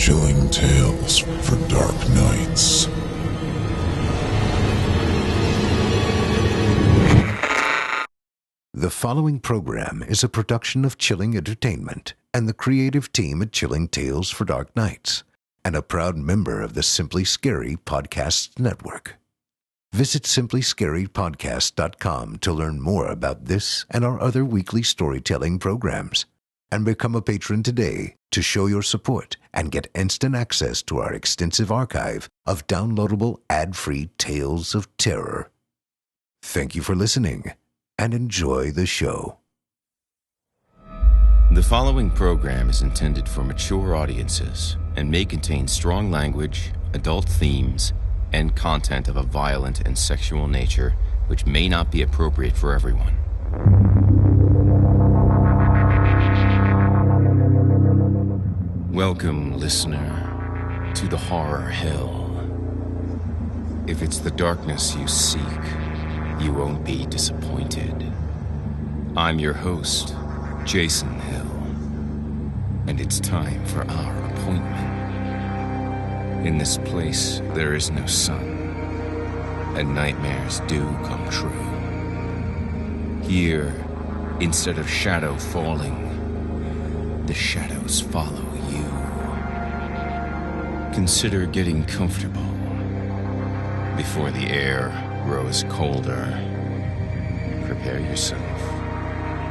Chilling tales for dark nights. The following program is a production of Chilling Entertainment and the creative team at Chilling Tales for Dark Nights, and a proud member of the Simply Scary Podcasts Network. Visit simplyscarypodcast.com to learn more about this and our other weekly storytelling programs, and become a patron today to show your support and get instant access to our extensive archive of downloadable ad-free tales of terror. Thank you for listening, and enjoy the show. The following program is intended for mature audiences and may contain strong language, adult themes, and content of a violent and sexual nature which may not be appropriate for everyone. Welcome, listener, to the horror hill. If it's the darkness you seek, you won't be disappointed. I'm your host, Jason Hill, and it's time for our appointment. In this place, there is no sun, and nightmares do come true. Here, instead of shadow falling, the shadows follow you. Consider getting comfortable before the air grows colder. Prepare yourself,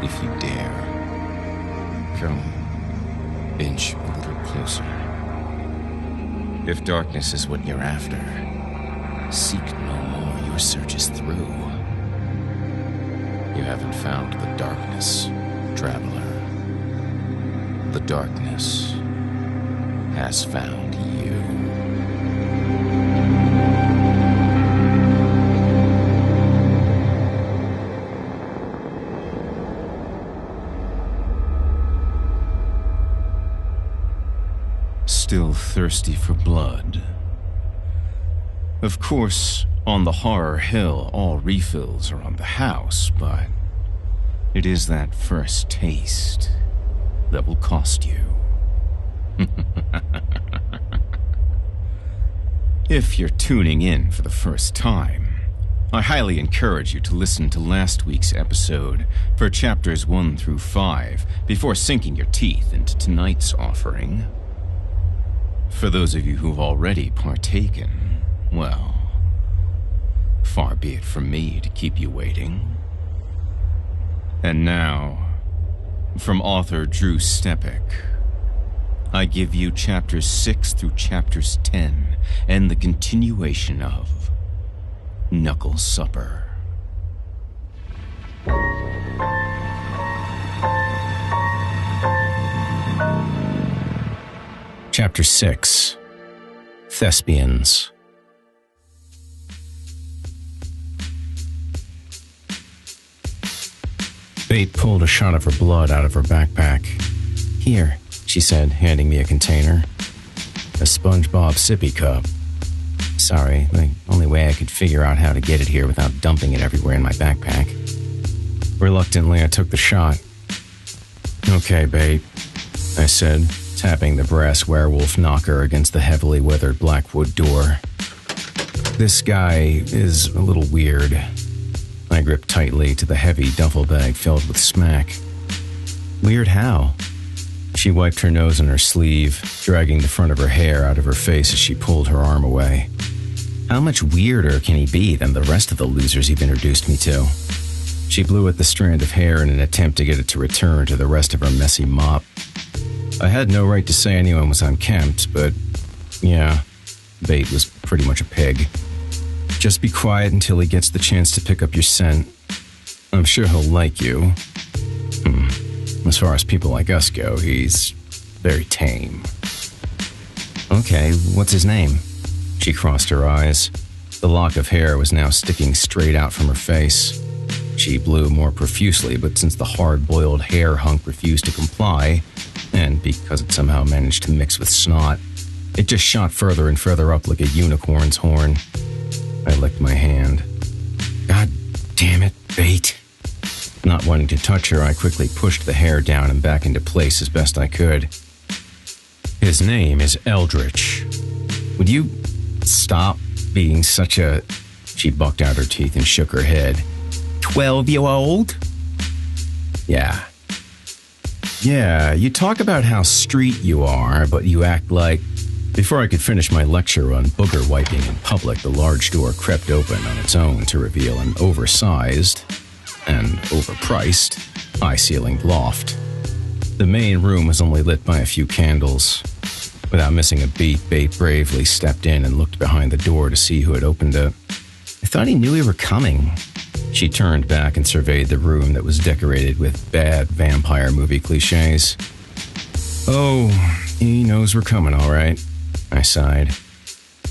if you dare. Come, inch a little closer. If darkness is what you're after, seek no more, your search is through. You haven't found the darkness, traveler. The darkness has found you. Still thirsty for blood. Of course, on the horror hill, all refills are on the house, but it is that first taste that will cost you. If you're tuning in for the first time, I highly encourage you to listen to last week's episode for chapters 1 through 5 before sinking your teeth into tonight's offering. For those of you who've already partaken, well, far be it from me to keep you waiting. And now, from author Drew Stepek, I give you chapters 6 through chapters 10 and the continuation of Knuckle Supper. Chapter 6, Thespians. Bate pulled a shot of her blood out of her backpack. "Here," she said, handing me a container. A SpongeBob sippy cup. Sorry, the only way I could figure out how to get it here without dumping it everywhere in my backpack. Reluctantly, I took the shot. "Okay, Bate," I said, tapping the brass werewolf knocker against the heavily weathered blackwood door. "This guy is a little weird." I gripped tightly to the heavy duffel bag filled with smack. "Weird how?" She wiped her nose on her sleeve, dragging the front of her hair out of her face as she pulled her arm away. "How much weirder can he be than the rest of the losers you've introduced me to?" She blew at the strand of hair in an attempt to get it to return to the rest of her messy mop. I had no right to say anyone was unkempt, but yeah, Bate was pretty much a pig. "Just be quiet until he gets the chance to pick up your scent. I'm sure he'll like you. As far as people like us go, he's very tame." "Okay, what's his name?" She crossed her eyes. The lock of hair was now sticking straight out from her face. She blew more profusely, but since the hard-boiled hair hunk refused to comply, and because it somehow managed to mix with snot, it just shot further and further up like a unicorn's horn. I licked my hand. "God damn it, Bate." Not wanting to touch her, I quickly pushed the hair down and back into place as best I could. His name is Eldritch. Would you stop being such a... She bucked out her teeth and shook her head. 12-year-old? Yeah. Yeah, you talk about how street you are, but you act like... Before I could finish my lecture on booger wiping in public, the large door crept open on its own to reveal an oversized and overpriced high-ceilinged loft. The main room was only lit by a few candles. Without missing a beat, Bate bravely stepped in and looked behind the door to see who had opened it. I thought he knew we were coming. She turned back and surveyed the room that was decorated with bad vampire movie cliches. Oh, he knows we're coming, all right, I sighed.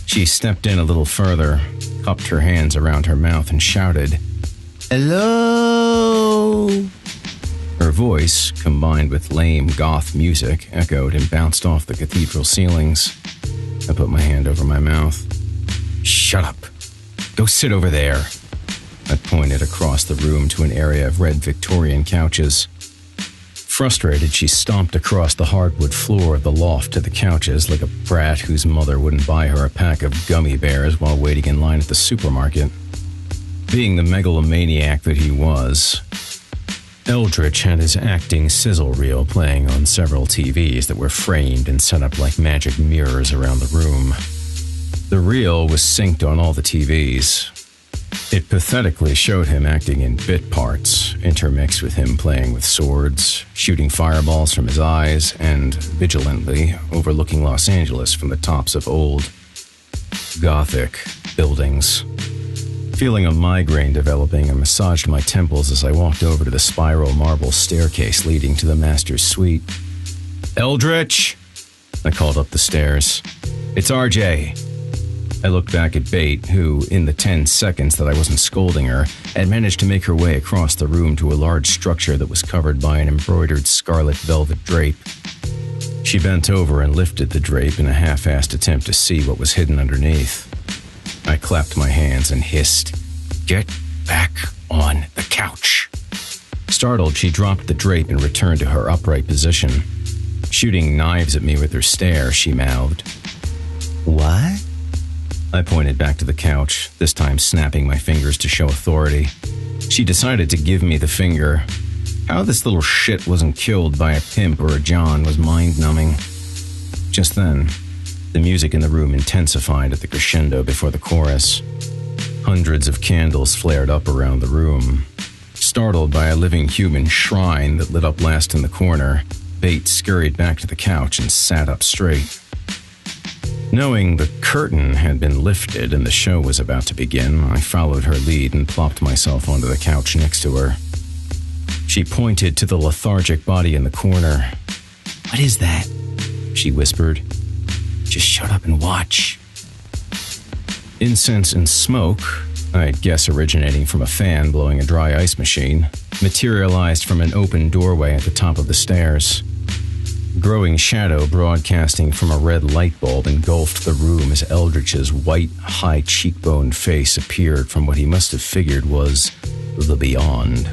She stepped in a little further, cupped her hands around her mouth and shouted, "Hello!" Her voice, combined with lame goth music, echoed and bounced off the cathedral ceilings. I put my hand over my mouth. "Shut up. Go sit over there." I pointed across the room to an area of red Victorian couches. Frustrated, she stomped across the hardwood floor of the loft to the couches like a brat whose mother wouldn't buy her a pack of gummy bears while waiting in line at the supermarket. Being the megalomaniac that he was, Eldritch had his acting sizzle reel playing on several TVs that were framed and set up like magic mirrors around the room. The reel was synced on all the TVs. It pathetically showed him acting in bit parts, intermixed with him playing with swords, shooting fireballs from his eyes, and vigilantly overlooking Los Angeles from the tops of old, Gothic buildings. Feeling a migraine developing, I massaged my temples as I walked over to the spiral marble staircase leading to the master's suite. "Eldritch!" I called up the stairs. "It's RJ." I looked back at Bate, who, in the 10 seconds that I wasn't scolding her, had managed to make her way across the room to a large structure that was covered by an embroidered scarlet velvet drape. She bent over and lifted the drape in a half-assed attempt to see what was hidden underneath. I clapped my hands and hissed, "Get back on the couch." Startled, she dropped the drape and returned to her upright position. Shooting knives at me with her stare, she mouthed, "What?" I pointed back to the couch, this time snapping my fingers to show authority. She decided to give me the finger. How this little shit wasn't killed by a pimp or a John was mind-numbing. Just then, the music in the room intensified at the crescendo before the chorus. Hundreds of candles flared up around the room. Startled by a living human shrine that lit up last in the corner, Bate scurried back to the couch and sat up straight. Knowing the curtain had been lifted and the show was about to begin, I followed her lead and plopped myself onto the couch next to her. She pointed to the lethargic body in the corner. "What is that?" she whispered. "Just shut up and watch." Incense and smoke, I'd guess originating from a fan blowing a dry ice machine, materialized from an open doorway at the top of the stairs. Growing shadow broadcasting from a red light bulb engulfed the room as Eldritch's white, high cheekboned face appeared from what he must have figured was the beyond.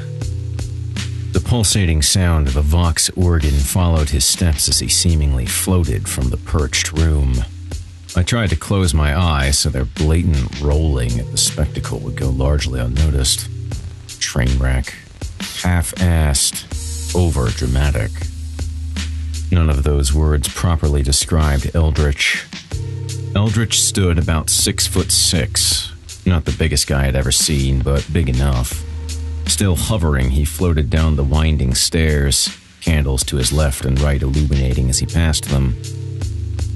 The pulsating sound of a Vox organ followed his steps as he seemingly floated from the perched room. I tried to close my eyes so their blatant rolling at the spectacle would go largely unnoticed. Train wreck. Half-assed. Over-dramatic. None of those words properly described Eldritch. Eldritch stood about 6'6", not the biggest guy I'd ever seen, but big enough. Still hovering, he floated down the winding stairs, candles to his left and right illuminating as he passed them.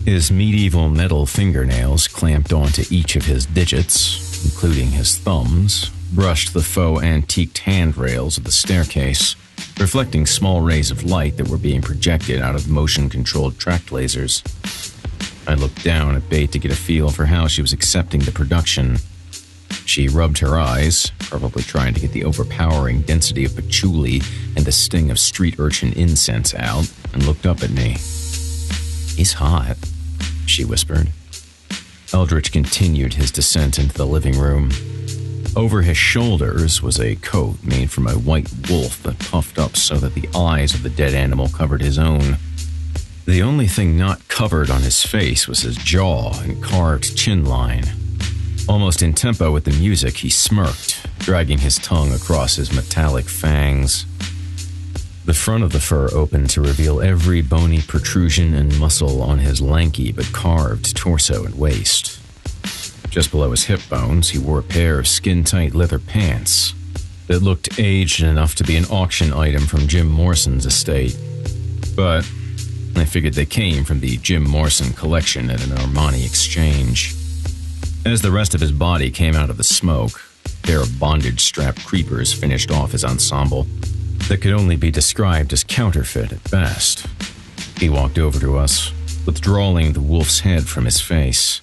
His medieval metal fingernails clamped onto each of his digits, including his thumbs, brushed the faux antiqued handrails of the staircase, reflecting small rays of light that were being projected out of motion-controlled tracked lasers. I looked down at Bate to get a feel for how she was accepting the production. She rubbed her eyes, probably trying to get the overpowering density of patchouli and the sting of street urchin incense out, and looked up at me. "He's hot," she whispered. Eldritch continued his descent into the living room. Over his shoulders was a coat made from a white wolf that puffed up so that the eyes of the dead animal covered his own. The only thing not covered on his face was his jaw and carved chin line. Almost in tempo with the music, he smirked, dragging his tongue across his metallic fangs. The front of the fur opened to reveal every bony protrusion and muscle on his lanky but carved torso and waist. Just below his hip bones, he wore a pair of skin-tight leather pants that looked aged enough to be an auction item from Jim Morrison's estate. But I figured they came from the Jim Morrison collection at an Armani exchange. As the rest of his body came out of the smoke, a pair of bondage-strapped creepers finished off his ensemble that could only be described as counterfeit at best. He walked over to us, withdrawing the wolf's head from his face.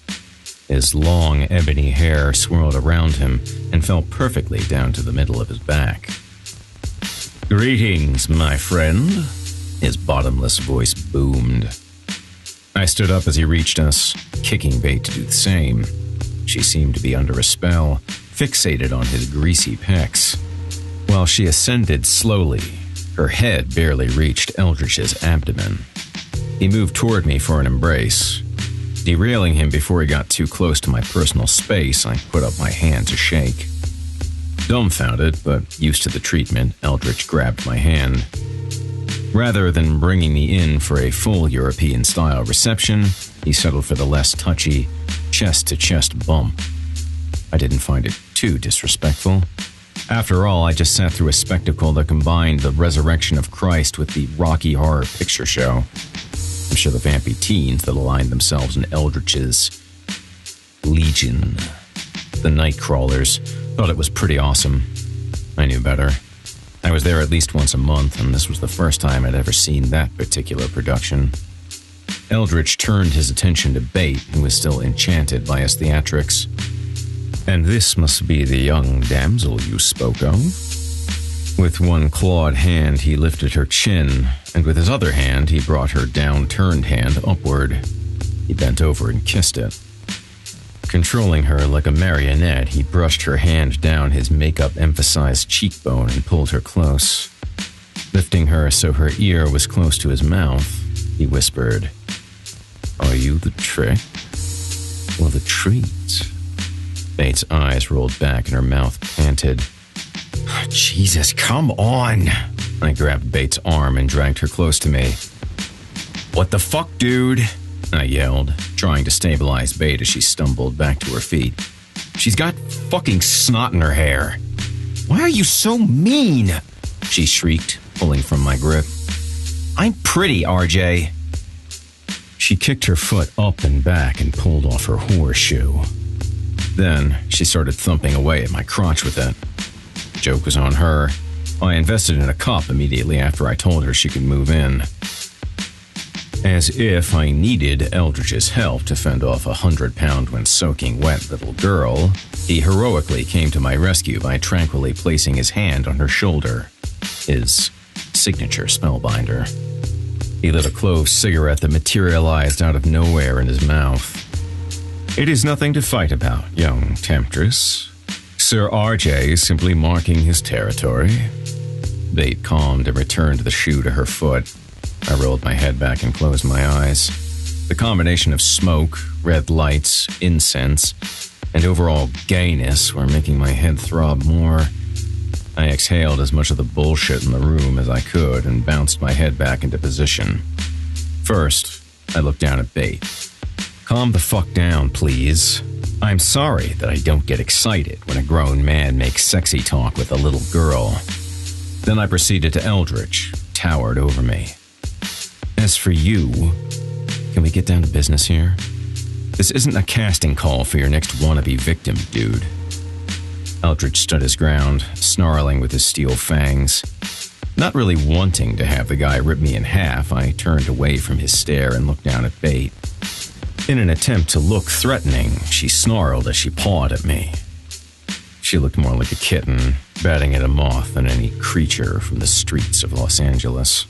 His long, ebony hair swirled around him and fell perfectly down to the middle of his back. "Greetings, my friend," his bottomless voice boomed. I stood up as he reached us, kicking Bait to do the same. She seemed to be under a spell, fixated on his greasy pecs. While she ascended slowly, her head barely reached Eldritch's abdomen. He moved toward me for an embrace. Derailing him before he got too close to my personal space, I put up my hand to shake. Dumbfounded, but used to the treatment, Eldritch grabbed my hand. Rather than bringing me in for a full European-style reception, he settled for the less touchy, chest-to-chest bump. I didn't find it too disrespectful. After all, I just sat through a spectacle that combined the resurrection of Christ with the Rocky Horror Picture Show. I'm sure the vampy teens that aligned themselves in Eldritch's Legion, the Nightcrawlers, thought it was pretty awesome. I knew better. I was there at least once a month, and this was the first time I'd ever seen that particular production. Eldritch turned his attention to Bait, who was still enchanted by his theatrics. "And this must be the young damsel you spoke of?" With one clawed hand, he lifted her chin, and with his other hand, he brought her down-turned hand upward. He bent over and kissed it. Controlling her like a marionette, he brushed her hand down his makeup-emphasized cheekbone and pulled her close. Lifting her so her ear was close to his mouth, he whispered, "Are you the trick or the treat?" Bates' eyes rolled back and her mouth panted. "Jesus, come on!" I grabbed Bates' arm and dragged her close to me. "What the fuck, dude?" I yelled, trying to stabilize Bait as she stumbled back to her feet. "She's got fucking snot in her hair." "Why are you so mean?" she shrieked, pulling from my grip. "I'm pretty, RJ." She kicked her foot up and back and pulled off her horseshoe. Then she started thumping away at my crotch with it. Joke was on her. I invested in a cup immediately after I told her she could move in. As if I needed Eldritch's help to fend off a 100-pound when soaking wet little girl, he heroically came to my rescue by tranquilly placing his hand on her shoulder, his signature spellbinder. He lit a clove cigarette that materialized out of nowhere in his mouth. "It is nothing to fight about, young temptress. Sir RJ is simply marking his territory." Bait calmed and returned the shoe to her foot. I rolled my head back and closed my eyes. The combination of smoke, red lights, incense, and overall gayness were making my head throb more. I exhaled as much of the bullshit in the room as I could and bounced my head back into position. First, I looked down at Bait. "Calm the fuck down, please. I'm sorry that I don't get excited when a grown man makes sexy talk with a little girl." Then I proceeded to Eldritch, towered over me. "As for you, can we get down to business here? This isn't a casting call for your next wannabe victim, dude." Eldritch stood his ground, snarling with his steel fangs. Not really wanting to have the guy rip me in half, I turned away from his stare and looked down at Bait. In an attempt to look threatening, she snarled as she pawed at me. She looked more like a kitten, batting at a moth than any creature from the streets of Los Angeles.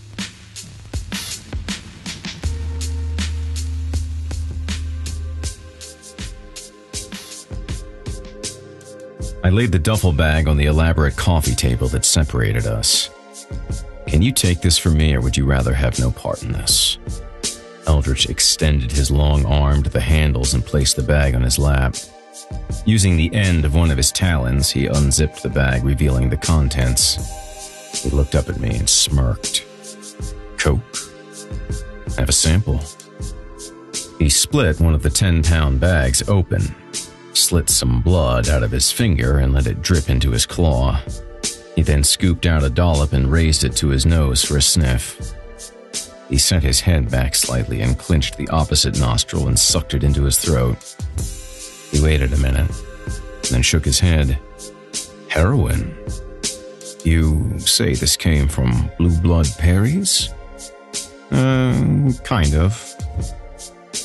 I laid the duffel bag on the elaborate coffee table that separated us. "Can you take this from me, or would you rather have no part in this?" Eldritch extended his long arm to the handles and placed the bag on his lap. Using the end of one of his talons, he unzipped the bag, revealing the contents. He looked up at me and smirked. Coke? Have a sample. He split one of the 10-pound bags open, slit some blood out of his finger and let it drip into his claw. He then scooped out a dollop and raised it to his nose for a sniff. He set his head back slightly and clinched the opposite nostril and sucked it into his throat. He waited a minute, then shook his head. Heroin? You say this came from Blue Blood Perry's? Kind of.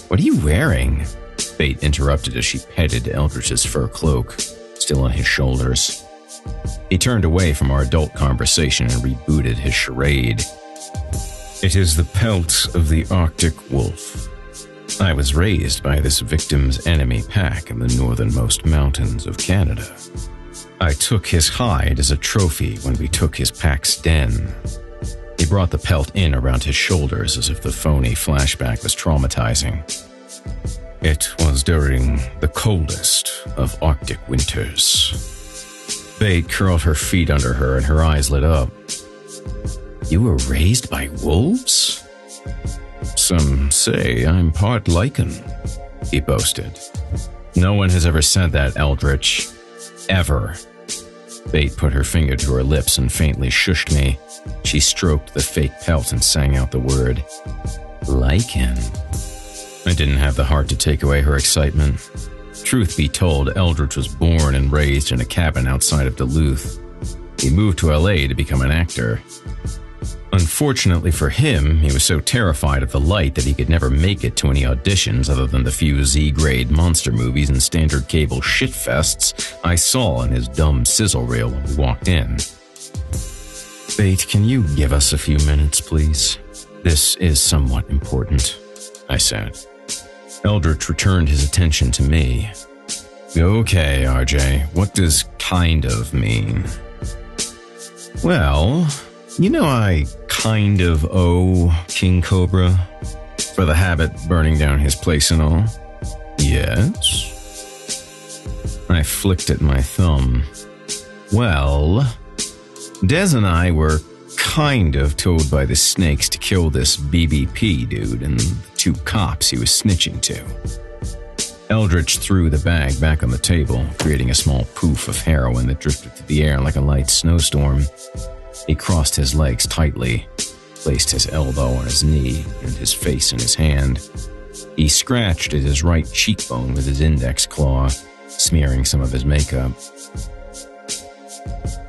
What are you wearing? Bate interrupted as she petted Eldritch's fur cloak, still on his shoulders. He turned away from our adult conversation and rebooted his charade. It is the pelt of the Arctic wolf. I was raised by this victim's enemy pack in the northernmost mountains of Canada. I took his hide as a trophy when we took his pack's den. He brought the pelt in around his shoulders as if the phony flashback was traumatizing. It was during the coldest of Arctic winters. Bate curled her feet under her and her eyes lit up. You were raised by wolves? Some say I'm part lichen, he boasted. No one has ever said that, Eldritch. Ever. Bate put her finger to her lips and faintly shushed me. She stroked the fake pelt and sang out the word, lichen. I didn't have the heart to take away her excitement. Truth be told, Eldritch was born and raised in a cabin outside of Duluth. He moved to LA to become an actor. Unfortunately for him, he was so terrified of the light that he could never make it to any auditions other than the few Z-grade monster movies and standard cable shitfests I saw on his dumb sizzle reel when we walked in. Bate, can you give us a few minutes, please? This is somewhat important, I said. Eldritch returned his attention to me. Okay, RJ, what does kind of mean? Well, you know I kind of owe King Cobra for the habit burning down his place and all. Yes? I flicked at my thumb. Well, Des and I were kind of told by the snakes to kill this BBP dude and the two cops he was snitching to. Eldritch threw the bag back on the table, creating a small poof of heroin that drifted through the air like a light snowstorm. He crossed his legs tightly, placed his elbow on his knee and his face in his hand. He scratched at his right cheekbone with his index claw, smearing some of his makeup.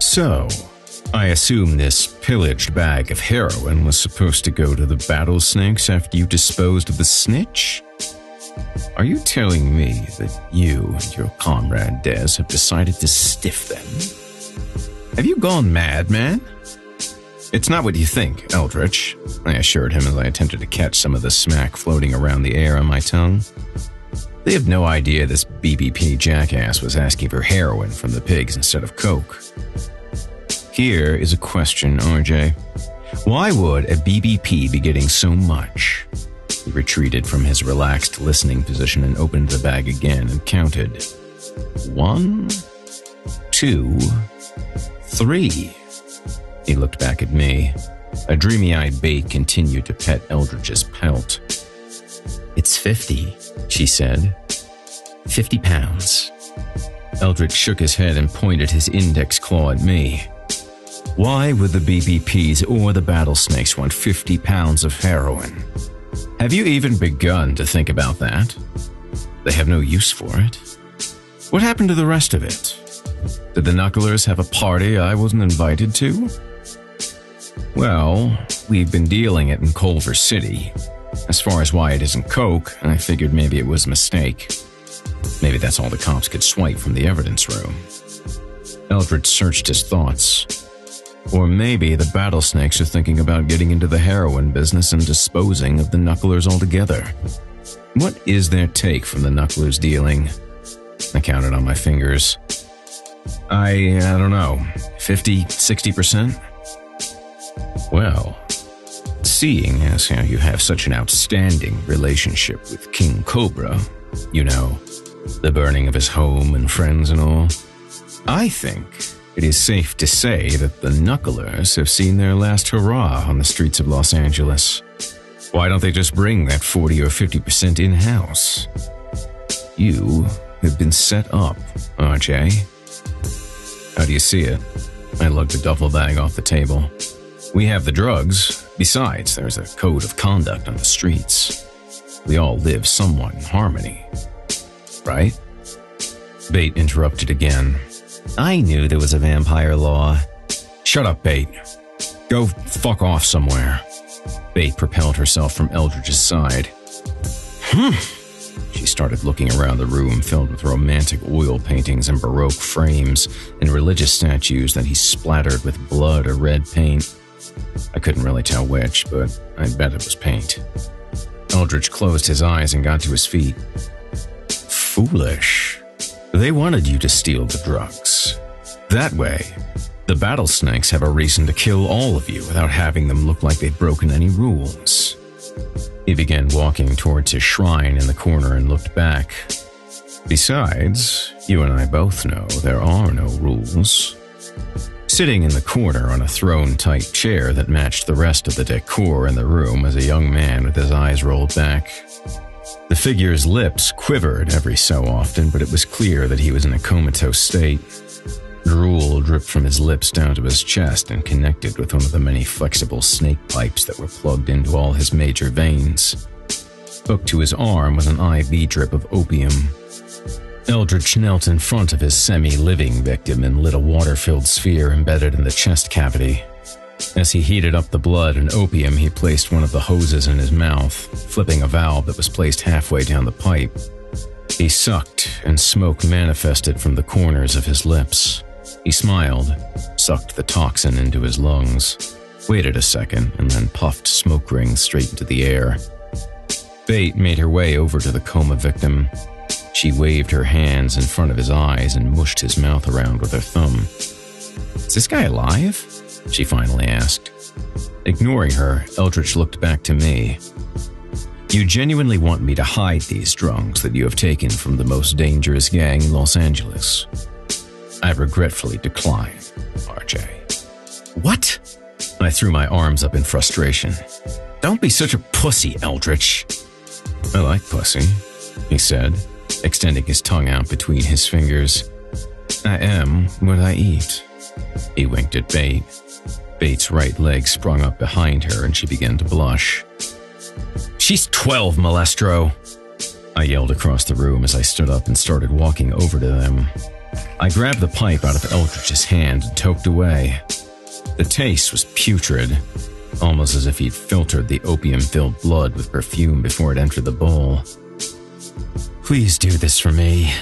So, I assume this pillaged bag of heroin was supposed to go to the battlesnakes after you disposed of the snitch? Are you telling me that you and your comrade Des have decided to stiff them? Have you gone mad, man? It's not what you think, Eldritch, I assured him as I attempted to catch some of the smack floating around the air on my tongue. They have no idea this BBP jackass was asking for heroin from the pigs instead of coke. Here is a question, RJ. Why would a BBP be getting so much? He retreated from his relaxed listening position and opened the bag again and counted. 1, 2, 3. He looked back at me. A dreamy-eyed Bate continued to pet Eldritch's pelt. It's 50, she said. 50 pounds. Eldritch shook his head and pointed his index claw at me. Why would the BBPs or the battlesnakes want 50 pounds of heroin? Have you even begun to think about that? They have no use for it. What happened to the rest of it? Did the Knucklers have a party I wasn't invited to? Well, we've been dealing it in Culver City. As far as why it isn't coke, I figured maybe it was a mistake. Maybe that's all the cops could swipe from the evidence room. Eldritch searched his thoughts. Or maybe the battlesnakes are thinking about getting into the heroin business and disposing of the Knucklers altogether. What is their take from the Knucklers dealing? I counted on my fingers. I don't know, 50, 60%? Well, seeing as how you have such an outstanding relationship with King Cobra, you know, the burning of his home and friends and all, I think it is safe to say that the Knucklers have seen their last hurrah on the streets of Los Angeles. Why don't they just bring that 40 or 50% in-house? You have been set up, RJ. How do you see it? I lugged the duffel bag off the table. We have the drugs. Besides, there's a code of conduct on the streets. We all live somewhat in harmony. Right? Bait interrupted again. I knew there was a vampire law. Shut up, Bait. Go fuck off somewhere. Bait propelled herself from Eldridge's side. She started looking around the room filled with romantic oil paintings and Baroque frames and religious statues that he splattered with blood or red paint. I couldn't really tell which, but I bet it was paint. Eldridge closed his eyes and got to his feet. Foolish. They wanted you to steal the drugs. That way, the Battlesnakes have a reason to kill all of you without having them look like they've broken any rules. He began walking towards his shrine in the corner and looked back. Besides, you and I both know there are no rules. Sitting in the corner on a throne-type chair that matched the rest of the decor in the room was a young man with his eyes rolled back. The figure's lips quivered every so often, but it was clear that he was in a comatose state. Drool dripped from his lips down to his chest and connected with one of the many flexible snake pipes that were plugged into all his major veins. Hooked to his arm was an IV drip of opium. Eldridge knelt in front of his semi-living victim and lit a water-filled sphere embedded in the chest cavity. As he heated up the blood and opium, he placed one of the hoses in his mouth, flipping a valve that was placed halfway down the pipe. He sucked, and smoke manifested from the corners of his lips. He smiled, sucked the toxin into his lungs, waited a second, and then puffed smoke rings straight into the air. Bait made her way over to the coma victim. She waved her hands in front of his eyes and mushed his mouth around with her thumb. Is this guy alive? She finally asked. Ignoring her, Eldridge looked back to me. You genuinely want me to hide these drugs that you have taken from the most dangerous gang in Los Angeles? I regretfully decline, RJ. What? I threw my arms up in frustration. Don't be such a pussy, Eldridge. I like pussy, he said, extending his tongue out between his fingers. I am what I eat. He winked at Bait. Bait's right leg sprung up behind her and she began to blush. She's 12, Malestro! I yelled across the room as I stood up and started walking over to them. I grabbed the pipe out of Eldridge's hand and toked away. The taste was putrid, almost as if he'd filtered the opium-filled blood with perfume before it entered the bowl. Please do this for me,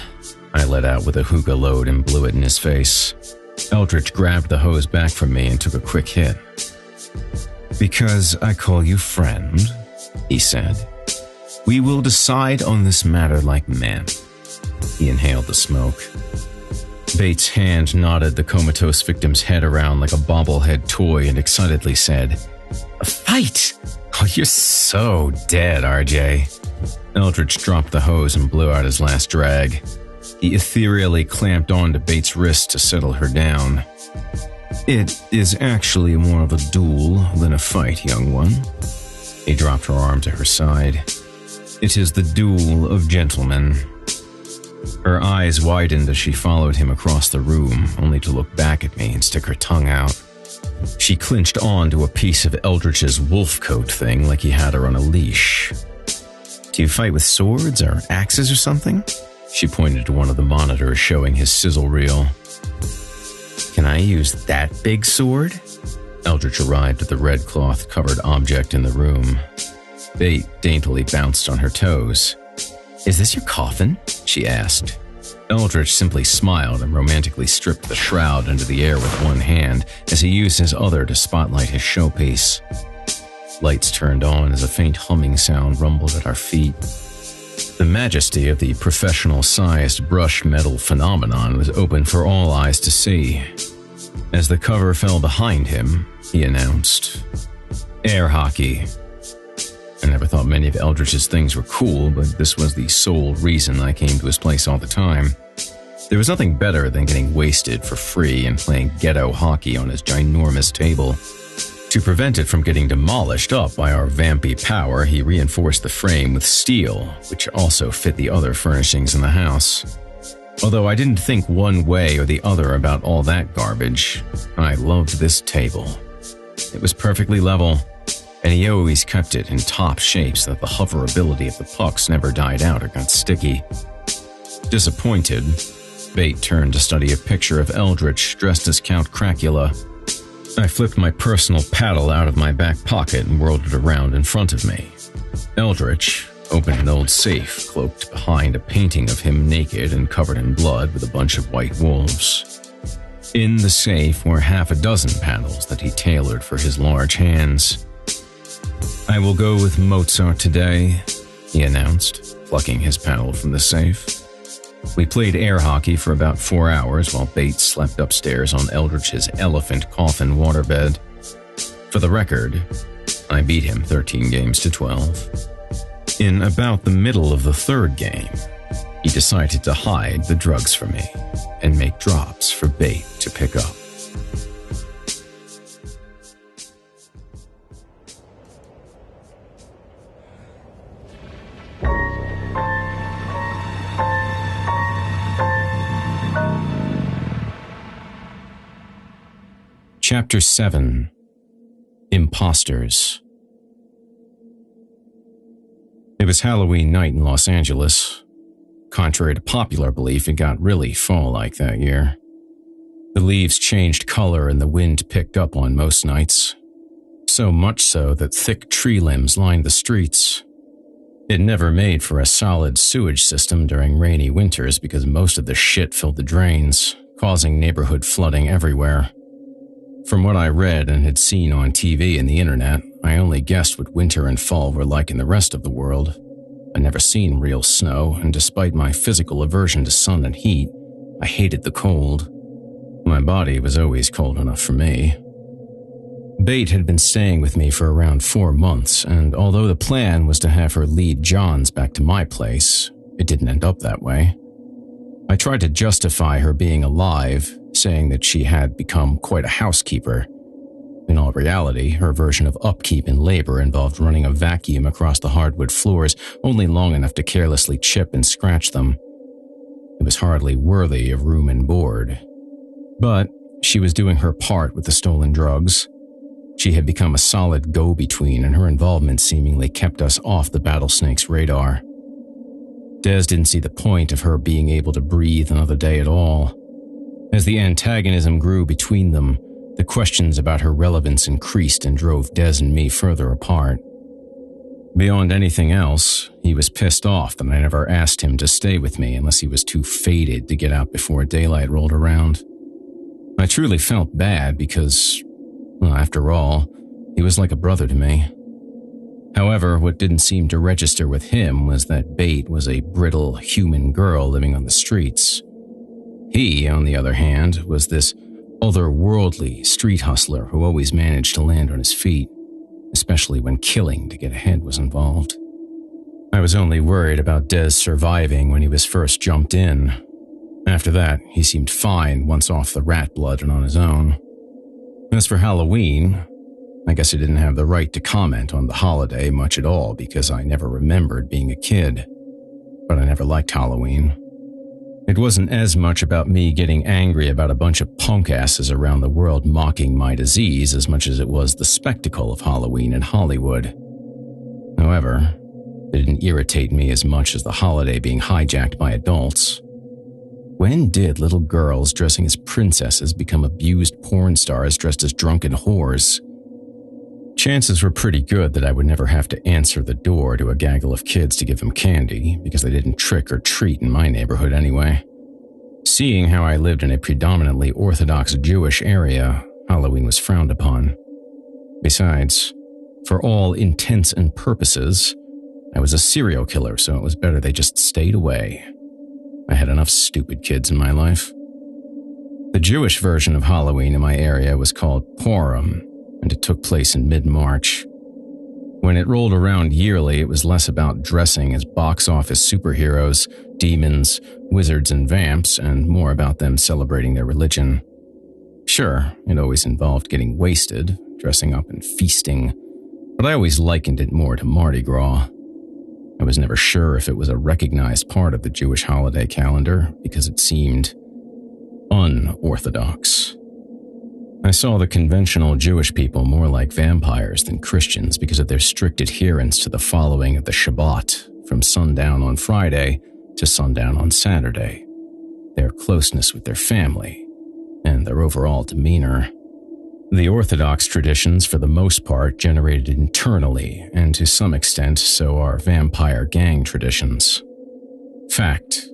I let out with a hookah load and blew it in his face. Eldridge grabbed the hose back from me and took a quick hit. Because I call you friend, he said. We will decide on this matter like men. He inhaled the smoke. Bates' hand nodded the comatose victim's head around like a bobblehead toy and excitedly said, A fight! Oh, you're so dead, RJ. Eldridge dropped the hose and blew out his last drag. He ethereally clamped onto Bates' wrist to settle her down. It is actually more of a duel than a fight, young one. He dropped her arm to her side. It is the duel of gentlemen. Her eyes widened as she followed him across the room, only to look back at me and stick her tongue out. She clinched on to a piece of Eldridge's wolf coat thing like he had her on a leash. Do you fight with swords or axes or something? She pointed to one of the monitors showing his sizzle reel. Can I use that big sword? Eldridge arrived at the red cloth-covered object in the room. Bait daintily bounced on her toes. Is this your coffin? She asked. Eldridge simply smiled and romantically stripped the shroud into the air with one hand as he used his other to spotlight his showpiece. Lights turned on as a faint humming sound rumbled at our feet. The majesty of the professional-sized brushed metal phenomenon was open for all eyes to see. As the cover fell behind him, he announced, Air hockey. I never thought many of Eldritch's things were cool, but this was the sole reason I came to his place all the time. There was nothing better than getting wasted for free and playing ghetto hockey on his ginormous table. To prevent it from getting demolished up by our vampy power, he reinforced the frame with steel, which also fit the other furnishings in the house. Although I didn't think one way or the other about all that garbage, I loved this table. It was perfectly level, and he always kept it in top shape so that the hoverability of the pucks never died out or got sticky. Disappointed, Bate turned to study a picture of Eldritch dressed as Count Cracula. I flipped my personal paddle out of my back pocket and whirled it around in front of me. Eldritch opened an old safe cloaked behind a painting of him naked and covered in blood with a bunch of white wolves. In the safe were half a dozen paddles that he tailored for his large hands. "I will go with Mozart today," he announced, plucking his paddle from the safe. We played air hockey for about 4 hours while Bates slept upstairs on Eldritch's elephant coffin waterbed. For the record, I beat him 13 games to 12. In about the middle of the third game, he decided to hide the drugs from me and make drops for Bate to pick up. Chapter 7. Imposters. It was Halloween night in Los Angeles. Contrary to popular belief, it got really fall-like that year. The leaves changed color and the wind picked up on most nights. So much so that thick tree limbs lined the streets. It never made for a solid sewage system during rainy winters because most of the shit filled the drains, causing neighborhood flooding everywhere. From what I read and had seen on TV and the internet, I only guessed what winter and fall were like in the rest of the world. I'd never seen real snow, and despite my physical aversion to sun and heat, I hated the cold. My body was always cold enough for me. Bate had been staying with me for around 4 months, and although the plan was to have her lead Johns back to my place, it didn't end up that way. I tried to justify her being alive, saying that she had become quite a housekeeper. In all reality, her version of upkeep in labor involved running a vacuum across the hardwood floors only long enough to carelessly chip and scratch them. It was hardly worthy of room and board. But she was doing her part with the stolen drugs. She had become a solid go-between, and her involvement seemingly kept us off the Battlesnake's radar. Des didn't see the point of her being able to breathe another day at all. As the antagonism grew between them, the questions about her relevance increased and drove Des and me further apart. Beyond anything else, he was pissed off that I never asked him to stay with me unless he was too faded to get out before daylight rolled around. I truly felt bad because, well, after all, he was like a brother to me. However, what didn't seem to register with him was that Bate was a brittle human girl living on the streets. He, on the other hand, was this otherworldly street hustler who always managed to land on his feet, especially when killing to get ahead was involved. I was only worried about Des surviving when he was first jumped in. After that, he seemed fine once off the rat blood and on his own. As for Halloween, I guess I didn't have the right to comment on the holiday much at all because I never remembered being a kid. But I never liked Halloween. It wasn't as much about me getting angry about a bunch of punk asses around the world mocking my disease as much as it was the spectacle of Halloween in Hollywood. However, it didn't irritate me as much as the holiday being hijacked by adults. When did little girls dressing as princesses become abused porn stars dressed as drunken whores? Chances were pretty good that I would never have to answer the door to a gaggle of kids to give them candy, because they didn't trick or treat in my neighborhood anyway. Seeing how I lived in a predominantly Orthodox Jewish area, Halloween was frowned upon. Besides, for all intents and purposes, I was a serial killer, so it was better they just stayed away. I had enough stupid kids in my life. The Jewish version of Halloween in my area was called Purim, and it took place in mid-March. When it rolled around yearly, it was less about dressing as box office superheroes, demons, wizards, and vamps, and more about them celebrating their religion. Sure, it always involved getting wasted, dressing up and feasting, but I always likened it more to Mardi Gras. I was never sure if it was a recognized part of the Jewish holiday calendar because it seemed unorthodox. I saw the conventional Jewish people more like vampires than Christians because of their strict adherence to the following of the Shabbat from sundown on Friday to sundown on Saturday, their closeness with their family, and their overall demeanor. The Orthodox traditions, for the most part, generated internally, and to some extent, so are vampire gang traditions. Fact: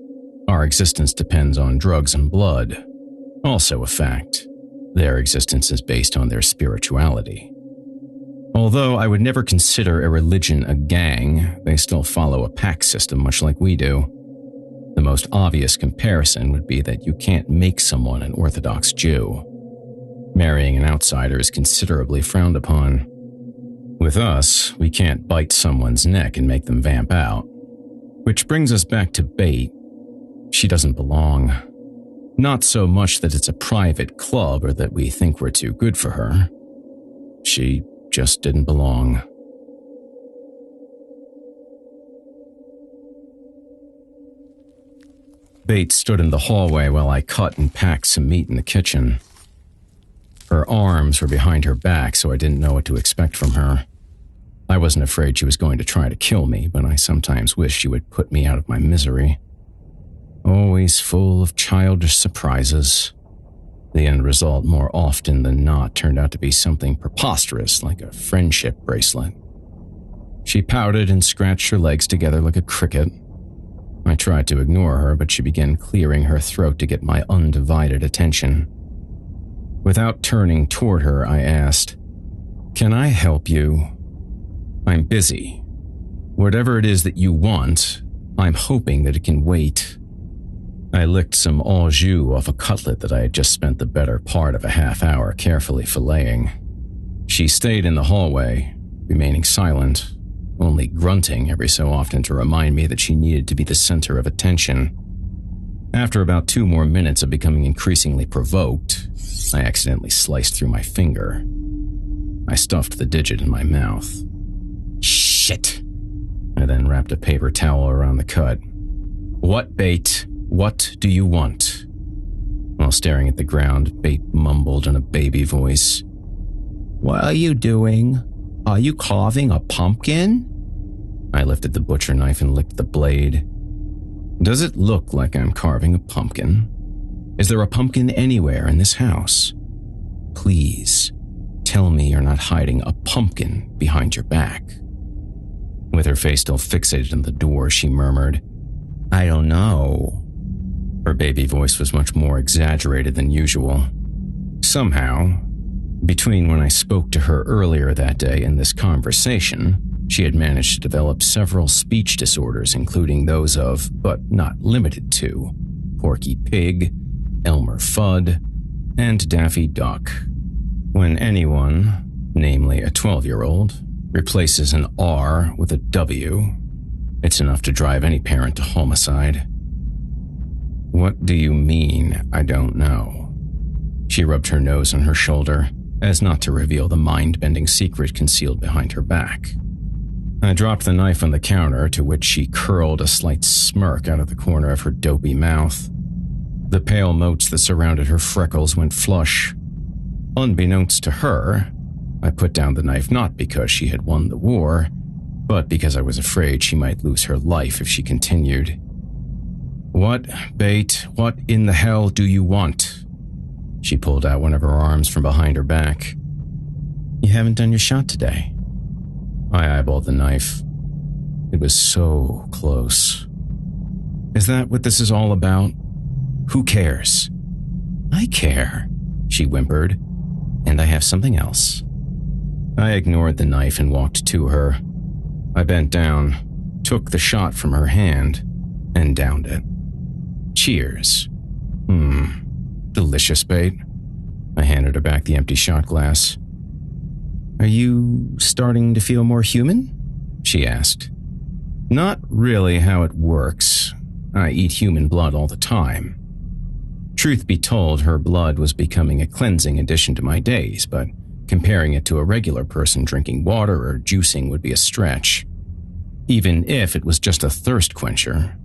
our existence depends on drugs and blood. Also a fact: their existence is based on their spirituality. Although I would never consider a religion a gang, they still follow a pack system much like we do. The most obvious comparison would be that you can't make someone an Orthodox Jew. Marrying an outsider is considerably frowned upon. With us, we can't bite someone's neck and make them vamp out. Which brings us back to Bait. She doesn't belong. Not so much that it's a private club or that we think we're too good for her. She just didn't belong. Bait stood in the hallway while I cut and packed some meat in the kitchen. Her arms were behind her back, so I didn't know what to expect from her. I wasn't afraid she was going to try to kill me, but I sometimes wished she would put me out of my misery. Always full of childish surprises. The end result, more often than not, turned out to be something preposterous, like a friendship bracelet. She pouted and scratched her legs together like a cricket. I tried to ignore her, but she began clearing her throat to get my undivided attention. Without turning toward her, I asked, "Can I help you? I'm busy. Whatever it is that you want, I'm hoping that it can wait." I licked some au jus off a cutlet that I had just spent the better part of a half hour carefully filleting. She stayed in the hallway, remaining silent, only grunting every so often to remind me that she needed to be the center of attention. After about 2 more minutes of becoming increasingly provoked, I accidentally sliced through my finger. I stuffed the digit in my mouth. Shit! I then wrapped a paper towel around the cut. "What, Bait? What do you want?" While staring at the ground, Bait mumbled in a baby voice. "What are you doing? Are you carving a pumpkin?" I lifted the butcher knife and licked the blade. Does it look like I'm carving a pumpkin? Is there a pumpkin anywhere in this house? Please, tell me you're not hiding a pumpkin behind your back. With her face still fixated on the door, she murmured, "I don't know." Her baby voice was much more exaggerated than usual. Somehow, between when I spoke to her earlier that day and this conversation, she had managed to develop several speech disorders, including those of, but not limited to, Porky Pig, Elmer Fudd, and Daffy Duck. When anyone, namely a 12-year-old, replaces an R with a W, it's enough to drive any parent to homicide. "What do you mean, I don't know?" She rubbed her nose on her shoulder, as not to reveal the mind-bending secret concealed behind her back. I dropped the knife on the counter, to which she curled a slight smirk out of the corner of her dopey mouth. The pale motes that surrounded her freckles went flush. Unbeknownst to her, I put down the knife not because she had won the war, but because I was afraid she might lose her life if she continued. "What, Bait, what in the hell do you want?" She pulled out one of her arms from behind her back. "You haven't done your shot today." I eyeballed the knife. It was so close. "Is that what this is all about? Who cares?" "I care," she whimpered, "and I have something else." I ignored the knife and walked to her. I bent down, took the shot from her hand, and downed it. Cheers. Delicious, Bait. I handed her back the empty shot glass. Are you starting to feel more human? She asked. Not really how it works. I eat human blood all the time. Truth be told, her blood was becoming a cleansing addition to my days, but comparing it to a regular person drinking water or juicing would be a stretch. Even if it was just a thirst quencher,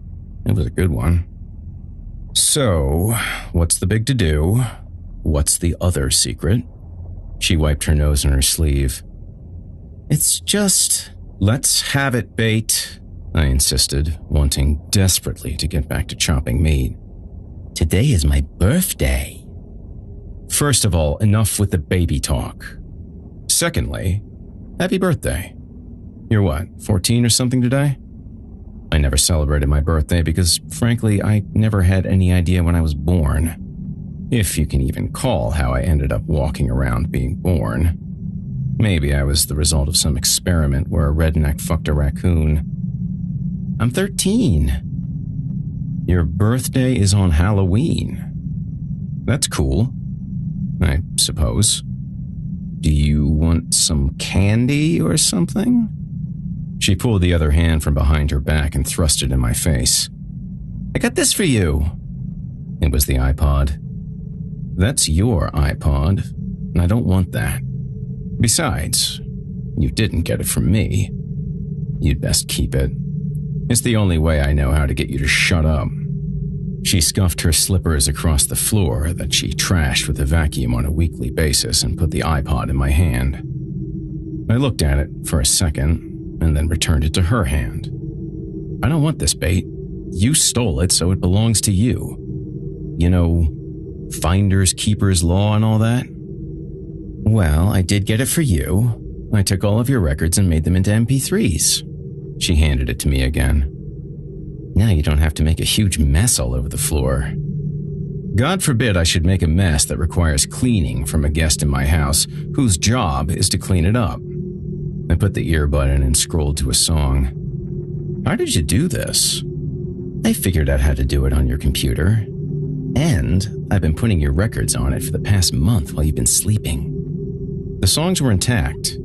it was a good one. So, what's the big to-do? What's the other secret? She wiped her nose on her sleeve. It's just, let's have it, Bait, I insisted, wanting desperately to get back to chopping meat. Today is my birthday. First of all, enough with the baby talk. Secondly, happy birthday. You're what, 14 or something today? I never celebrated my birthday because, frankly, I never had any idea when I was born. If you can even call how I ended up walking around being born. Maybe I was the result of some experiment where a redneck fucked a raccoon. I'm 13. Your birthday is on Halloween. That's cool, I suppose. Do you want some candy or something? She pulled the other hand from behind her back and thrust it in my face. I got this for you. It was the iPod. That's your iPod, and I don't want that. Besides, you didn't get it from me. You'd best keep it. It's the only way I know how to get you to shut up. She scuffed her slippers across the floor that she trashed with a vacuum on a weekly basis and put the iPod in my hand. I looked at it for a second and then returned it to her hand. I don't want this, Bait. You stole it, so it belongs to you. You know, finders keepers law and all that? Well, I did get it for you. I took all of your records and made them into MP3s. She handed it to me again. Now you don't have to make a huge mess all over the floor. God forbid I should make a mess that requires cleaning from a guest in my house whose job is to clean it up. I put the earbud in and scrolled to a song. How did you do this? I figured out how to do it on your computer. And I've been putting your records on it for the past month while you've been sleeping. The songs were intact.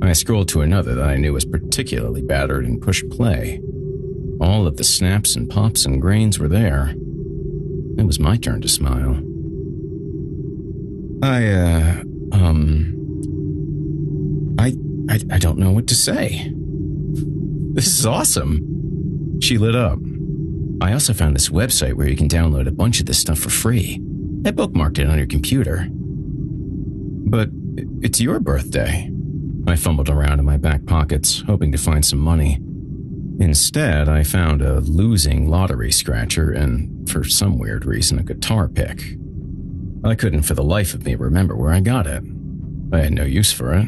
I scrolled to another that I knew was particularly battered and pushed play. All of the snaps and pops and grains were there. It was my turn to smile. I don't know what to say. This is awesome. She lit up. I also found this website where you can download a bunch of this stuff for free. I bookmarked it on your computer. But it's your birthday. I fumbled around in my back pockets, hoping to find some money. Instead, I found a losing lottery scratcher and, for some weird reason, a guitar pick. I couldn't for the life of me remember where I got it. I had no use for it.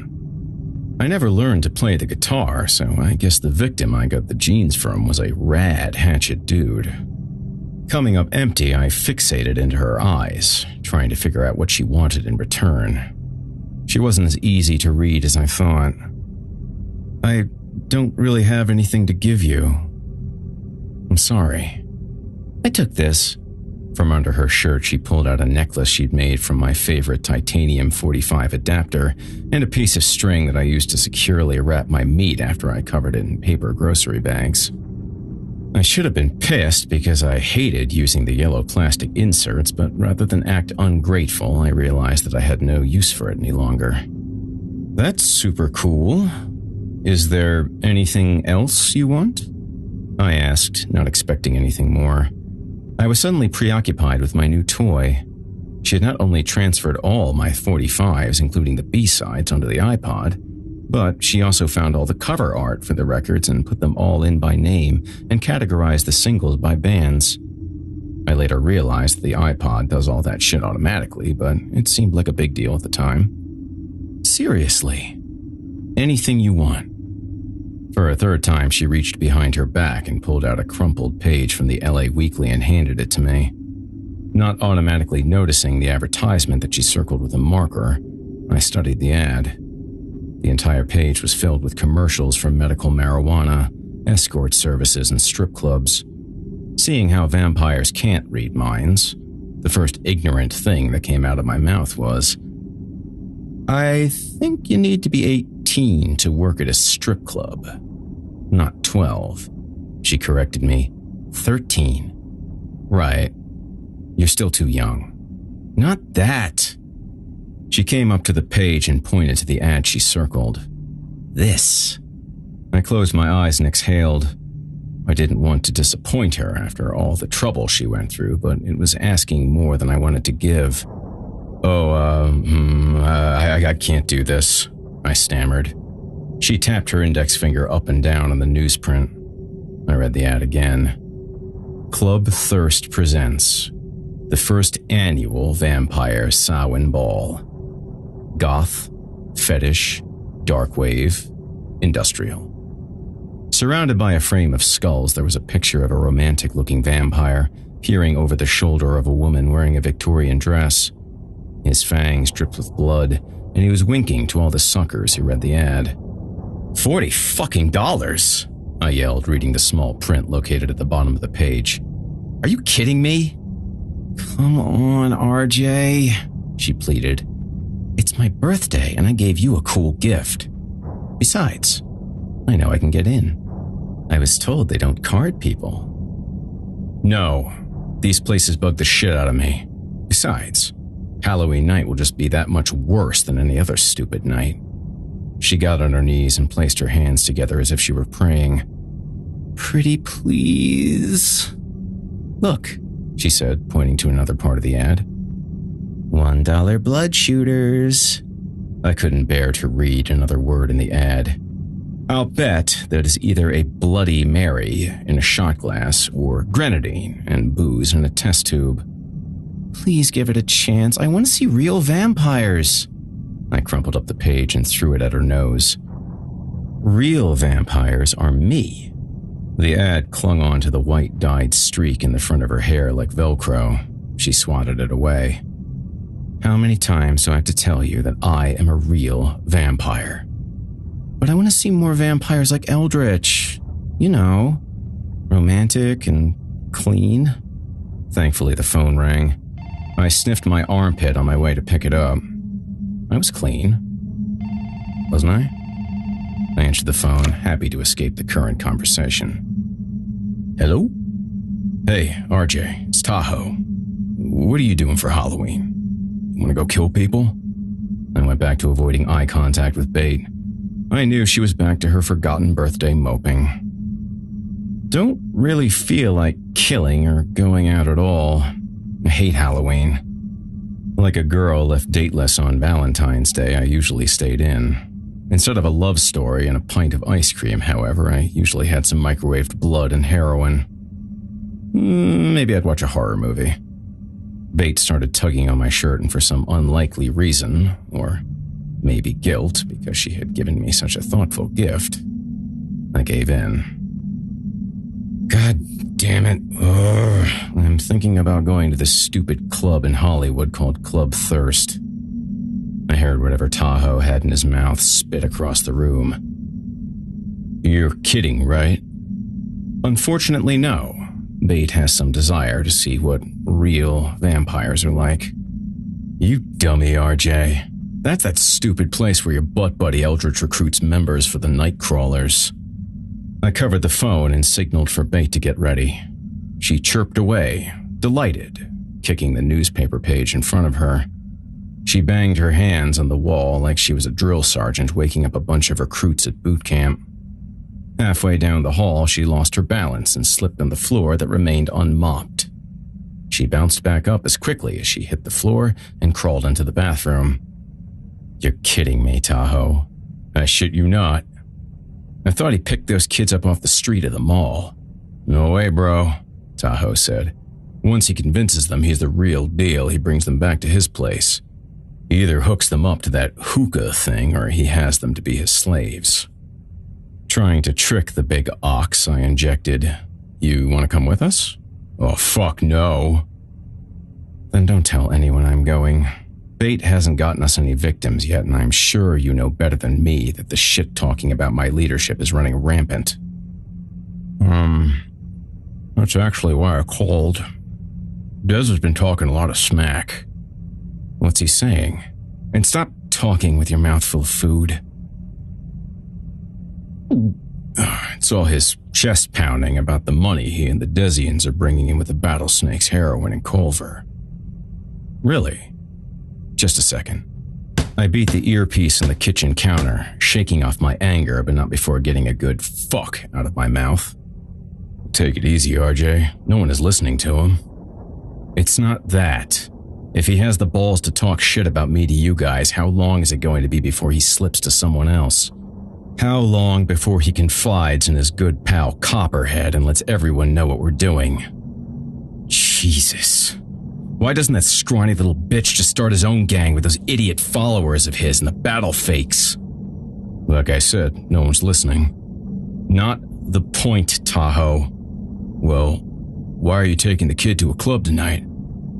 I never learned to play the guitar, so I guess the victim I got the jeans from was a rad hatchet dude. Coming up empty, I fixated into her eyes, trying to figure out what she wanted in return. She wasn't as easy to read as I thought. I don't really have anything to give you. I'm sorry. I took this. From under her shirt, she pulled out a necklace she'd made from my favorite titanium 45 adapter and a piece of string that I used to securely wrap my meat after I covered it in paper grocery bags. I should have been pissed because I hated using the yellow plastic inserts, but rather than act ungrateful, I realized that I had no use for it any longer. That's super cool. Is there anything else you want? I asked, not expecting anything more. I was suddenly preoccupied with my new toy. She had not only transferred all my 45s, including the B-sides, onto the iPod, but she also found all the cover art for the records and put them all in by name and categorized the singles by bands. I later realized that the iPod does all that shit automatically, but it seemed like a big deal at the time. Seriously, anything you want. For a third time, she reached behind her back and pulled out a crumpled page from the LA Weekly and handed it to me. Not automatically noticing the advertisement that she circled with a marker, I studied the ad. The entire page was filled with commercials for medical marijuana, escort services, and strip clubs. Seeing how vampires can't read minds, the first ignorant thing that came out of my mouth was, I think you need to be 18 to work at a strip club. Not 12. She corrected me. 13. Right. You're still too young. Not that. She came up to the page and pointed to the ad she circled. This. I closed my eyes and exhaled. I didn't want to disappoint her after all the trouble she went through, but it was asking more than I wanted to give. I can't do this, I stammered. She tapped her index finger up and down on the newsprint. I read the ad again. Club Thirst presents the first annual Vampire Samhain Ball. Goth, fetish, dark wave, industrial. Surrounded by a frame of skulls, there was a picture of a romantic-looking vampire peering over the shoulder of a woman wearing a Victorian dress. His fangs dripped with blood, and he was winking to all the suckers who read the ad. $40 fucking dollars, I yelled, reading the small print located at the bottom of the page. Are you kidding me? Come on, RJ, she pleaded. It's my birthday, and I gave you a cool gift. Besides, I know I can get in. I was told they don't card people. No, these places bug the shit out of me. Besides, Halloween night will just be that much worse than any other stupid night. She got on her knees and placed her hands together as if she were praying. Pretty please. Look, she said, pointing to another part of the ad. $1 blood shooters. I couldn't bear to read another word in the ad. I'll bet that it's either a Bloody Mary in a shot glass or grenadine and booze in a test tube. Please give it a chance. I want to see real vampires. I crumpled up the page and threw it at her nose. Real vampires are me. The ad clung on to the white dyed streak in the front of her hair like Velcro. She swatted it away. How many times do I have to tell you that I am a real vampire? But I want to see more vampires like Eldritch. You know, romantic and clean. Thankfully, the phone rang. I sniffed my armpit on my way to pick it up. I was clean, wasn't I? I answered the phone, happy to escape the current conversation. Hello? Hey, RJ, it's Tahoe. What are you doing for Halloween? Want to go kill people? I went back to avoiding eye contact with Bait. I knew she was back to her forgotten birthday moping. Don't really feel like killing or going out at all. I hate Halloween. Like a girl left dateless on Valentine's Day, I usually stayed in. Instead of a love story and a pint of ice cream, however, I usually had some microwaved blood and heroin. Maybe I'd watch a horror movie. Bait started tugging on my shirt, and for some unlikely reason, or maybe guilt because she had given me such a thoughtful gift, I gave in. God damn it. I'm thinking about going to this stupid club in Hollywood called Club Thirst. I heard whatever Tahoe had in his mouth spit across the room. You're kidding, right? Unfortunately, no. Bait has some desire to see what real vampires are like. You dummy, RJ. That's that stupid place where your butt buddy Eldritch recruits members for the night crawlers. I covered the phone and signaled for Bait to get ready. She chirped away, delighted, kicking the newspaper page in front of her. She banged her hands on the wall like she was a drill sergeant waking up a bunch of recruits at boot camp. Halfway down the hall, she lost her balance and slipped on the floor that remained unmopped. She bounced back up as quickly as she hit the floor and crawled into the bathroom. You're kidding me, Tahoe. I shit you not. I thought he picked those kids up off the street at the mall. No way, bro, Tahoe said. Once he convinces them he's the real deal, he brings them back to his place. He either hooks them up to that hookah thing or he has them to be his slaves. Trying to trick the big ox, I injected, You want to come with us? Oh, fuck no. Then don't tell anyone I'm going. Bait hasn't gotten us any victims yet, and I'm sure you know better than me that the shit talking about my leadership is running rampant. That's actually why I called. Des has been talking a lot of smack. What's he saying? And stop talking with your mouth full of food? It's all his chest pounding about the money he and the Desians are bringing in with the Battlesnake's heroin and Culver. Really? Just a second. I beat the earpiece on the kitchen counter, shaking off my anger, but not before getting a good fuck out of my mouth. Take it easy, RJ. No one is listening to him. It's not that. If he has the balls to talk shit about me to you guys, how long is it going to be before he slips to someone else? How long before he confides in his good pal Copperhead and lets everyone know what we're doing? Jesus. Why doesn't that scrawny little bitch just start his own gang with those idiot followers of his and the battle fakes? Like I said, no one's listening. Not the point, Tahoe. Well, why are you taking the kid to a club tonight?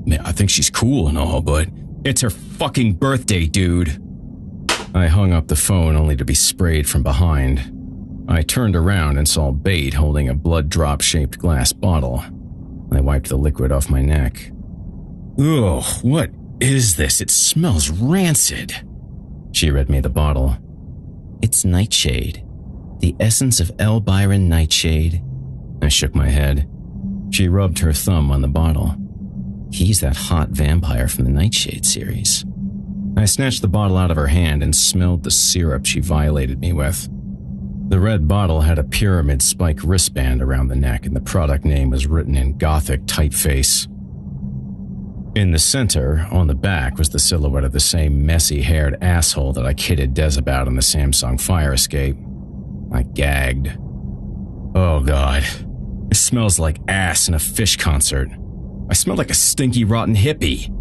Man, I think she's cool and all, but it's her fucking birthday, dude. I hung up the phone only to be sprayed from behind. I turned around and saw Bate holding a blood drop-shaped glass bottle. I wiped the liquid off my neck. Ugh, what is this? It smells rancid. She read me the bottle. It's Nightshade. The essence of L. Byron Nightshade. I shook my head. She rubbed her thumb on the bottle. He's that hot vampire from the Nightshade series. I snatched the bottle out of her hand and smelled the syrup she violated me with. The red bottle had a pyramid spike wristband around the neck, and the product name was written in Gothic typeface. In the center, on the back, was the silhouette of the same messy-haired asshole that I kidded Des about on the Samsung fire escape. I gagged. Oh God. It smells like ass in a Fish concert. I smell like a stinky, rotten hippie.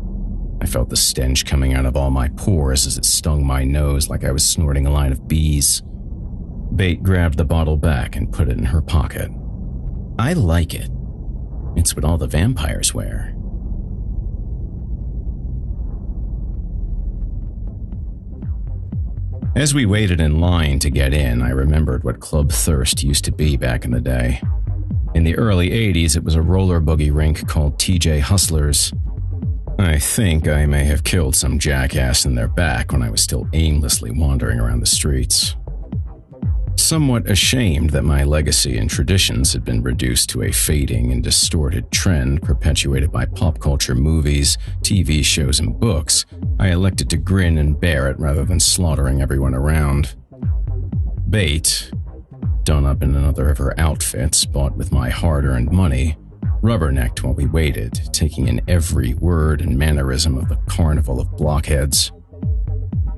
I felt the stench coming out of all my pores as it stung my nose like I was snorting a line of bees. Bate grabbed the bottle back and put it in her pocket. I like it. It's what all the vampires wear. As we waited in line to get in, I remembered what Club Thirst used to be back in the day. In the early 80s, it was a roller boogie rink called TJ Hustlers. I think I may have killed some jackass in their back when I was still aimlessly wandering around the streets. Somewhat ashamed that my legacy and traditions had been reduced to a fading and distorted trend perpetuated by pop culture movies, TV shows, and books, I elected to grin and bear it rather than slaughtering everyone around. Bate, done up in another of her outfits bought with my hard-earned money, rubbernecked while we waited, taking in every word and mannerism of the carnival of blockheads.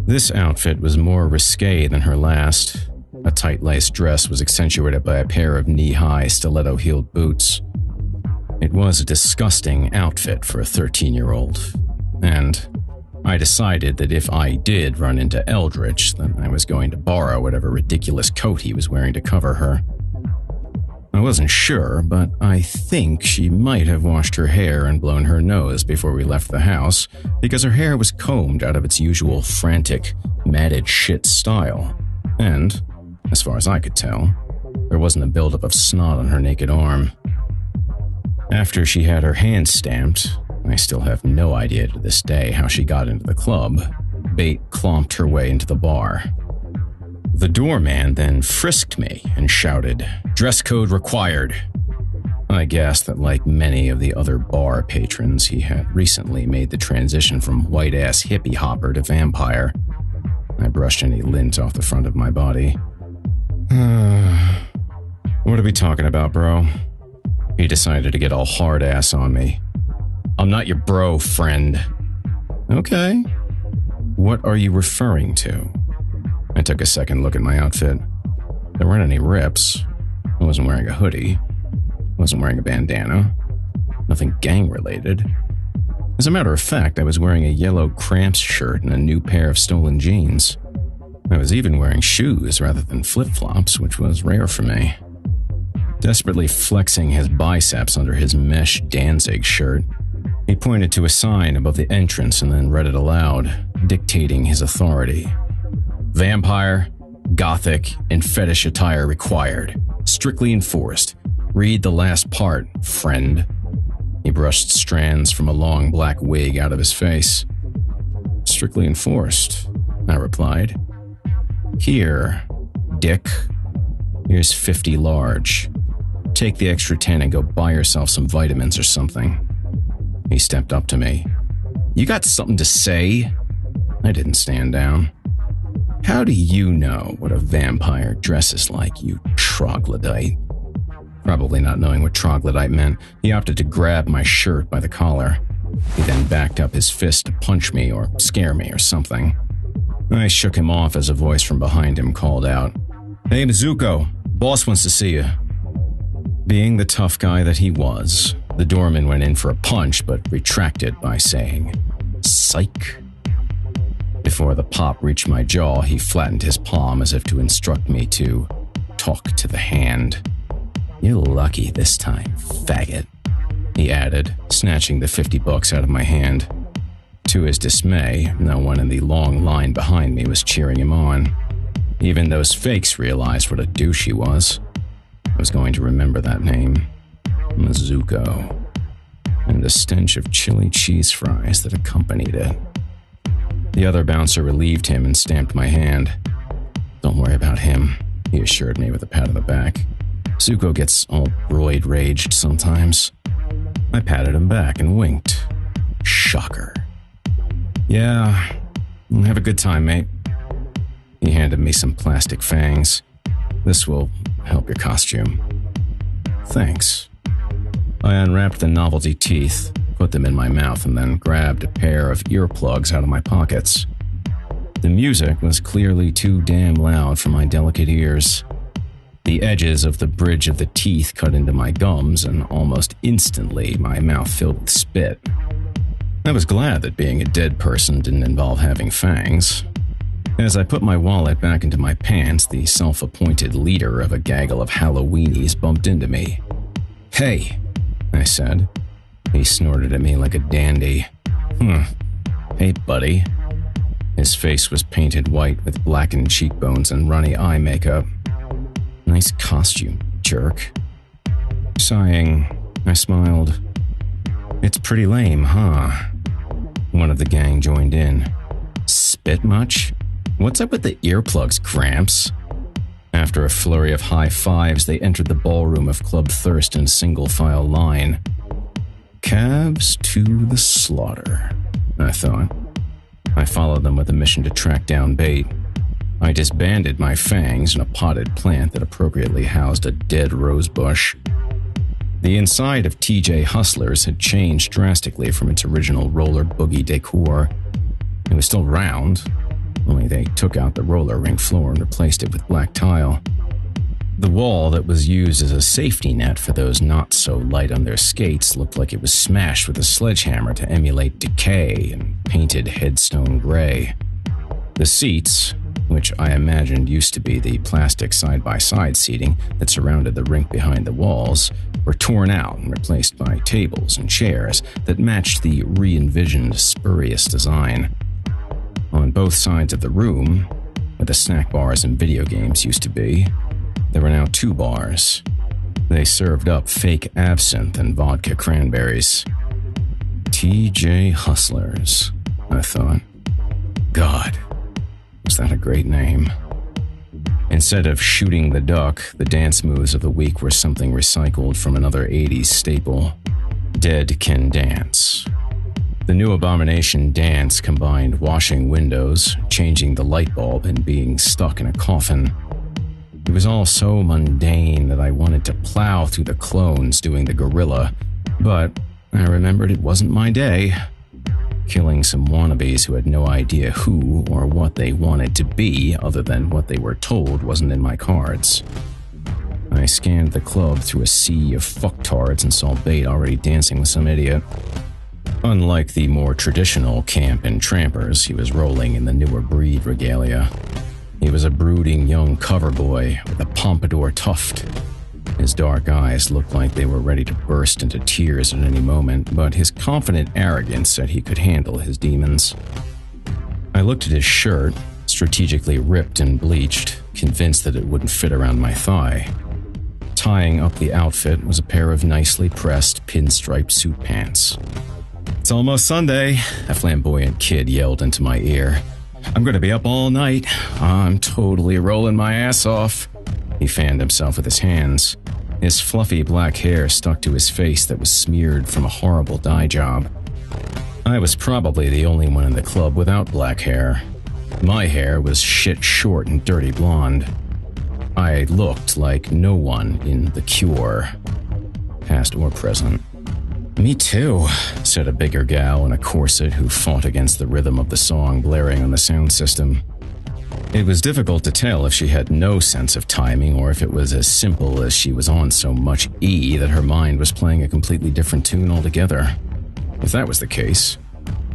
This outfit was more risque than her last. A tight-laced dress was accentuated by a pair of knee-high, stiletto-heeled boots. It was a disgusting outfit for a 13-year-old, and I decided that if I did run into Eldritch, then I was going to borrow whatever ridiculous coat he was wearing to cover her. I wasn't sure, but I think she might have washed her hair and blown her nose before we left the house, because her hair was combed out of its usual frantic, matted shit style, and, as far as I could tell, there wasn't a buildup of snot on her naked arm. After she had her hand stamped, I still have no idea to this day how she got into the club, Bate clomped her way into the bar. The doorman then frisked me and shouted, "Dress code required." I guessed that like many of the other bar patrons, he had recently made the transition from white-ass hippie hopper to vampire. I brushed any lint off the front of my body. What are we talking about, bro? He decided to get all hard-ass on me. I'm not your bro, friend. Okay. What are you referring to? I took a second look at my outfit. There weren't any rips. I wasn't wearing a hoodie. I wasn't wearing a bandana. Nothing gang-related. As a matter of fact, I was wearing a yellow Cramps shirt and a new pair of stolen jeans. I was even wearing shoes rather than flip-flops, which was rare for me. Desperately flexing his biceps under his mesh Danzig shirt, he pointed to a sign above the entrance and then read it aloud, dictating his authority. Vampire, Gothic, and fetish attire required. Strictly enforced. Read the last part, friend. He brushed strands from a long black wig out of his face. Strictly enforced. I replied. Here, Dick. Here's 50 large. Take the extra 10 and go buy yourself some vitamins or something. He stepped up to me. You got something to say? I didn't stand down. How do you know what a vampire dresses like, you troglodyte? Probably not knowing what troglodyte meant, he opted to grab my shirt by the collar. He then backed up his fist to punch me or scare me or something. I shook him off as a voice from behind him called out, Hey, Mizuko, boss wants to see you. Being the tough guy that he was, the doorman went in for a punch but retracted by saying, Psych. Before the pop reached my jaw, he flattened his palm as if to instruct me to talk to the hand. You're lucky this time, faggot, he added, snatching the $50 out of my hand. To his dismay, no one in the long line behind me was cheering him on. Even those fakes realized what a douche he was. I was going to remember that name. Mizuko. And the stench of chili cheese fries that accompanied it. The other bouncer relieved him and stamped my hand. Don't worry about him, he assured me with a pat on the back. Zuko gets all roid-raged sometimes. I patted him back and winked. Shocker. Yeah, have a good time, mate. He handed me some plastic fangs. This will help your costume. Thanks. I unwrapped the novelty teeth, put them in my mouth, and then grabbed a pair of earplugs out of my pockets. The music was clearly too damn loud for my delicate ears. The edges of the bridge of the teeth cut into my gums, and almost instantly my mouth filled with spit. I was glad that being a dead person didn't involve having fangs. As I put my wallet back into my pants, the self-appointed leader of a gaggle of Halloweenies bumped into me. Hey, I said. He snorted at me like a dandy. Hey, buddy. His face was painted white with blackened cheekbones and runny eye makeup. Nice costume, jerk. Sighing, I smiled. It's pretty lame, huh? One of the gang joined in. Spit much? What's up with the earplugs, Gramps? After a flurry of high fives, they entered the ballroom of Club Thirst in single file line. Cabs to the slaughter, I thought. I followed them with a mission to track down bait. I disbanded my fangs in a potted plant that appropriately housed a dead rose bush. The inside of TJ Hustlers had changed drastically from its original roller boogie decor. It was still round, only they took out the roller rink floor and replaced it with black tile. The wall that was used as a safety net for those not so light on their skates looked like it was smashed with a sledgehammer to emulate decay and painted headstone gray. The seats, which I imagined used to be the plastic side-by-side seating that surrounded the rink behind the walls, were torn out and replaced by tables and chairs that matched the re-envisioned spurious design. On both sides of the room, where the snack bars and video games used to be, there were now 2 bars. They served up fake absinthe and vodka cranberries. TJ Hustlers, I thought. God, was that a great name? Instead of shooting the duck, the dance moves of the week were something recycled from another 80s staple. Dead Can Dance. The new abomination dance combined washing windows, changing the light bulb, and being stuck in a coffin. It was all so mundane that I wanted to plow through the clones doing the gorilla, but I remembered it wasn't my day. Killing some wannabes who had no idea who or what they wanted to be other than what they were told wasn't in my cards. I scanned the club through a sea of fucktards and saw Bait already dancing with some idiot. Unlike the more traditional camp and trampers, he was rolling in the newer breed regalia. He was a brooding young cover boy with a pompadour tuft. His dark eyes looked like they were ready to burst into tears at any moment, but his confident arrogance said he could handle his demons. I looked at his shirt, strategically ripped and bleached, convinced that it wouldn't fit around my thigh. Tying up the outfit was a pair of nicely pressed pinstripe suit pants. "It's almost Sunday," a flamboyant kid yelled into my ear. I'm going to be up all night. I'm totally rolling my ass off. He fanned himself with his hands. His fluffy black hair stuck to his face that was smeared from a horrible dye job. I was probably the only one in the club without black hair. My hair was shit short and dirty blonde. I looked like no one in The Cure, past or present. Me too, said a bigger gal in a corset who fought against the rhythm of the song blaring on the sound system. It was difficult to tell if she had no sense of timing or if it was as simple as she was on so much E that her mind was playing a completely different tune altogether. If that was the case,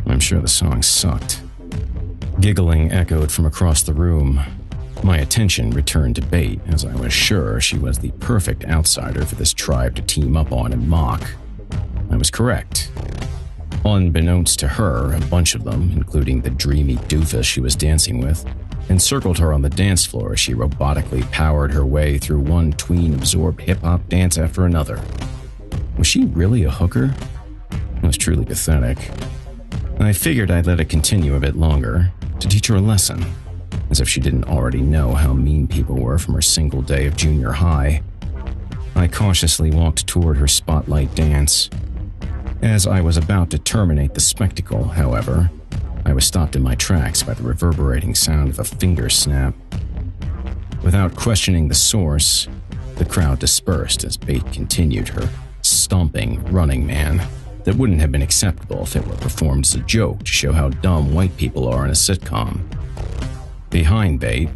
I'm sure the song sucked. Giggling echoed from across the room. My attention returned to Bate, as I was sure she was the perfect outsider for this tribe to team up on and mock. I was correct. Unbeknownst to her, a bunch of them, including the dreamy doofus she was dancing with, encircled her on the dance floor as she robotically powered her way through one tween-absorbed hip-hop dance after another. Was she really a hooker? It was truly pathetic. I figured I'd let it continue a bit longer, to teach her a lesson, as if she didn't already know how mean people were from her single day of junior high. I cautiously walked toward her spotlight dance. As I was about to terminate the spectacle, however, I was stopped in my tracks by the reverberating sound of a finger snap. Without questioning the source, the crowd dispersed as Bate continued her stomping Running Man that wouldn't have been acceptable if it were performed as a joke to show how dumb white people are in a sitcom. Behind Bate,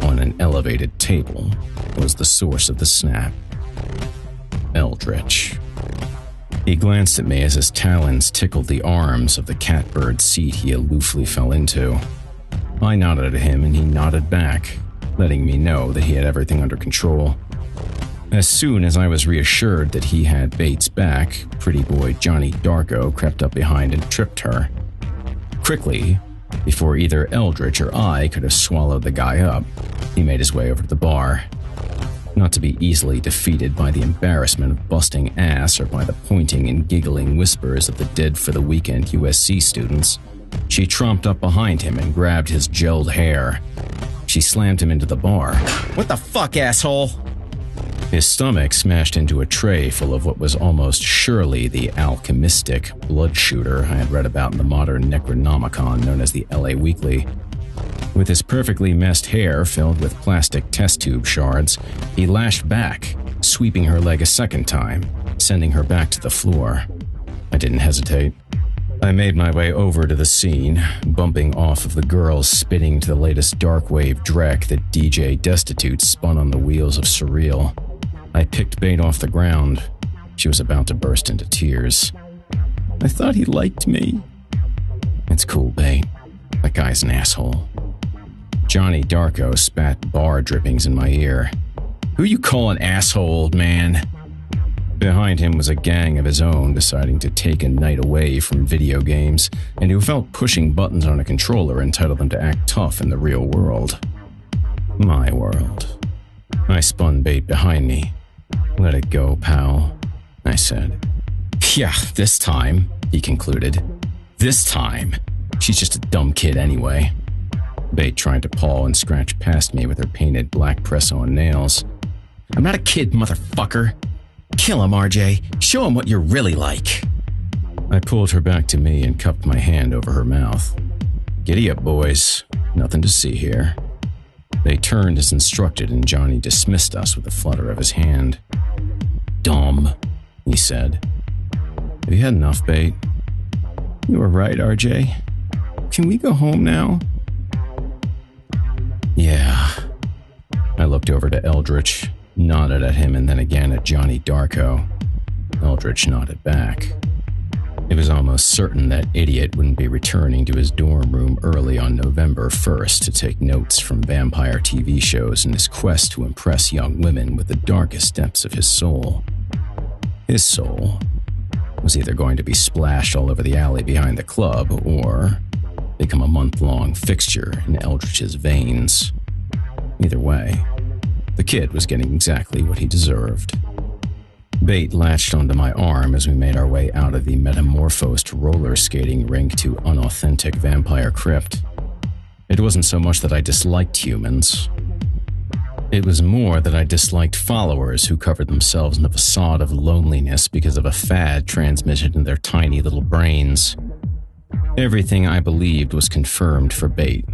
on an elevated table, was the source of the snap. Eldritch. He glanced at me as his talons tickled the arms of the catbird seat he aloofly fell into. I nodded at him and he nodded back, letting me know that he had everything under control. As soon as I was reassured that he had Bates' back, pretty boy Johnny Darko crept up behind and tripped her. Quickly, before either Eldritch or I could have swallowed the guy up, he made his way over to the bar. Not to be easily defeated by the embarrassment of busting ass or by the pointing and giggling whispers of the dead-for-the-weekend USC students, she tromped up behind him and grabbed his gelled hair. She slammed him into the bar. "What the fuck, asshole?" His stomach smashed into a tray full of what was almost surely the alchemistic blood shooter I had read about in the modern Necronomicon known as the LA Weekly. With his perfectly messed hair filled with plastic test tube shards, he lashed back, sweeping her leg a second time, sending her back to the floor. I didn't hesitate. I made my way over to the scene, bumping off of the girls spinning to the latest darkwave dreck that DJ Destitute spun on the wheels of Surreal. I picked Bate off the ground. She was about to burst into tears. "I thought he liked me." "It's cool, Bate. That guy's an asshole." Johnny Darko spat bar drippings in my ear. "Who you calling asshole, old man?" Behind him was a gang of his own deciding to take a night away from video games and who felt pushing buttons on a controller entitled them to act tough in the real world. My world. I spun Bate behind me. "Let it go, pal," I said. "Yeah, this time," he concluded. "This time. She's just a dumb kid anyway." Bate tried to paw and scratch past me with her painted black press-on nails. "I'm not a kid, motherfucker. Kill him, RJ. Show him what you're really like." I pulled her back to me and cupped my hand over her mouth. "Giddy up, boys. Nothing to see here." They turned as instructed and Johnny dismissed us with a flutter of his hand. "Dumb," he said. "Have you had enough, Bate?" "You were right, RJ. Can we go home now?" "Yeah." I looked over to Eldritch, nodded at him and then again at Johnny Darko. Eldritch nodded back. It was almost certain that idiot wouldn't be returning to his dorm room early on November 1st to take notes from vampire TV shows in his quest to impress young women with the darkest depths of his soul. His soul was either going to be splashed all over the alley behind the club or become a month-long fixture in Eldritch's veins. Either way, the kid was getting exactly what he deserved. Bate latched onto my arm as we made our way out of the metamorphosed roller skating rink to unauthentic vampire crypt. It wasn't so much that I disliked humans. It was more that I disliked followers who covered themselves in a facade of loneliness because of a fad transmitted in their tiny little brains. Everything I believed was confirmed for bait.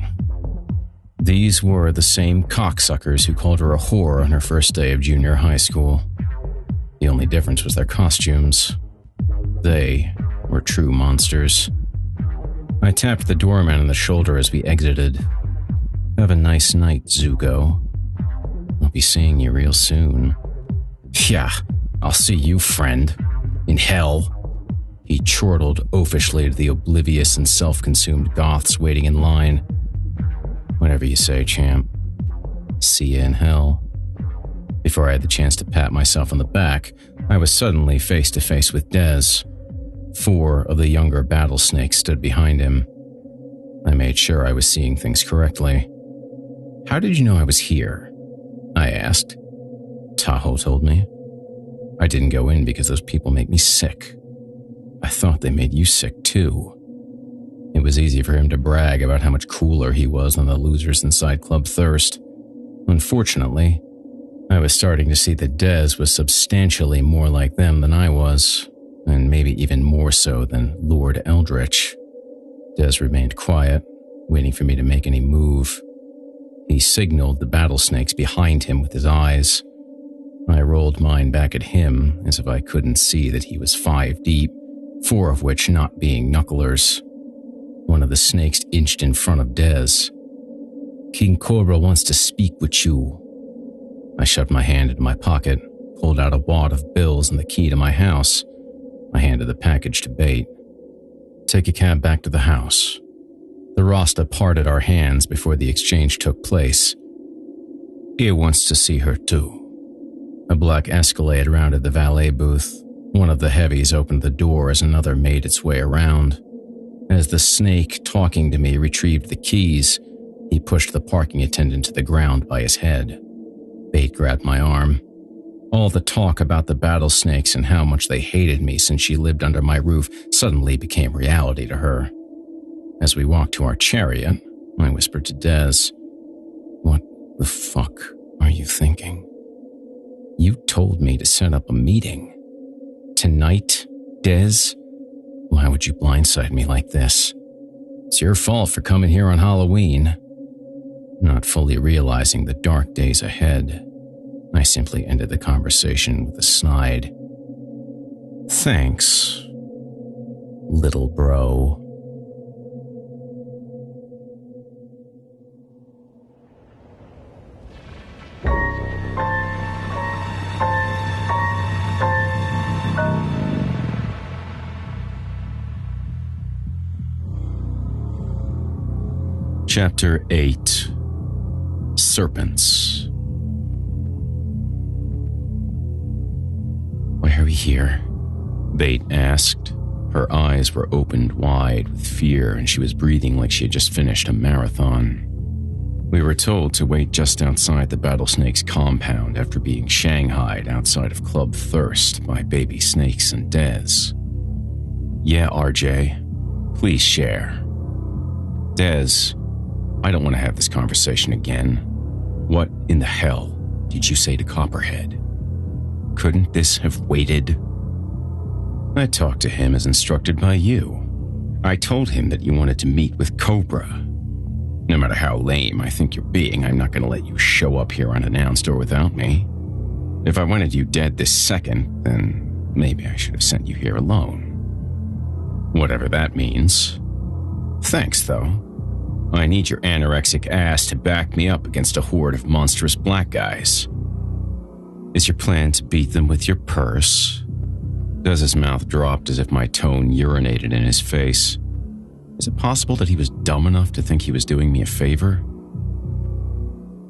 These were the same cocksuckers who called her a whore on her first day of junior high school. The only difference was their costumes. They were true monsters. I tapped the doorman on the shoulder as we exited. Have a nice night, Zuko. I'll be seeing you real soon. Yeah, I'll see you, friend. In hell. He chortled oafishly to the oblivious and self-consumed goths waiting in line. Whatever you say, champ. See ya in hell. Before I had the chance to pat myself on the back, I was suddenly face to face with Dez. 4 of the younger battle snakes stood behind him. I made sure I was seeing things correctly. How did you know I was here? I asked. Tahoe told me. I didn't go in because those people make me sick. I thought they made you sick too. It was easy for him to brag about how much cooler he was than the losers inside Club Thirst. Unfortunately, I was starting to see that Dez was substantially more like them than I was, and maybe even more so than Lord Eldritch. Dez remained quiet, waiting for me to make any move. He signaled the battle snakes behind him with his eyes. I rolled mine back at him as if I couldn't see that he was 5 deep, 4 of which not being knucklers. One of the snakes inched in front of Dez. King Cobra wants to speak with you. I shoved my hand into my pocket, pulled out a wad of bills and the key to my house. I handed the package to Bait. Take a cab back to the house. The Rasta parted our hands before the exchange took place. He wants to see her too. A black Escalade rounded the valet booth. One of the heavies opened the door as another made its way around. As the snake talking to me retrieved the keys, he pushed the parking attendant to the ground by his head. Bait grabbed my arm. All the talk about the battle snakes and how much they hated me since she lived under my roof suddenly became reality to her. As we walked to our chariot, I whispered to Dez, "What the fuck are you thinking? You told me to set up a meeting. Tonight, Dez? Why would you blindside me like this? It's your fault for coming here on Halloween." Not fully realizing the dark days ahead, I simply ended the conversation with a snide. Thanks, little bro. Chapter 8. Serpents. Why are we here? Bait asked. Her eyes were opened wide with fear and she was breathing like she had just finished a marathon. We were told to wait just outside the Battlesnake's compound after being shanghaied outside of Club Thirst by baby snakes and Dez. Yeah, RJ. Please share. Dez, I don't want to have this conversation again. What in the hell did you say to Copperhead? Couldn't this have waited? I talked to him as instructed by you. I told him that you wanted to meet with Cobra. No matter how lame I think you're being, I'm not going to let you show up here unannounced or without me. If I wanted you dead this second, then maybe I should have sent you here alone. Whatever that means. Thanks, though. I need your anorexic ass to back me up against a horde of monstrous black guys. Is your plan to beat them with your purse? Dez's mouth dropped as if my tone urinated in his face. Is it possible that he was dumb enough to think he was doing me a favor?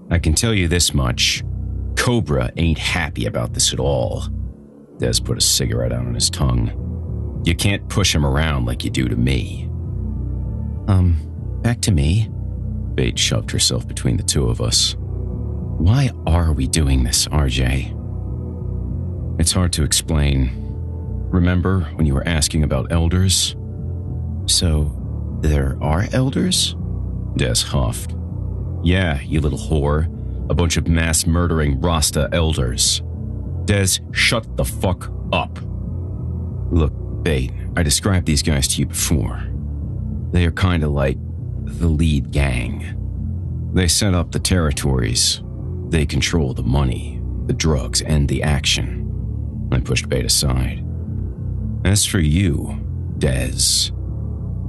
I can tell you this much. Cobra ain't happy about this at all. Dez put a cigarette out on his tongue. You can't push him around like you do to me. Back to me? Bait shoved herself between the two of us. Why are we doing this, RJ? It's hard to explain. Remember when you were asking about elders? So, there are elders? Des huffed. Yeah, you little whore. A bunch of mass-murdering Rasta elders. Des, shut the fuck up. Look, Bate, I described these guys to you before. They are kind of like the lead gang. They set up the territories. They control the money, the drugs, and the action. I pushed Bate aside. As for you, Des,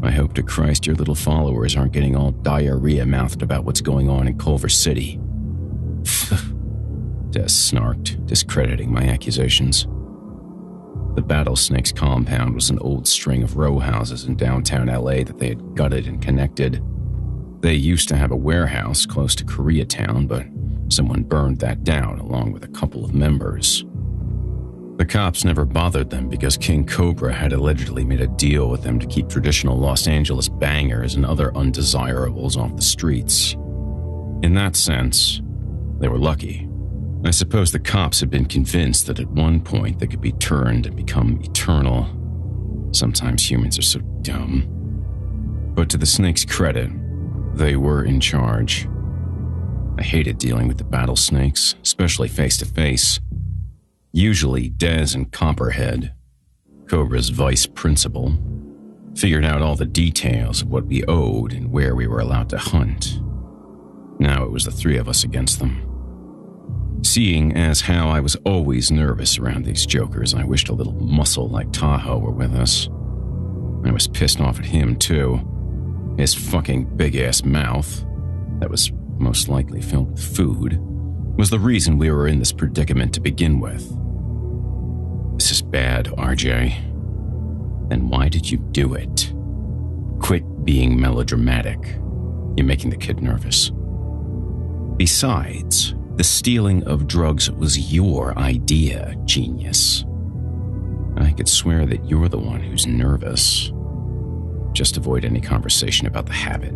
I hope to Christ your little followers aren't getting all diarrhea-mouthed about what's going on in Culver City. Des snarked, discrediting my accusations. The Battlesnakes compound was an old string of row houses in downtown LA that they had gutted and connected. They used to have a warehouse close to Koreatown, but someone burned that down along with a couple of members. The cops never bothered them because King Cobra had allegedly made a deal with them to keep traditional Los Angeles bangers and other undesirables off the streets. In that sense, they were lucky. I suppose the cops had been convinced that at one point they could be turned and become eternal. Sometimes humans are so dumb. But to the Snakes' credit, they were in charge. I hated dealing with the Battlesnakes, especially face-to-face. Usually, Des and Copperhead, Cobra's vice principal, figured out all the details of what we owed and where we were allowed to hunt. Now it was the three of us against them. Seeing as how I was always nervous around these jokers, I wished a little muscle like Tahoe were with us. I was pissed off at him, too. His fucking big-ass mouth, that was most likely filled with food, was the reason we were in this predicament to begin with. This is bad, RJ. Then why did you do it? Quit being melodramatic. You're making the kid nervous. Besides, the stealing of drugs was your idea, genius. I could swear that you're the one who's nervous. Just avoid any conversation about the habit.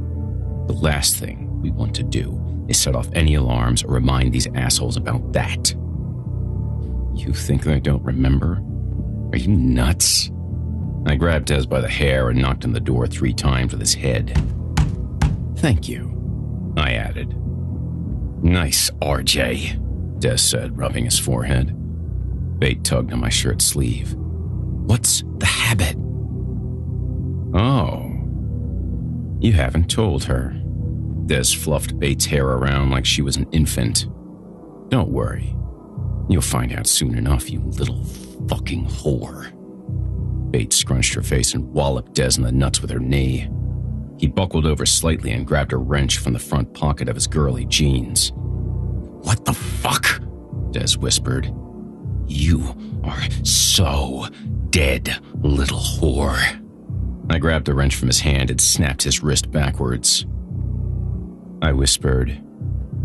The last thing we want to do is set off any alarms or remind these assholes about that. You think I don't remember? Are you nuts? I grabbed Des by the hair and knocked on the door 3 times with his head. Thank you, I added. Nice, RJ, Des said, rubbing his forehead. Bate tugged on my shirt sleeve. What's the habit? Oh, you haven't told her. Des fluffed Bate's hair around like she was an infant. Don't worry. You'll find out soon enough, you little fucking whore. Bate scrunched her face and walloped Des in the nuts with her knee. He buckled over slightly and grabbed a wrench from the front pocket of his girly jeans. What the fuck? Des whispered. You are so dead, little whore. I grabbed the wrench from his hand and snapped his wrist backwards. I whispered,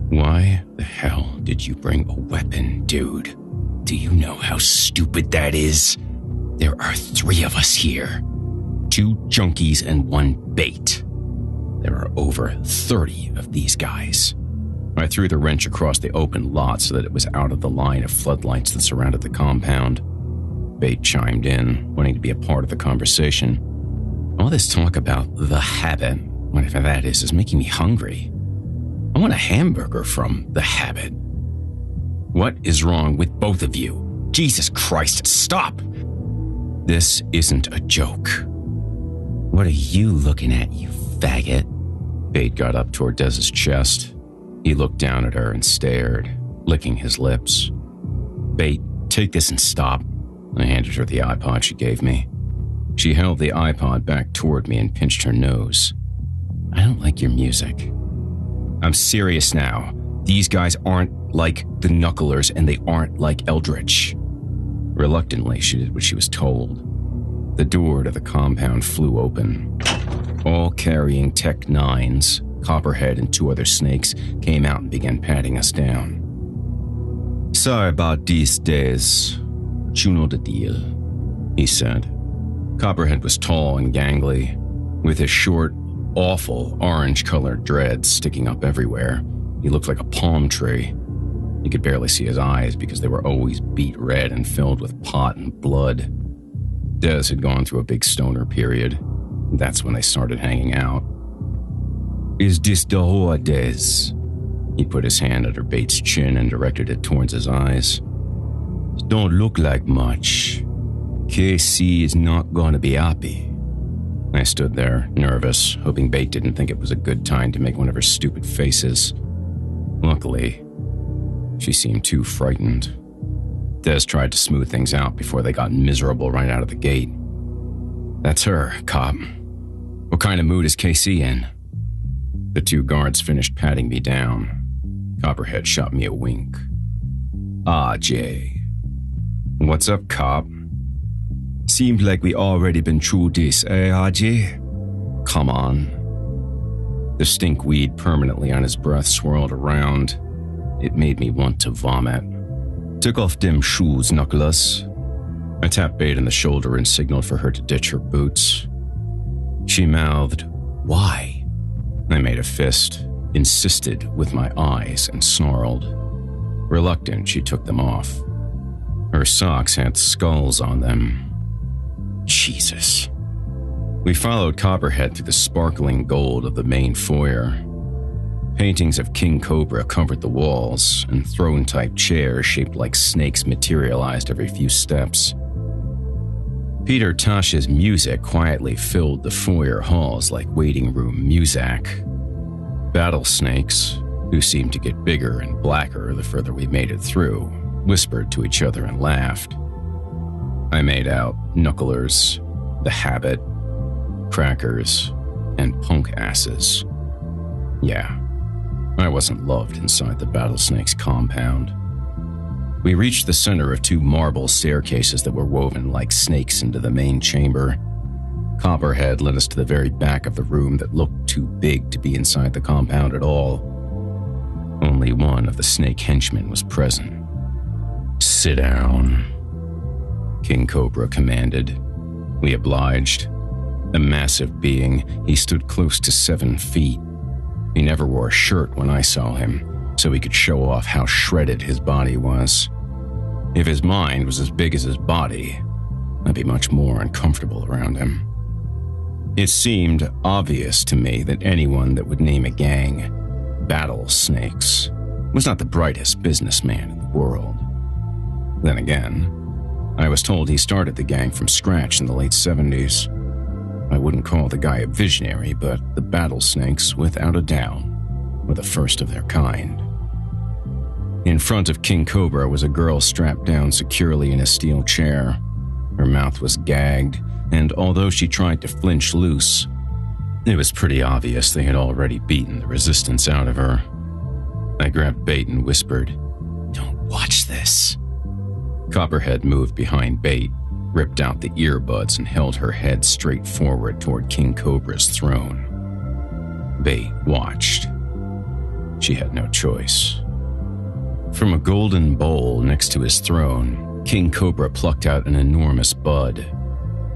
Why the hell did you bring a weapon, dude? Do you know how stupid that is? There are 3 of us here. 2 junkies and 1 bait. There are over 30 of these guys. I threw the wrench across the open lot so that it was out of the line of floodlights that surrounded the compound. Bate chimed in, wanting to be a part of the conversation. All this talk about the habit, whatever that is making me hungry. I want a hamburger from the habit. What is wrong with both of you? Jesus Christ, stop! This isn't a joke. What are you looking at, you faggot? Bate got up toward Des's chest. He looked down at her and stared, licking his lips. Bate, take this and stop. I handed her the iPod she gave me. She held the iPod back toward me and pinched her nose. I don't like your music. I'm serious now. These guys aren't like the Knucklers and they aren't like Eldritch. Reluctantly, she did what she was told. The door to the compound flew open. All carrying Tech 9s, Copperhead and 2 other snakes came out and began patting us down. Sorry about these days. But you know the deal, he said. Copperhead was tall and gangly, with his short, awful orange-colored dreads sticking up everywhere. He looked like a palm tree. You could barely see his eyes because they were always beet red and filled with pot and blood. Des had gone through a big stoner period. That's when they started hanging out. Is this the Hordes? He put his hand under Bates' chin and directed it towards his eyes. Don't look like much. KC is not gonna be happy. I stood there, nervous, hoping Bate didn't think it was a good time to make one of her stupid faces. Luckily, she seemed too frightened. Des tried to smooth things out before they got miserable right out of the gate. That's her, cop. What kind of mood is KC in? The two guards finished patting me down. Copperhead shot me a wink. Ah, Jay. What's up, cop? Seemed like we already been through this, RJ? Come on. The stinkweed permanently on his breath swirled around. It made me want to vomit. Took off them shoes, Knuckles. I tapped Bate on the shoulder and signaled for her to ditch her boots. She mouthed, "Why?" I made a fist, insisted with my eyes, and snarled. Reluctant, she took them off. Her socks had skulls on them. Jesus. We followed Copperhead through the sparkling gold of the main foyer. Paintings of King Cobra covered the walls, and throne-type chairs shaped like snakes materialized every few steps. Peter Tosh's music quietly filled the foyer halls like waiting room music. Battle snakes, who seemed to get bigger and blacker the further we made it through, whispered to each other and laughed. I made out Knucklers, The Habit, Crackers, and Punk Asses. Yeah, I wasn't loved inside the Battlesnake's compound. We reached the center of two marble staircases that were woven like snakes into the main chamber. Copperhead led us to the very back of the room that looked too big to be inside the compound at all. Only one of the snake henchmen was present. Sit down, King Cobra commanded. We obliged. A massive being, he stood close to 7 feet. He never wore a shirt when I saw him, so he could show off how shredded his body was. If his mind was as big as his body, I'd be much more uncomfortable around him. It seemed obvious to me that anyone that would name a gang Battle Snakes was not the brightest businessman in the world. Then again, I was told he started the gang from scratch in the late 70s. I wouldn't call the guy a visionary, but the Battle Snakes, without a doubt, were the first of their kind. In front of King Cobra was a girl strapped down securely in a steel chair. Her mouth was gagged, and although she tried to flinch loose, it was pretty obvious they had already beaten the resistance out of her. I grabbed Bate and whispered, "Don't watch this." Copperhead moved behind Bate, ripped out the earbuds, and held her head straight forward toward King Cobra's throne. Bate watched. She had no choice. From a golden bowl next to his throne, King Cobra plucked out an enormous bud.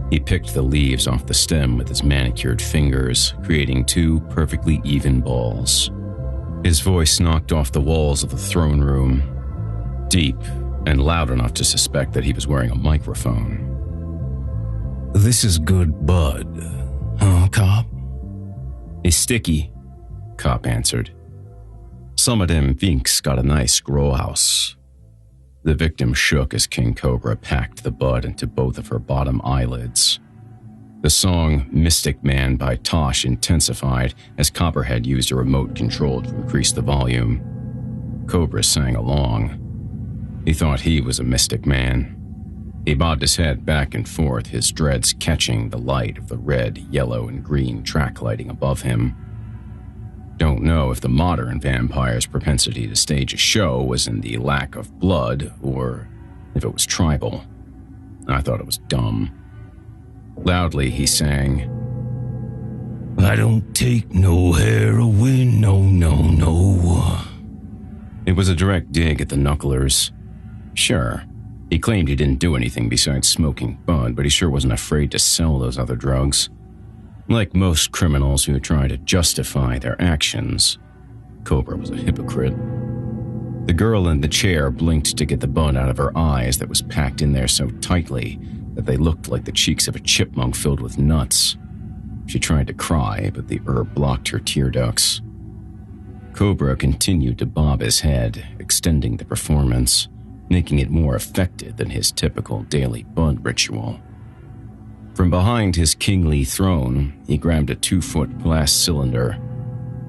He picked the leaves off the stem with his manicured fingers, creating 2 perfectly even balls. His voice knocked off the walls of the throne room, deep and loud enough to suspect that he was wearing a microphone. "This is good bud, huh, Cop?" "It's sticky," Cop answered. "Some of them vinks got a nice grow house." The victim shook as King Cobra packed the bud into both of her bottom eyelids. The song Mystic Man by Tosh intensified as Copperhead used a remote control to increase the volume. Cobra sang along. He thought he was a mystic man. He bobbed his head back and forth, his dreads catching the light of the red, yellow, and green track lighting above him. Don't know if the modern vampire's propensity to stage a show was in the lack of blood or if it was tribal. I thought it was dumb. Loudly, he sang, "I don't take no heroin, no, no, no." It was a direct dig at the Knucklers. Sure, he claimed he didn't do anything besides smoking bud, but he sure wasn't afraid to sell those other drugs. Like most criminals who try to justify their actions, Cobra was a hypocrite. The girl in the chair blinked to get the bud out of her eyes that was packed in there so tightly that they looked like the cheeks of a chipmunk filled with nuts. She tried to cry, but the herb blocked her tear ducts. Cobra continued to bob his head, extending the performance, making it more effective than his typical daily bud ritual. From behind his kingly throne, he grabbed a 2-foot glass cylinder.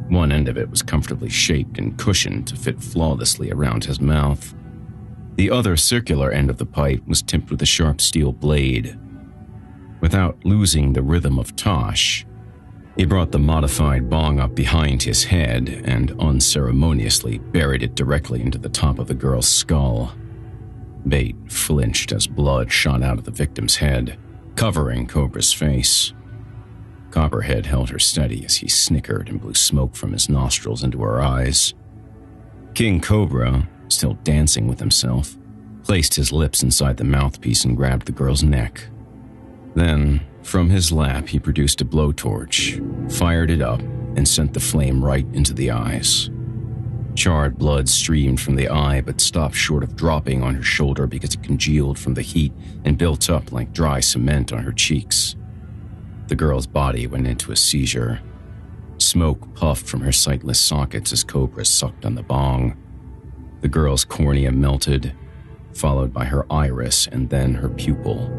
One end of it was comfortably shaped and cushioned to fit flawlessly around his mouth. The other circular end of the pipe was tipped with a sharp steel blade. Without losing the rhythm of Tosh, he brought the modified bong up behind his head and unceremoniously buried it directly into the top of the girl's skull. Bait flinched as blood shot out of the victim's head, covering Cobra's face. Copperhead held her steady as he snickered and blew smoke from his nostrils into her eyes. King Cobra, still dancing with himself, placed his lips inside the mouthpiece and grabbed the girl's neck. Then, from his lap, he produced a blowtorch, fired it up, and sent the flame right into the eyes. Charred blood streamed from the eye but stopped short of dropping on her shoulder because it congealed from the heat and built up like dry cement on her cheeks. The girl's body went into a seizure. Smoke puffed from her sightless sockets as Cobra sucked on the bong. The girl's cornea melted, followed by her iris and then her pupil.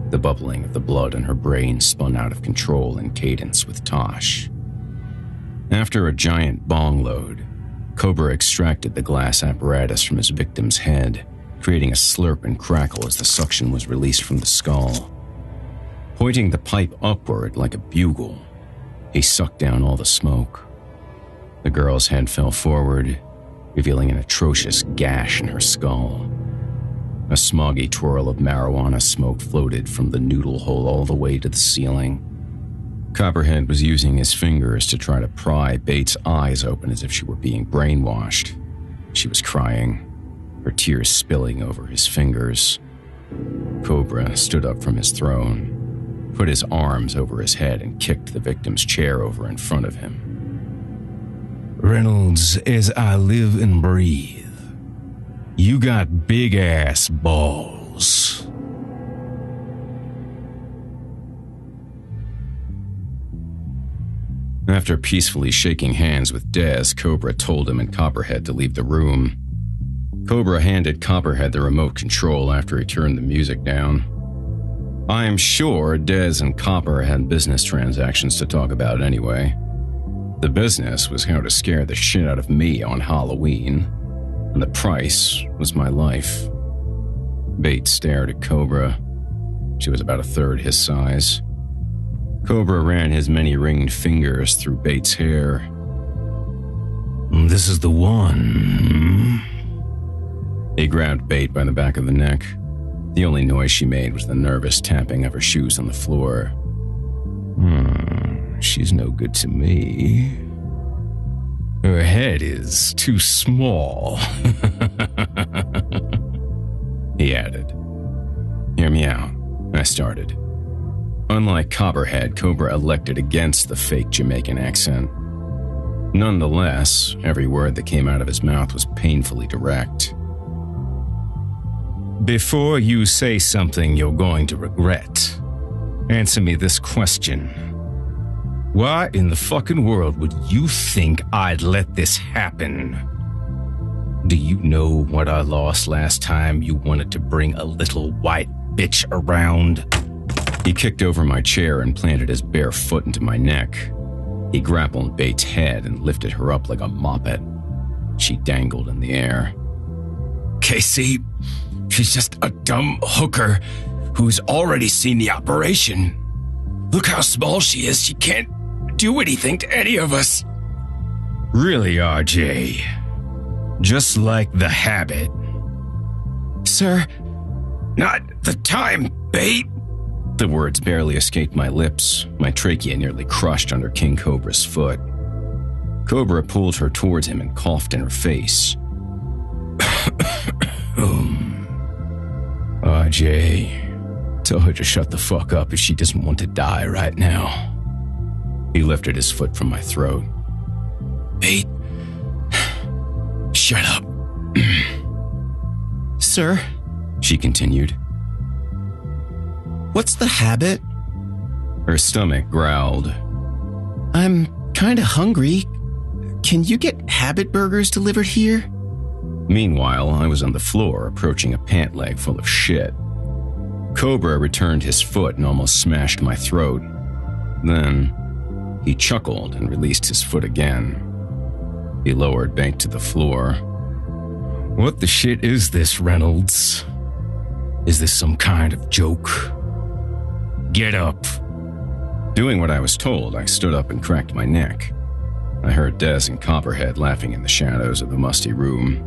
The bubbling of the blood in her brain spun out of control in cadence with Tosh. After a giant bong load, Cobra extracted the glass apparatus from his victim's head, creating a slurp and crackle as the suction was released from the skull. Pointing the pipe upward like a bugle, he sucked down all the smoke. The girl's head fell forward, revealing an atrocious gash in her skull. A smoggy twirl of marijuana smoke floated from the noodle hole all the way to the ceiling. Copperhead was using his fingers to try to pry Bates' eyes open as if she were being brainwashed. She was crying, her tears spilling over his fingers. Cobra stood up from his throne, put his arms over his head and kicked the victim's chair over in front of him. Reynolds, as I live and breathe, you got big-ass balls. After peacefully shaking hands with Dez, Cobra told him and Copperhead to leave the room. Cobra handed Copperhead the remote control after he turned the music down. I am sure Dez and Copper had business transactions to talk about anyway. The business was how to scare the shit out of me on Halloween, and the price was my life. Bates stared at Cobra. She was about a third his size. Cobra ran his many ringed fingers through Bates' hair. This is the one. He grabbed Bate by the back of the neck. The only noise she made was the nervous tapping of her shoes on the floor. She's no good to me. Her head is too small. He added. Hear me out, I started. Unlike Copperhead, Cobra elected against the fake Jamaican accent. Nonetheless, every word that came out of his mouth was painfully direct. Before you say something you're going to regret, answer me this question. Why in the fucking world would you think I'd let this happen? Do you know what I lost last time you wanted to bring a little white bitch around? He kicked over my chair and planted his bare foot into my neck. He grappled Bates' head and lifted her up like a moppet. She dangled in the air. Casey, she's just a dumb hooker who's already seen the operation. Look how small she is. She can't do anything to any of us. Really, RJ? Just like the habit. Sir, not the time, Bate. The words barely escaped my lips, my trachea nearly crushed under King Cobra's foot. Cobra pulled her towards him and coughed in her face. RJ, tell her to shut the fuck up if she doesn't want to die right now. He lifted his foot from my throat. Bate, shut up. Sir, she continued. What's the habit? Her stomach growled. "I'm kinda hungry. Can you get habit burgers delivered here?" Meanwhile, I was on the floor approaching a pant leg full of shit. Cobra returned his foot and almost smashed my throat. Then, he chuckled and released his foot again. He lowered Bait to the floor. "What the shit is this, Reynolds? Is this some kind of joke? Get up." Doing what I was told, I stood up and cracked my neck. I heard Des and Copperhead laughing in the shadows of the musty room.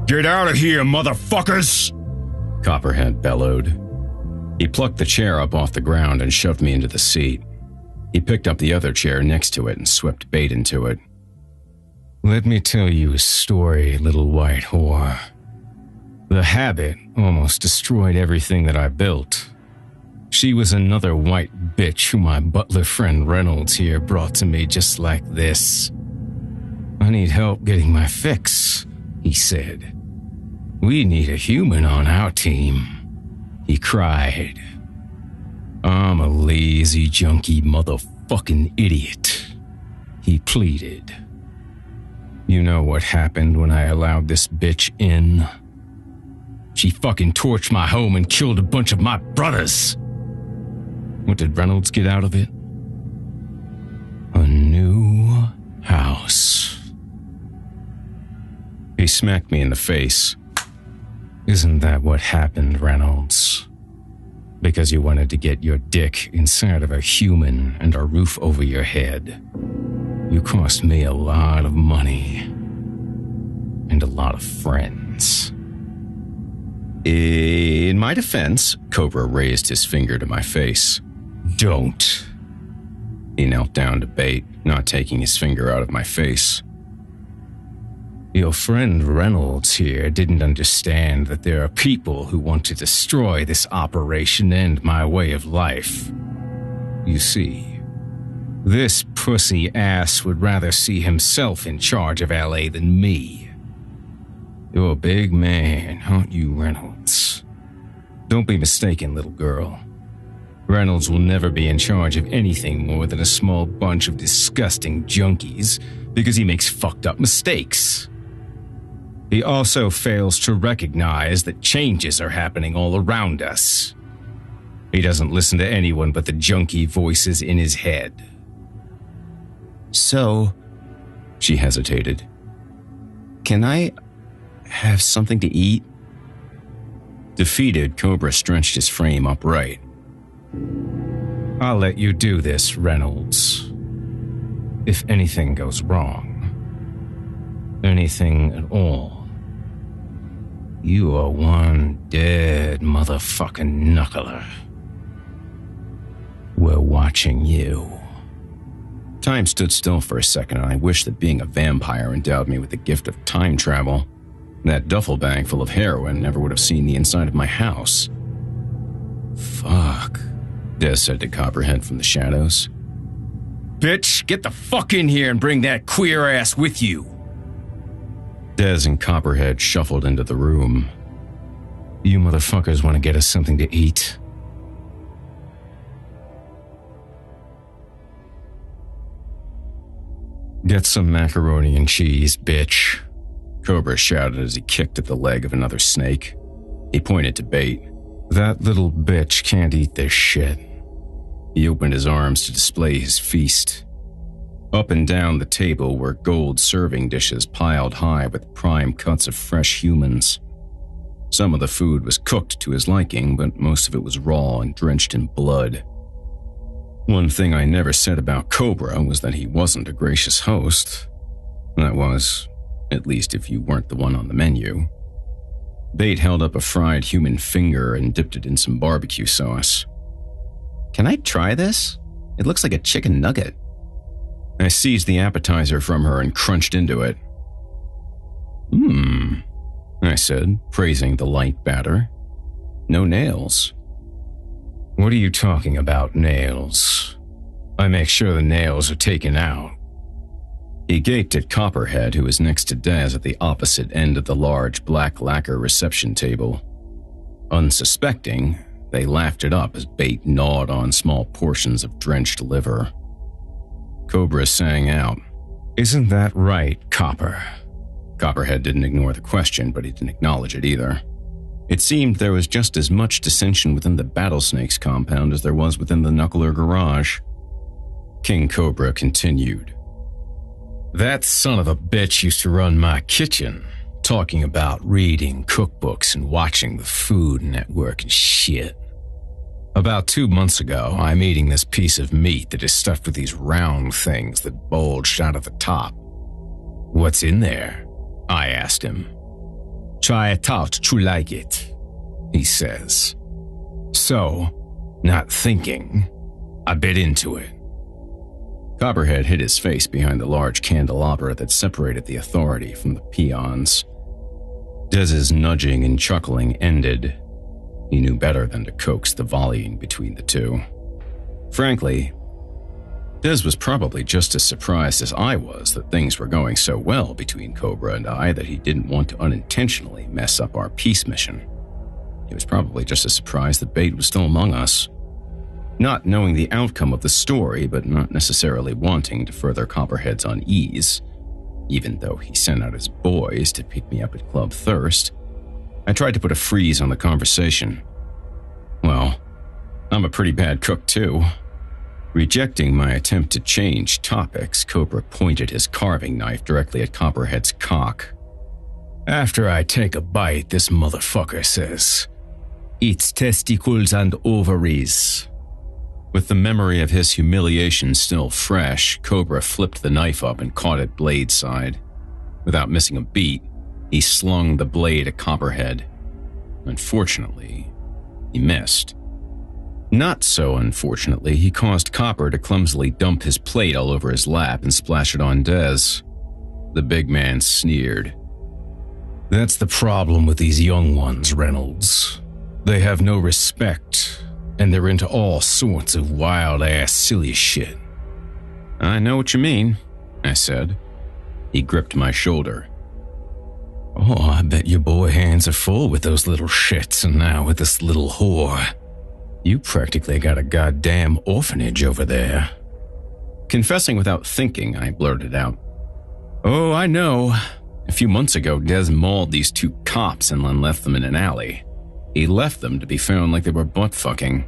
"Get out of here, motherfuckers!" Copperhead bellowed. He plucked the chair up off the ground and shoved me into the seat. He picked up the other chair next to it and swept Bait into it. "Let me tell you a story, little white whore. The habit almost destroyed everything that I built. She was another white bitch who my butler friend Reynolds here brought to me just like this. I need help getting my fix, he said. We need a human on our team, he cried. I'm a lazy, junky motherfucking idiot, he pleaded. You know what happened when I allowed this bitch in? She fucking torched my home and killed a bunch of my brothers. What did Reynolds get out of it? A new house. He smacked me in the face. Isn't that what happened, Reynolds? Because you wanted to get your dick inside of a human and a roof over your head. You cost me a lot of money. And a lot of friends. In my defense, Cobra raised his finger to my face. Don't. He knelt down to Bait, not taking his finger out of my face. Your friend Reynolds here didn't understand that there are people who want to destroy this operation and my way of life. You see, this pussy ass would rather see himself in charge of LA than me. You're a big man, aren't you, Reynolds? Don't be mistaken, little girl. Reynolds will never be in charge of anything more than a small bunch of disgusting junkies because he makes fucked up mistakes. He also fails to recognize that changes are happening all around us. He doesn't listen to anyone but the junkie voices in his head. So, she hesitated. Can I have something to eat? Defeated, Cobra stretched his frame upright. I'll let you do this, Reynolds. If anything goes wrong, anything at all, you are one dead motherfucking knuckler. We're watching you. Time stood still for a second, and I wished that being a vampire endowed me with the gift of time travel. That duffel bag full of heroin never would have seen the inside of my house. Fuck, Des said to Copperhead from the shadows. Bitch, get the fuck in here and bring that queer ass with you. Des and Copperhead shuffled into the room. You motherfuckers want to get us something to eat? Get some macaroni and cheese, bitch, Cobra shouted as he kicked at the leg of another snake. He pointed to Bait. That little bitch can't eat this shit. He opened his arms to display his feast. Up and down the table were gold serving dishes piled high with prime cuts of fresh humans. Some of the food was cooked to his liking, but most of it was raw and drenched in blood. One thing I never said about Cobra was that he wasn't a gracious host. That was, at least if you weren't the one on the menu. Bait held up a fried human finger and dipped it in some barbecue sauce. Can I try this? It looks like a chicken nugget. I seized the appetizer from her and crunched into it. I said, praising the light batter. No nails. What are you talking about, nails? I make sure the nails are taken out. He gaped at Copperhead, who was next to Des at the opposite end of the large black lacquer reception table. Unsuspecting, They laughed it up as Bait gnawed on small portions of drenched liver. Cobra sang out, "Isn't that right, Copper?" Copperhead didn't ignore the question, but he didn't acknowledge it either. It seemed there was just as much dissension within the Battlesnakes compound as there was within the Knuckler garage. King Cobra continued, "That son of a bitch used to run my kitchen, talking about reading cookbooks and watching the Food Network and shit. About 2 months ago, I'm eating this piece of meat that is stuffed with these round things that bulged out of the top. 'What's in there?' I asked him. 'Try it out, you like it,' he says. So, not thinking, I bit into it." Copperhead hid his face behind the large candelabra that separated the authority from the peons. Dez's nudging and chuckling ended. He knew better than to coax the volleying between the two. Frankly, Dez was probably just as surprised as I was that things were going so well between Cobra and I that he didn't want to unintentionally mess up our peace mission. He was probably just as surprised that Bait was still among us. Not knowing the outcome of the story, but not necessarily wanting to further Copperhead's unease, even though he sent out his boys to pick me up at Club Thirst, I tried to put a freeze on the conversation. Well, I'm a pretty bad cook too. Rejecting my attempt to change topics, Cobra pointed his carving knife directly at Copperhead's cock. "After I take a bite, this motherfucker says, 'It's testicles and ovaries.'" With the memory of his humiliation still fresh, Cobra flipped the knife up and caught it blade side. Without missing a beat, he slung the blade at Copperhead. Unfortunately, he missed. Not so unfortunately, he caused Copper to clumsily dump his plate all over his lap and splash it on Dez. The big man sneered. "That's the problem with these young ones, Reynolds. They have no respect, and they're into all sorts of wild-ass silly shit." "I know what you mean," I said. He gripped my shoulder. "Oh, I bet your boy hands are full with those little shits, and now with this little whore. You practically got a goddamn orphanage over there." Confessing without thinking, I blurted out, "Oh, I know. A few months ago, Dez mauled these 2 cops and then left them in an alley. He left them to be found like they were butt-fucking."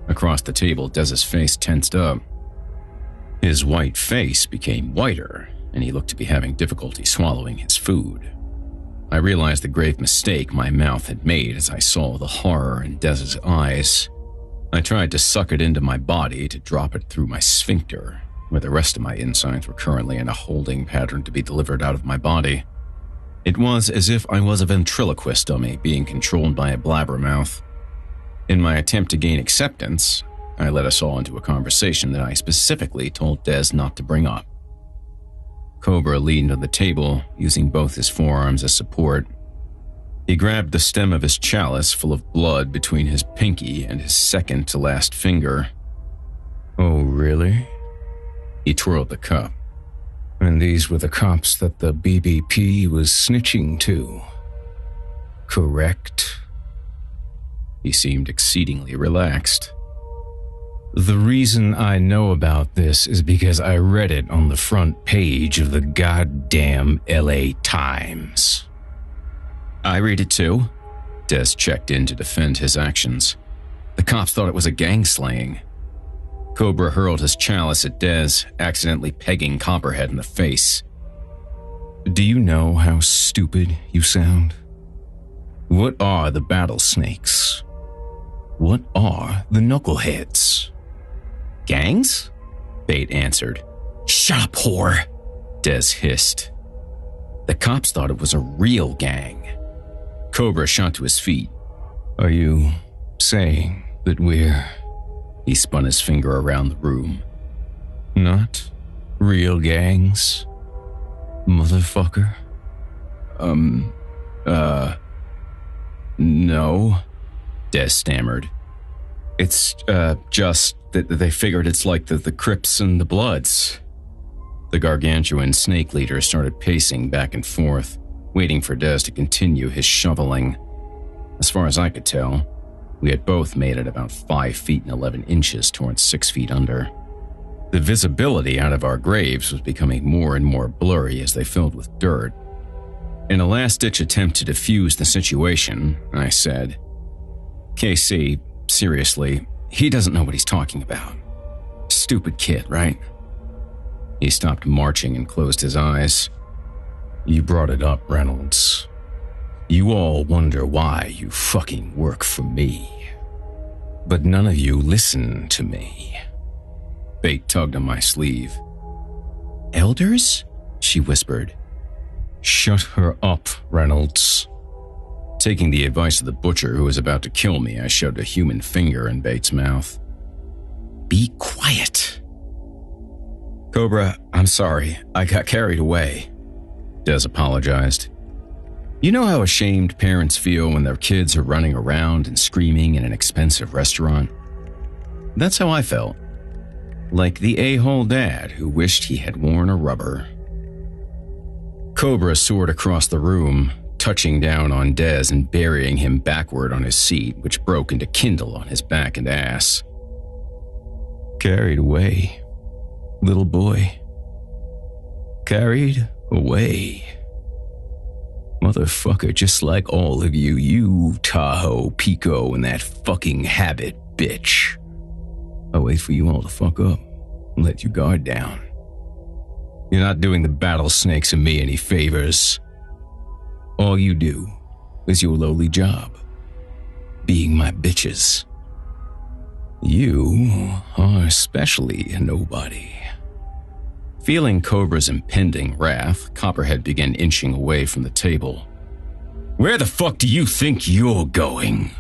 Across the table, Dez's face tensed up. His white face became whiter, and he looked to be having difficulty swallowing his food. I realized the grave mistake my mouth had made as I saw the horror in Dez's eyes. I tried to suck it into my body to drop it through my sphincter, where the rest of my insides were currently in a holding pattern to be delivered out of my body. It was as if I was a ventriloquist dummy being controlled by a blabbermouth. In my attempt to gain acceptance, I led us all into a conversation that I specifically told Dez not to bring up. Cobra leaned on the table, using both his forearms as support. He grabbed the stem of his chalice full of blood between his pinky and his second-to-last finger. "Oh, really?" He twirled the cup. "And these were the cops that the BBP was snitching to, correct?" He seemed exceedingly relaxed. "The reason I know about this is because I read it on the front page of the goddamn LA Times." "I read it too." Dez checked in to defend his actions. "The cops thought it was a gang slaying." Cobra hurled his chalice at Dez, accidentally pegging Copperhead in the face. "Do you know how stupid you sound? What are the Battlesnakes? What are the Knuckleheads?" "Gangs?" Bait answered. "Shut up, whore," Dez hissed. "The cops thought it was a real gang." Cobra shot to his feet. "Are you saying that we're..." He spun his finger around the room. "Not real gangs, motherfucker?" No," Dez stammered. "It's, just that they figured it's like the Crips and the Bloods." The gargantuan snake leader started pacing back and forth, waiting for Dez to continue his shoveling. As far as I could tell, We had both made it about 5 feet and 11 inches towards 6 feet under. The visibility out of our graves was becoming more and more blurry as they filled with dirt. In a last-ditch attempt to defuse the situation, I said, "KC, seriously, he doesn't know what he's talking about. Stupid kid, right?" He stopped marching and closed his eyes. "You brought it up, Reynolds. You all wonder why you fucking work for me. But none of you listen to me." Bate tugged on my sleeve. "Elders?" she whispered. "Shut her up, Reynolds." Taking the advice of the butcher who was about to kill me, I shoved a human finger in Bates' mouth. "Be quiet." "Cobra, I'm sorry. I got carried away," Des apologized. "You know how ashamed parents feel when their kids are running around and screaming in an expensive restaurant? That's how I felt. Like the a-hole dad who wished he had worn a rubber." Cobra soared across the room, touching down on Des and burying him backward on his seat, which broke into kindle on his back and ass. "Carried away, little boy. Carried away. Motherfucker, just like all of you, you Tahoe, Pico, and that fucking habit, bitch. I'll wait for you all to fuck up and let your guard down. You're not doing the battle snakes and me any favors. All you do is your lowly job, being my bitches. You are especially a nobody." Feeling Cobra's impending wrath, Copperhead began inching away from the table. "Where the fuck do you think you're going?"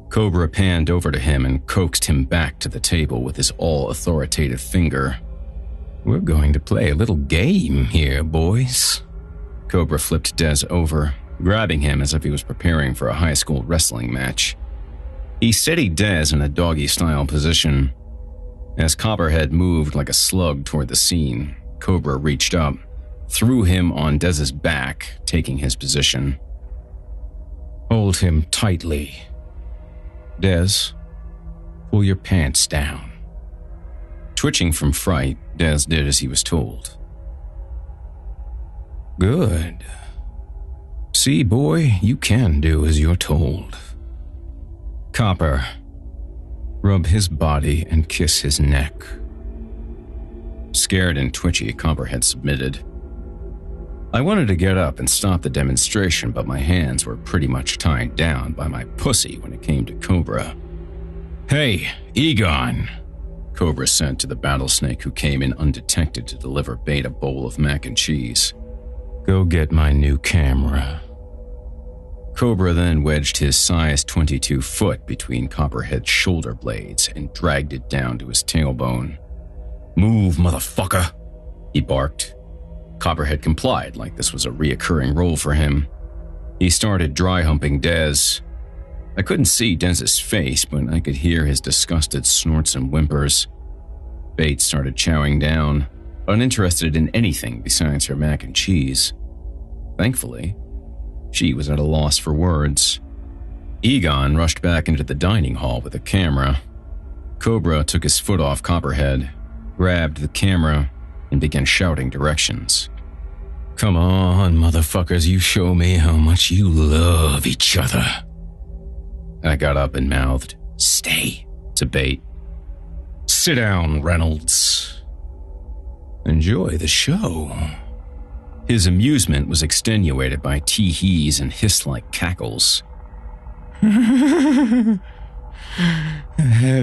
Cobra panned over to him and coaxed him back to the table with his all-authoritative finger. "We're going to play a little game here, boys." Cobra flipped Des over, grabbing him as if he was preparing for a high school wrestling match. He steadied Des in a doggy-style position. As Copperhead moved like a slug toward the scene, Cobra reached up, threw him on Des's back, taking his position. "Hold him tightly. Des, pull your pants down." Twitching from fright, Des did as he was told. "Good. See, boy, you can do as you're told. Copper, rub his body and kiss his neck." Scared and twitchy, Copperhead submitted. I wanted to get up and stop the demonstration, but my hands were pretty much tied down by my pussy when it came to Cobra. "Hey, Egon," Cobra said to the battlesnake who came in undetected to deliver Bait a bowl of mac and cheese. "Go get my new camera." Cobra then wedged his size 22 foot between Copperhead's shoulder blades and dragged it down to his tailbone. "Move, motherfucker," he barked. Copperhead complied like this was a reoccurring role for him. He started dry-humping Des. I couldn't see Des's face, but I could hear his disgusted snorts and whimpers. Bait started chowing down, uninterested in anything besides her mac and cheese. Thankfully, she was at a loss for words. Egon rushed back into the dining hall with a camera. Cobra took his foot off Copperhead, grabbed the camera, and began shouting directions. "Come on, motherfuckers, you show me how much you love each other." I got up and mouthed, "Stay," to Bait. "Sit down, Reynolds. Enjoy the show." His amusement was extenuated by tee-hees and hiss-like cackles. "Have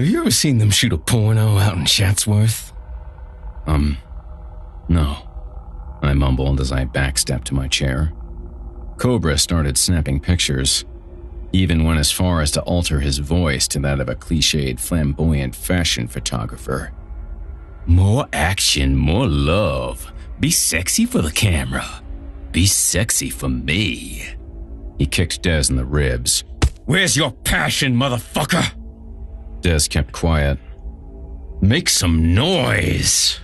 you ever seen them shoot a porno out in Chatsworth?" No, I mumbled as I backstepped to my chair. Cobra started snapping pictures, even went as far as to alter his voice to that of a cliched flamboyant fashion photographer. "More action, more love. Be sexy for the camera. Be sexy for me." He kicked Des in the ribs. "Where's your passion, motherfucker?" Des kept quiet. "Make some noise,"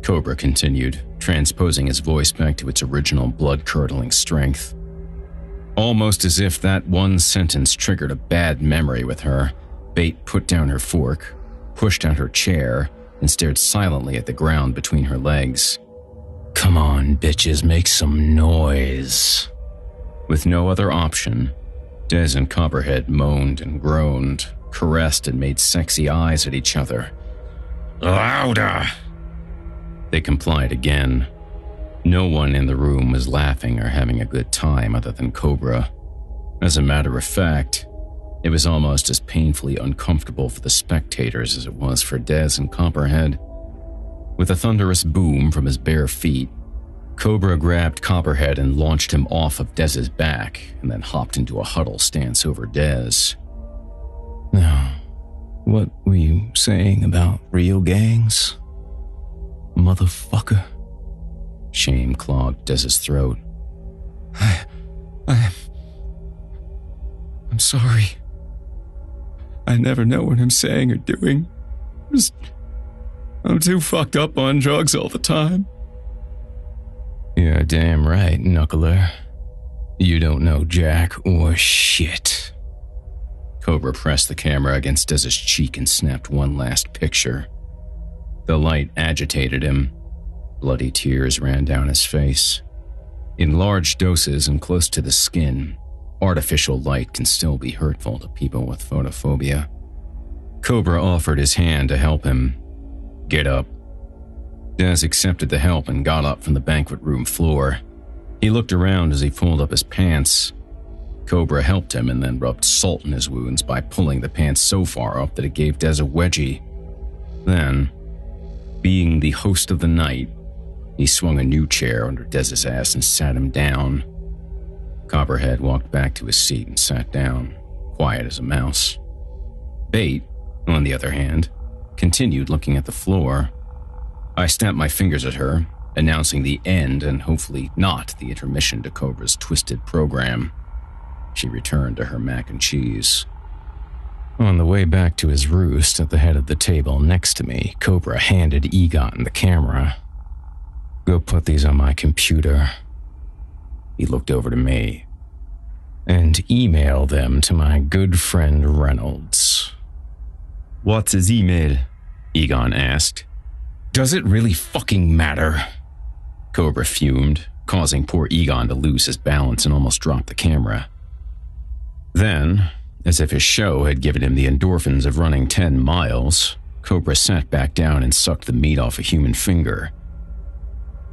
Cobra continued, transposing his voice back to its original blood-curdling strength. Almost as if that one sentence triggered a bad memory with her, Bate put down her fork, pushed out her chair, and stared silently at the ground between her legs. "Come on, bitches, make some noise." With no other option, Des and Copperhead moaned and groaned, caressed and made sexy eyes at each other. "Louder!" They complied again. No one in the room was laughing or having a good time other than Cobra. As a matter of fact, it was almost as painfully uncomfortable for the spectators as it was for Des and Copperhead. With a thunderous boom from his bare feet, Cobra grabbed Copperhead and launched him off of Dez's back, and then hopped into a huddle stance over Dez. "Now, what were you saying about real gangs? Motherfucker." Shame clogged Dez's throat. I'm sorry. I never know what I'm saying or doing. I'm too fucked up on drugs all the time. "You're damn right, Knuckler. You don't know jack or shit." Cobra pressed the camera against Dez's cheek and snapped one last picture. The light agitated him. Bloody tears ran down his face. In large doses and close to the skin, artificial light can still be hurtful to people with photophobia. Cobra offered his hand to help him. "Get up." Dez accepted the help and got up from the banquet room floor. He looked around as he pulled up his pants. Cobra helped him and then rubbed salt in his wounds by pulling the pants so far up that it gave Dez a wedgie. Then, being the host of the night, he swung a new chair under Dez's ass and sat him down. Copperhead walked back to his seat and sat down, quiet as a mouse. Bate, on the other hand, continued looking at the floor. I snapped my fingers at her, announcing the end and hopefully not the intermission to Cobra's twisted program. She returned to her mac and cheese. On the way back to his roost at the head of the table next to me, Cobra handed Egon the camera. "Go put these on my computer." He looked over to me. "And email them to my good friend Reynolds." "What's his email?" Egon asked. "Does it really fucking matter?" Cobra fumed, causing poor Egon to lose his balance and almost drop the camera. Then, as if his show had given him the endorphins of running 10 miles, Cobra sat back down and sucked the meat off a human finger.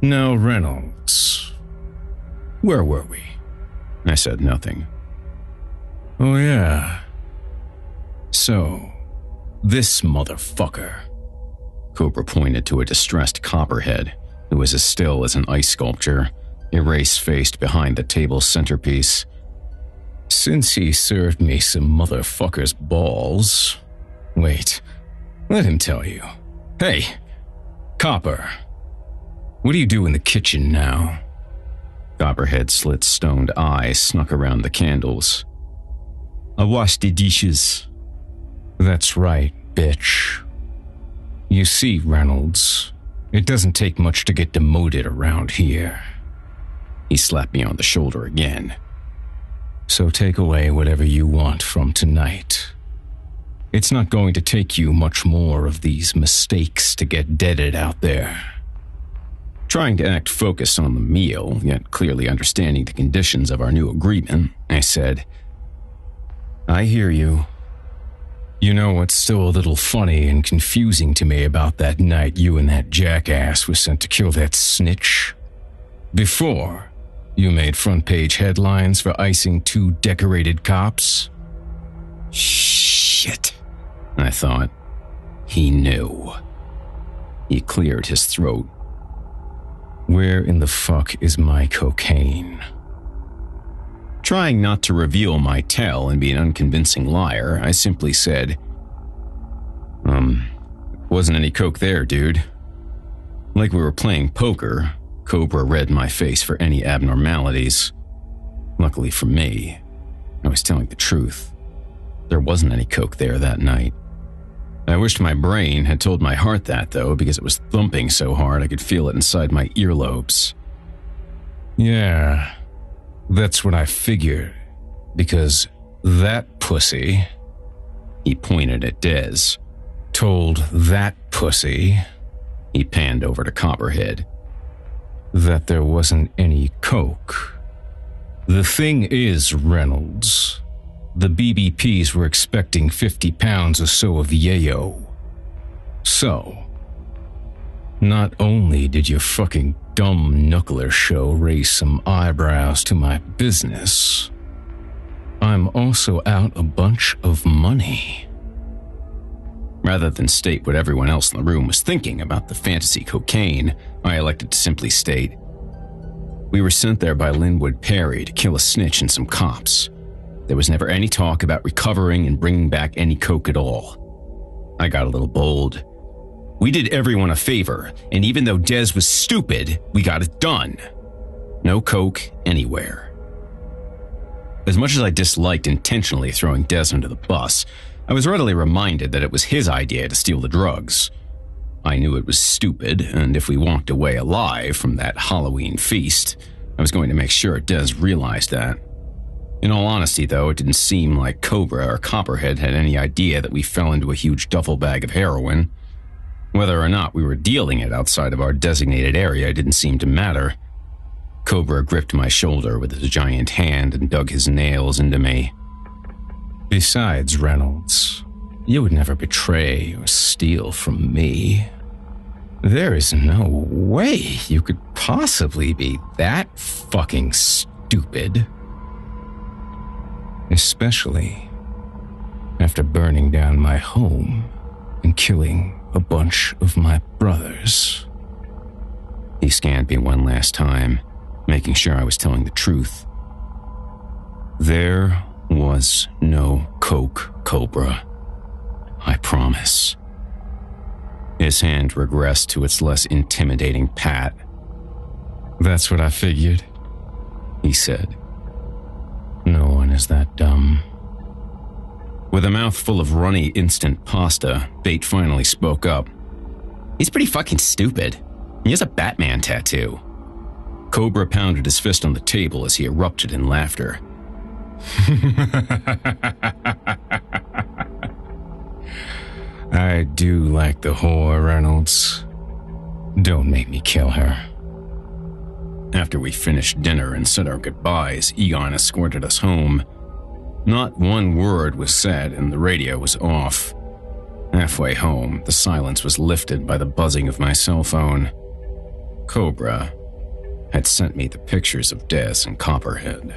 "Now, Reynolds, where were we?" I said nothing. "Oh yeah. So, this motherfucker." Cobra pointed to a distressed Copperhead, who was as still as an ice sculpture, erase-faced behind the table's centerpiece. "Since he served me some motherfucker's balls... Wait, let him tell you. Hey, Copper, what do you do in the kitchen now?" Copperhead's slit-stoned eyes snuck around the candles. "I wash the dishes." "That's right, bitch. You see, Reynolds, it doesn't take much to get demoted around here." He slapped me on the shoulder again. "So take away whatever you want from tonight. It's not going to take you much more of these mistakes to get deaded out there." Trying to act focused on the meal, yet clearly understanding the conditions of our new agreement, I said, "I hear you. You know what's still a little funny and confusing to me about that night you and that jackass were sent to kill that snitch? Before, you made front-page headlines for icing 2 decorated cops." Shit, I thought. He knew. He cleared his throat. "Where in the fuck is my cocaine?" Trying not to reveal my tell and be an unconvincing liar, I simply said, Wasn't any coke there, dude." Like we were playing poker, Cobra read my face for any abnormalities. Luckily for me, I was telling the truth. There wasn't any coke there that night. I wished my brain had told my heart that, though, because it was thumping so hard I could feel it inside my earlobes. "Yeah, That's what I figured, because that pussy, he pointed at Dez, told that pussy, he panned over to Copperhead, that there wasn't any coke. The thing is, Reynolds, the BBPs were expecting 50 pounds or so of yayo. So, not only did your fucking dumb knuckler show raise some eyebrows to my business, I'm also out a bunch of money. Rather than state what everyone else in the room was thinking about the fantasy cocaine, I elected to simply state, we were sent there by Linwood Perry to kill a snitch and some cops. There was never any talk about recovering and bringing back any coke at all. I got a little bold. We did everyone a favor, and even though Dez was stupid, we got it done. No coke anywhere. As much as I disliked intentionally throwing Dez under the bus, I was readily reminded that it was his idea to steal the drugs. I knew it was stupid, and if we walked away alive from that Halloween feast, I was going to make sure Dez realized that. In all honesty, though, it didn't seem like Cobra or Copperhead had any idea that we fell into a huge duffel bag of heroin. Whether or not we were dealing it outside of our designated area didn't seem to matter. Cobra gripped my shoulder with his giant hand and dug his nails into me. Besides, Reynolds, you would never betray or steal from me. There is no way you could possibly be that fucking stupid. Especially after burning down my home and killing a bunch of my brothers. He scanned me one last time, making sure I was telling the truth. There was no coke, Cobra. I promise. His hand regressed to its less intimidating pat. That's what I figured, he said. No one is that dumb. With a mouth full of runny instant pasta, Bate finally spoke up. He's pretty fucking stupid. He has a Batman tattoo. Cobra pounded his fist on the table as he erupted in laughter. I do like the whore, Reynolds. Don't make me kill her. After we finished dinner and said our goodbyes, Egon escorted us home. Not one word was said and the radio was off. Halfway home, the silence was lifted by the buzzing of my cell phone. Cobra had sent me the pictures of Dez and Copperhead.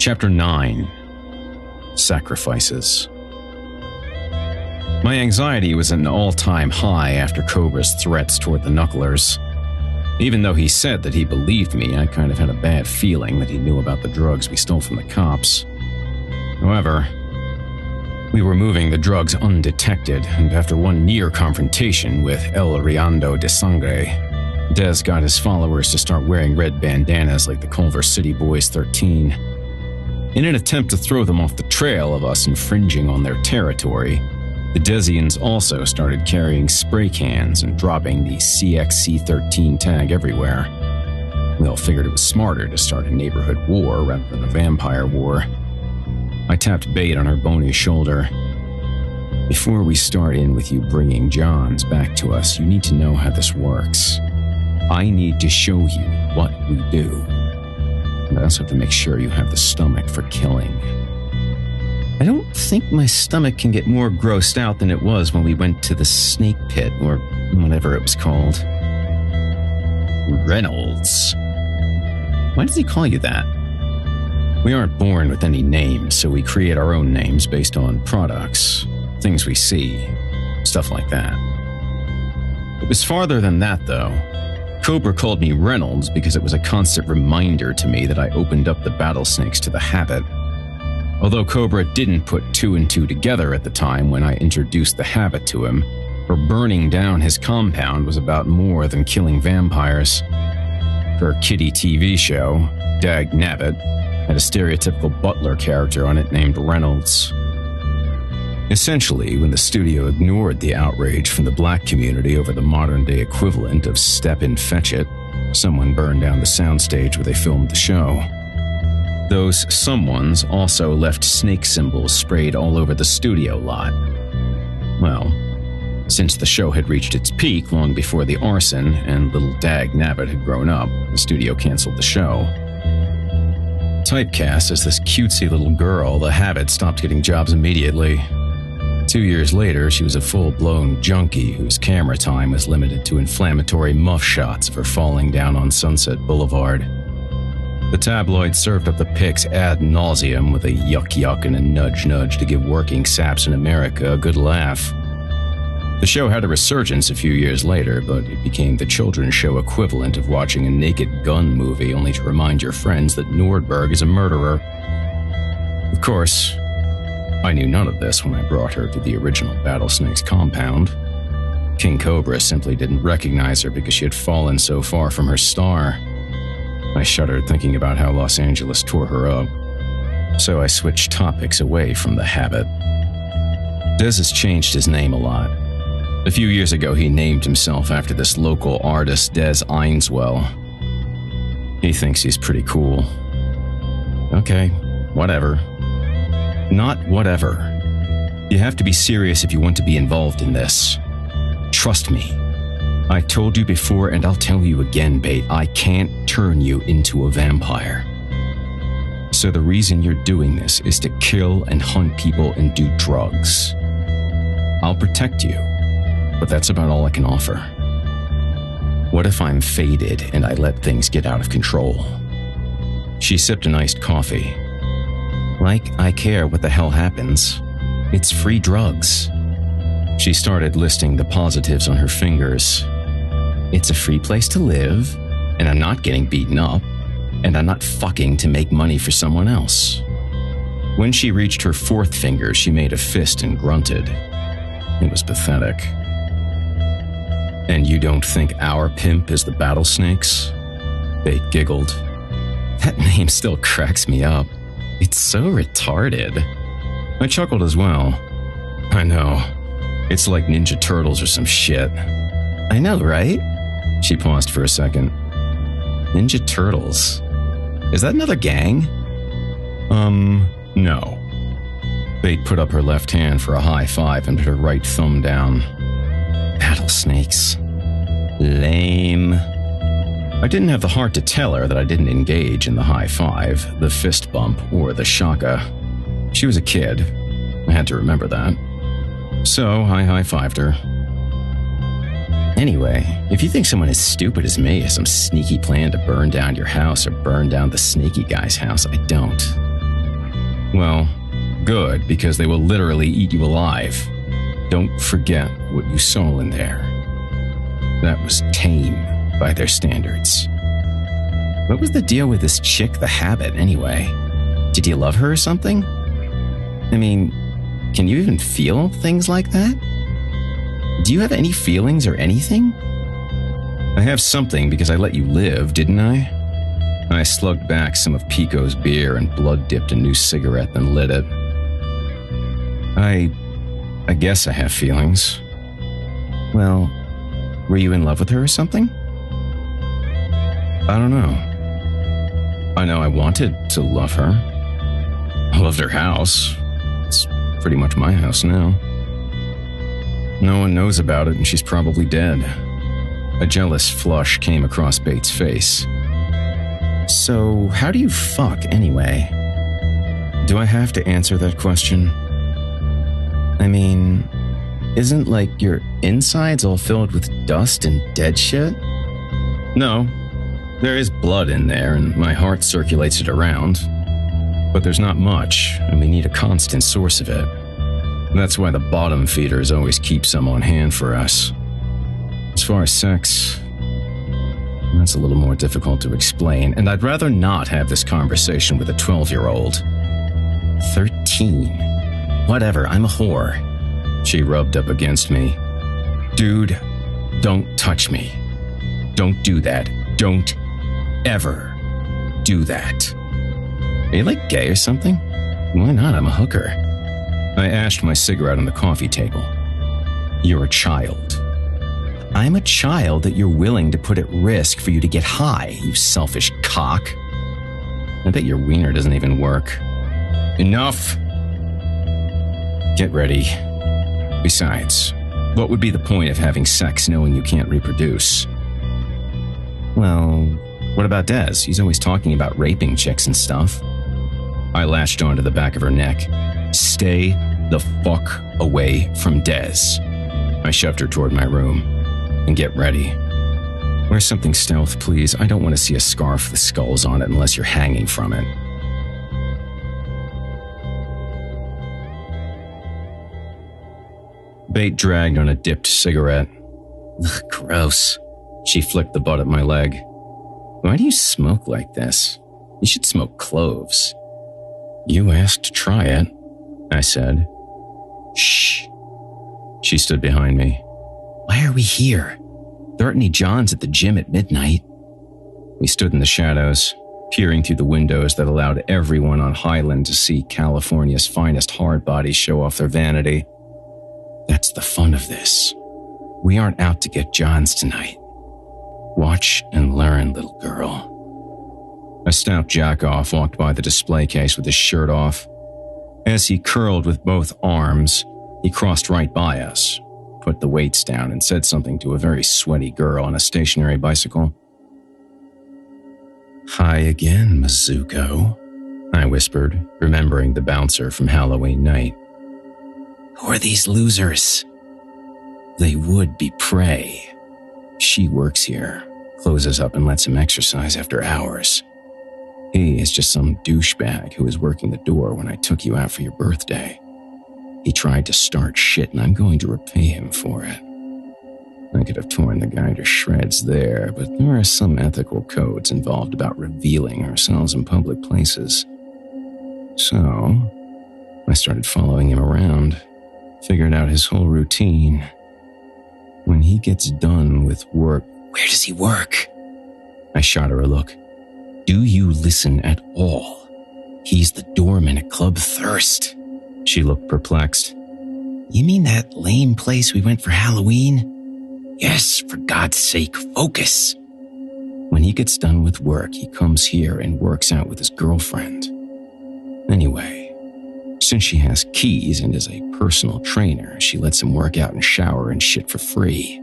Chapter 9. Sacrifices. My anxiety was at an all-time high after Cobra's threats toward the Knucklers. Even though he said that he believed me, I kind of had a bad feeling that he knew about the drugs we stole from the cops. However, we were moving the drugs undetected, and after one near confrontation with El Riando de Sangre, Dez got his followers to start wearing red bandanas like the Culver City Boys 13. In an attempt to throw them off the trail of us infringing on their territory, the Dezians also started carrying spray cans and dropping the CXC-13 tag everywhere. We all figured it was smarter to start a neighborhood war rather than a vampire war. I tapped Bate on her bony shoulder. Before we start in with you bringing Johns back to us, you need to know how this works. I need to show you what we do. And I also have to make sure you have the stomach for killing. I don't think my stomach can get more grossed out than it was when we went to the snake pit, or whatever it was called. Reynolds. Why does he call you that? We aren't born with any names, so we create our own names based on products, things we see, stuff like that. It was farther than that, though. Cobra called me Reynolds because it was a constant reminder to me that I opened up the battlesnakes to the habit. Although Cobra didn't put two and two together at the time when I introduced the habit to him, her burning down his compound was about more than killing vampires. Her kiddie TV show, Dag Nabbit, had a stereotypical butler character on it named Reynolds. Essentially, when the studio ignored the outrage from the black community over the modern-day equivalent of Step and Fetch It, someone burned down the soundstage where they filmed the show. Those someones also left snake symbols sprayed all over the studio lot. Well, since the show had reached its peak long before the arson and little Dag Nabbit had grown up, the studio canceled the show. Typecast as this cutesy little girl, the Habit stopped getting jobs immediately. 2 years later, she was a full-blown junkie whose camera time was limited to inflammatory muff shots of her falling down on Sunset Boulevard. The tabloid served up the pics ad nauseum with a yuck and a nudge to give working saps in America a good laugh. The show had a resurgence a few years later, but it became the children's show equivalent of watching a Naked Gun movie only to remind your friends that Nordberg is a murderer. Of course, I knew none of this when I brought her to the original Battlesnake's compound. King Cobra simply didn't recognize her because she had fallen so far from her star. I shuddered thinking about how Los Angeles tore her up. So I switched topics away from the Habit. Dez has changed his name a lot. A few years ago, he named himself after this local artist, Des Einswell. He thinks he's pretty cool. Okay, whatever. Not whatever. You have to be serious if you want to be involved in this. Trust me. I told you before and I'll tell you again, Bait, I can't turn you into a vampire. So the reason you're doing this is to kill and hunt people and do drugs. I'll protect you, but that's about all I can offer. What if I'm faded and I let things get out of control? She sipped an iced coffee. Like I care what the hell happens. It's free drugs. She started listing the positives on her fingers. It's a free place to live, and I'm not getting beaten up, and I'm not fucking to make money for someone else. When she reached her fourth finger, she made a fist and grunted. It was pathetic. And you don't think our pimp is the Battlesnakes? They giggled. That name still cracks me up. It's so retarded. I chuckled as well. I know. It's like Ninja Turtles or some shit. I know, right? She paused for a second. Ninja Turtles? Is that another gang? No. Bait put up her left hand for a high five and put her right thumb down. Battlesnakes. Lame. I didn't have the heart to tell her that I didn't engage in the high five, the fist bump, or the shaka. She was a kid. I had to remember that. So I high-fived her. Anyway, if you think someone as stupid as me has some sneaky plan to burn down your house or burn down the snaky guy's house, I don't. Well, good, because they will literally eat you alive. Don't forget what you saw in there. That was tame by their standards. What was the deal with this chick, the Habit, anyway? Did you love her or something? I mean, can you even feel things like that? Do you have any feelings or anything? I have something because I let you live, didn't I? I slugged back some of Pico's beer and blood-dipped a new cigarette, then lit it. I guess I have feelings. Well, were you in love with her or something? I don't know. I know I wanted to love her. I loved her house. It's pretty much my house now. No one knows about it, and she's probably dead. A jealous flush came across Bates' face. So, how do you fuck, anyway? Do I have to answer that question? I mean, isn't, like, your insides all filled with dust and dead shit? No. There is blood in there, and my heart circulates it around. But there's not much, and we need a constant source of it. That's why the bottom feeders always keep some on hand for us. As far as sex, that's a little more difficult to explain, and I'd rather not have this conversation with a 12-year-old. 13. Whatever, I'm a whore. She rubbed up against me. Dude, don't touch me. Don't do that. Don't ever do that. Are you like gay or something? Why not? I'm a hooker. I ashed my cigarette on the coffee table. You're a child. I'm a child that you're willing to put at risk for you to get high, you selfish cock. I bet your wiener doesn't even work. Enough! Get ready. Besides, what would be the point of having sex knowing you can't reproduce? Well, what about Des? He's always talking about raping chicks and stuff. I latched onto the back of her neck. Stay the fuck away from Des. I shoved her toward my room. And get ready. Wear something stealth, please. I don't want to see a scarf with skulls on it unless you're hanging from it. Bait dragged on a dipped cigarette. Ugh, gross. She flicked the butt at my leg. Why do you smoke like this? You should smoke cloves. You asked to try it, I said. Shh. She stood behind me. Why are we here? There aren't any Johns at the gym at midnight. We stood in the shadows, peering through the windows that allowed everyone on Highland to see California's finest hard bodies show off their vanity. That's the fun of this. We aren't out to get Johns tonight. Watch and learn, little girl. A stout jackoff walked by the display case with his shirt off. As he curled with both arms, he crossed right by us, put the weights down, and said something to a very sweaty girl on a stationary bicycle. Hi again, Mizuko, I whispered, remembering the bouncer from Halloween night. Who are these losers? They would be prey. She works here, closes up and lets him exercise after hours. He is just some douchebag who was working the door when I took you out for your birthday. He tried to start shit, and I'm going to repay him for it. I could have torn the guy to shreds there, but there are some ethical codes involved about revealing ourselves in public places. So, I started following him around, figured out his whole routine. When he gets done with work... Where does he work? I shot her a look. Do you listen at all? He's the doorman at Club Thirst. She looked perplexed. You mean that lame place we went for Halloween? Yes, for God's sake, focus. When he gets done with work, he comes here and works out with his girlfriend. Anyway, since she has keys and is a personal trainer, she lets him work out and shower and shit for free.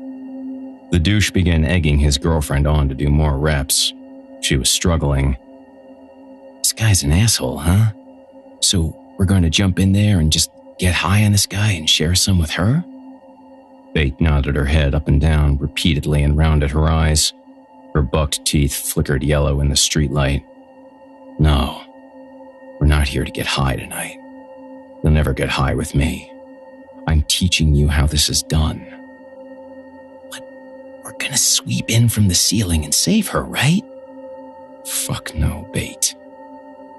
The douche began egging his girlfriend on to do more reps. She was struggling. This guy's an asshole, huh? So we're going to jump in there and just get high on this guy and share some with her? Bate nodded her head up and down repeatedly and rounded her eyes. Her bucked teeth flickered yellow in the streetlight. No, we're not here to get high tonight. You'll never get high with me. I'm teaching you how this is done. But we're gonna sweep in from the ceiling and save her, right? Fuck no, Bate.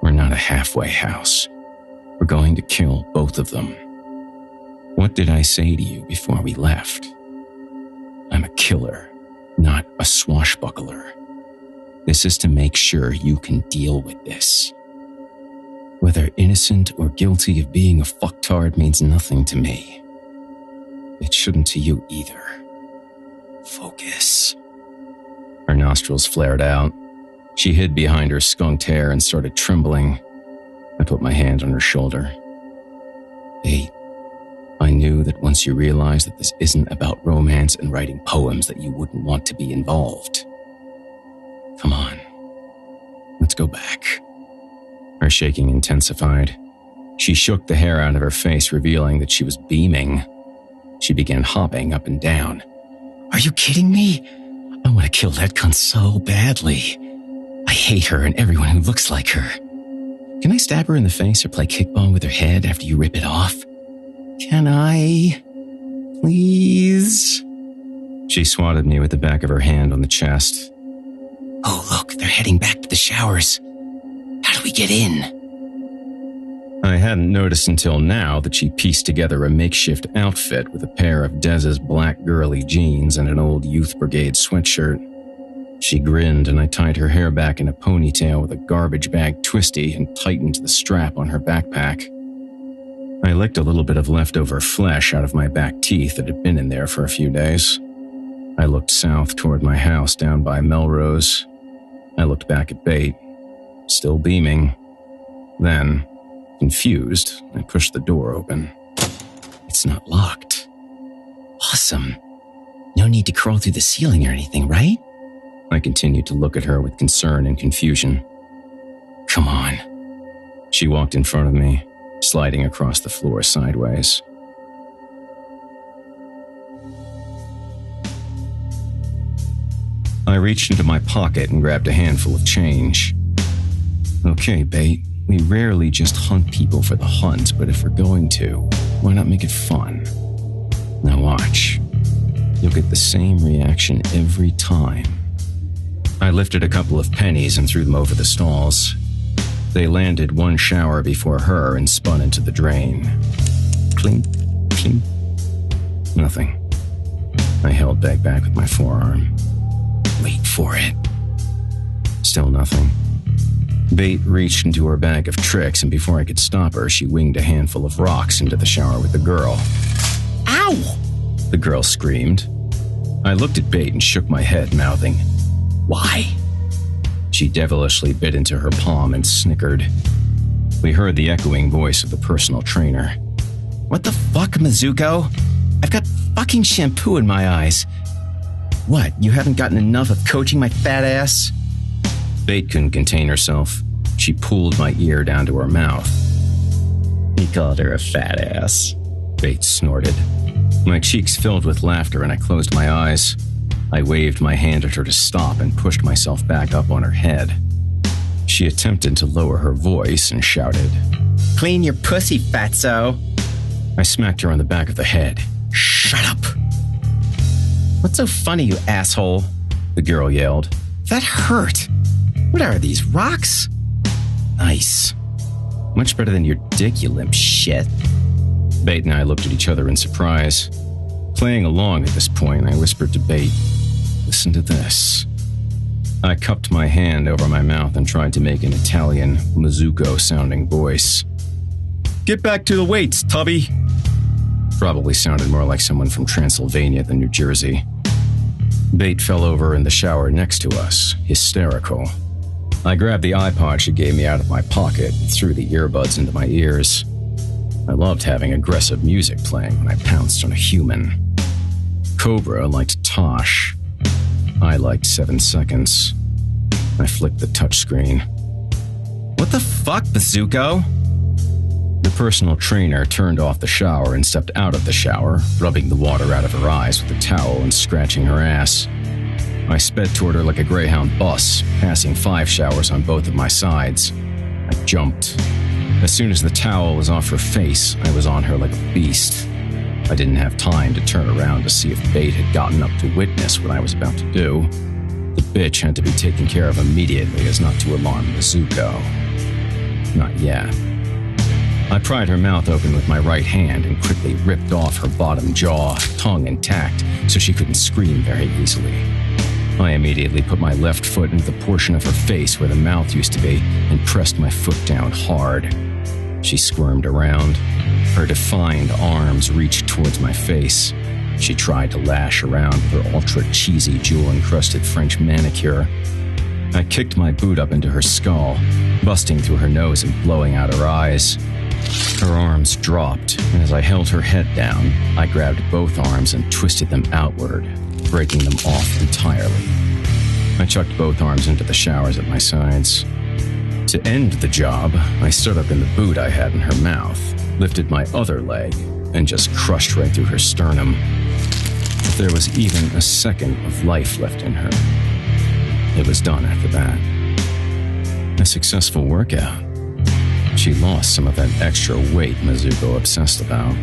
We're not a halfway house. We're going to kill both of them. What did I say to you before we left? I'm a killer, not a swashbuckler. This is to make sure you can deal with this. Whether innocent or guilty of being a fucktard means nothing to me. It shouldn't to you either. Focus. Her nostrils flared out. She hid behind her skunked hair and started trembling. I put my hand on her shoulder. Bate, I knew that once you realized that this isn't about romance and writing poems that you wouldn't want to be involved. Come on. Let's go back. Her shaking intensified. She shook the hair out of her face, revealing that she was beaming. She began hopping up and down. Are you kidding me? I want to kill that cunt so badly. I hate her and everyone who looks like her. Can I stab her in the face or play kickball with her head after you rip it off? Can I? Please? She swatted me with the back of her hand on the chest. Oh, look, they're heading back to the showers. How do we get in? I hadn't noticed until now that she pieced together a makeshift outfit with a pair of Dez's black girly jeans and an old Youth Brigade sweatshirt. She grinned, and I tied her hair back in a ponytail with a garbage bag twisty and tightened the strap on her backpack. I licked a little bit of leftover flesh out of my back teeth that had been in there for a few days. I looked south toward my house down by Melrose. I looked back at Bate, still beaming. Then, confused, I pushed the door open. It's not locked. Awesome. No need to crawl through the ceiling or anything, right? I continued to look at her with concern and confusion. Come on. She walked in front of me, sliding across the floor sideways. I reached into my pocket and grabbed a handful of change. Okay, Bate, we rarely just hunt people for the hunt, but if we're going to, why not make it fun? Now watch. You'll get the same reaction every time. I lifted a couple of pennies and threw them over the stalls. They landed one shower before her and spun into the drain. Clink, clink. Nothing. I held Beg back with my forearm. Wait for it. Still nothing. Bate reached into her bag of tricks, and before I could stop her, she winged a handful of rocks into the shower with the girl. Ow! The girl screamed. I looked at Bate and shook my head, mouthing, Why? She devilishly bit into her palm and snickered. We heard the echoing voice of the personal trainer. What the fuck, Mizuko? I've got fucking shampoo in my eyes. What, you haven't gotten enough of coaching my fat ass? Bate couldn't contain herself. She pulled my ear down to her mouth. He called her a fat ass. Bate snorted. My cheeks filled with laughter and I closed my eyes. I waved my hand at her to stop and pushed myself back up on her head. She attempted to lower her voice and shouted, Clean your pussy, fatso. I smacked her on the back of the head. Shut up. What's so funny, you asshole? The girl yelled. That hurt. What are these, rocks? Nice. Much better than your dick, you limp shit. Bate and I looked at each other in surprise. Playing along at this point, I whispered to Bate, Listen to this. I cupped my hand over my mouth and tried to make an Italian, Mizuko-sounding voice. Get back to the weights, Tubby. Probably sounded more like someone from Transylvania than New Jersey. Bate fell over in the shower next to us, hysterical. I grabbed the iPod she gave me out of my pocket and threw the earbuds into my ears. I loved having aggressive music playing when I pounced on a human. Cobra liked Tosh. I liked 7 Seconds. I flicked the touchscreen. What the fuck, Mizuko? The personal trainer turned off the shower and stepped out of the shower, rubbing the water out of her eyes with a towel and scratching her ass. I sped toward her like a Greyhound bus, passing 5 showers on both of my sides. I jumped. As soon as the towel was off her face, I was on her like a beast. I didn't have time to turn around to see if Bate had gotten up to witness what I was about to do. The bitch had to be taken care of immediately as not to alarm Mizuko. Not yet. I pried her mouth open with my right hand and quickly ripped off her bottom jaw, tongue intact, so she couldn't scream very easily. I immediately put my left foot into the portion of her face where the mouth used to be and pressed my foot down hard. She squirmed around. Her defined arms reached towards my face. She tried to lash around with her ultra-cheesy, jewel-encrusted French manicure. I kicked my boot up into her skull, busting through her nose and blowing out her eyes. Her arms dropped, and as I held her head down, I grabbed both arms and twisted them outward, breaking them off entirely. I chucked both arms into the showers at my sides. To end the job, I stood up in the boot I had in her mouth, lifted my other leg, and just crushed right through her sternum. If there was even a second of life left in her, it was done after that. A successful workout. She lost some of that extra weight Mizuko obsessed about.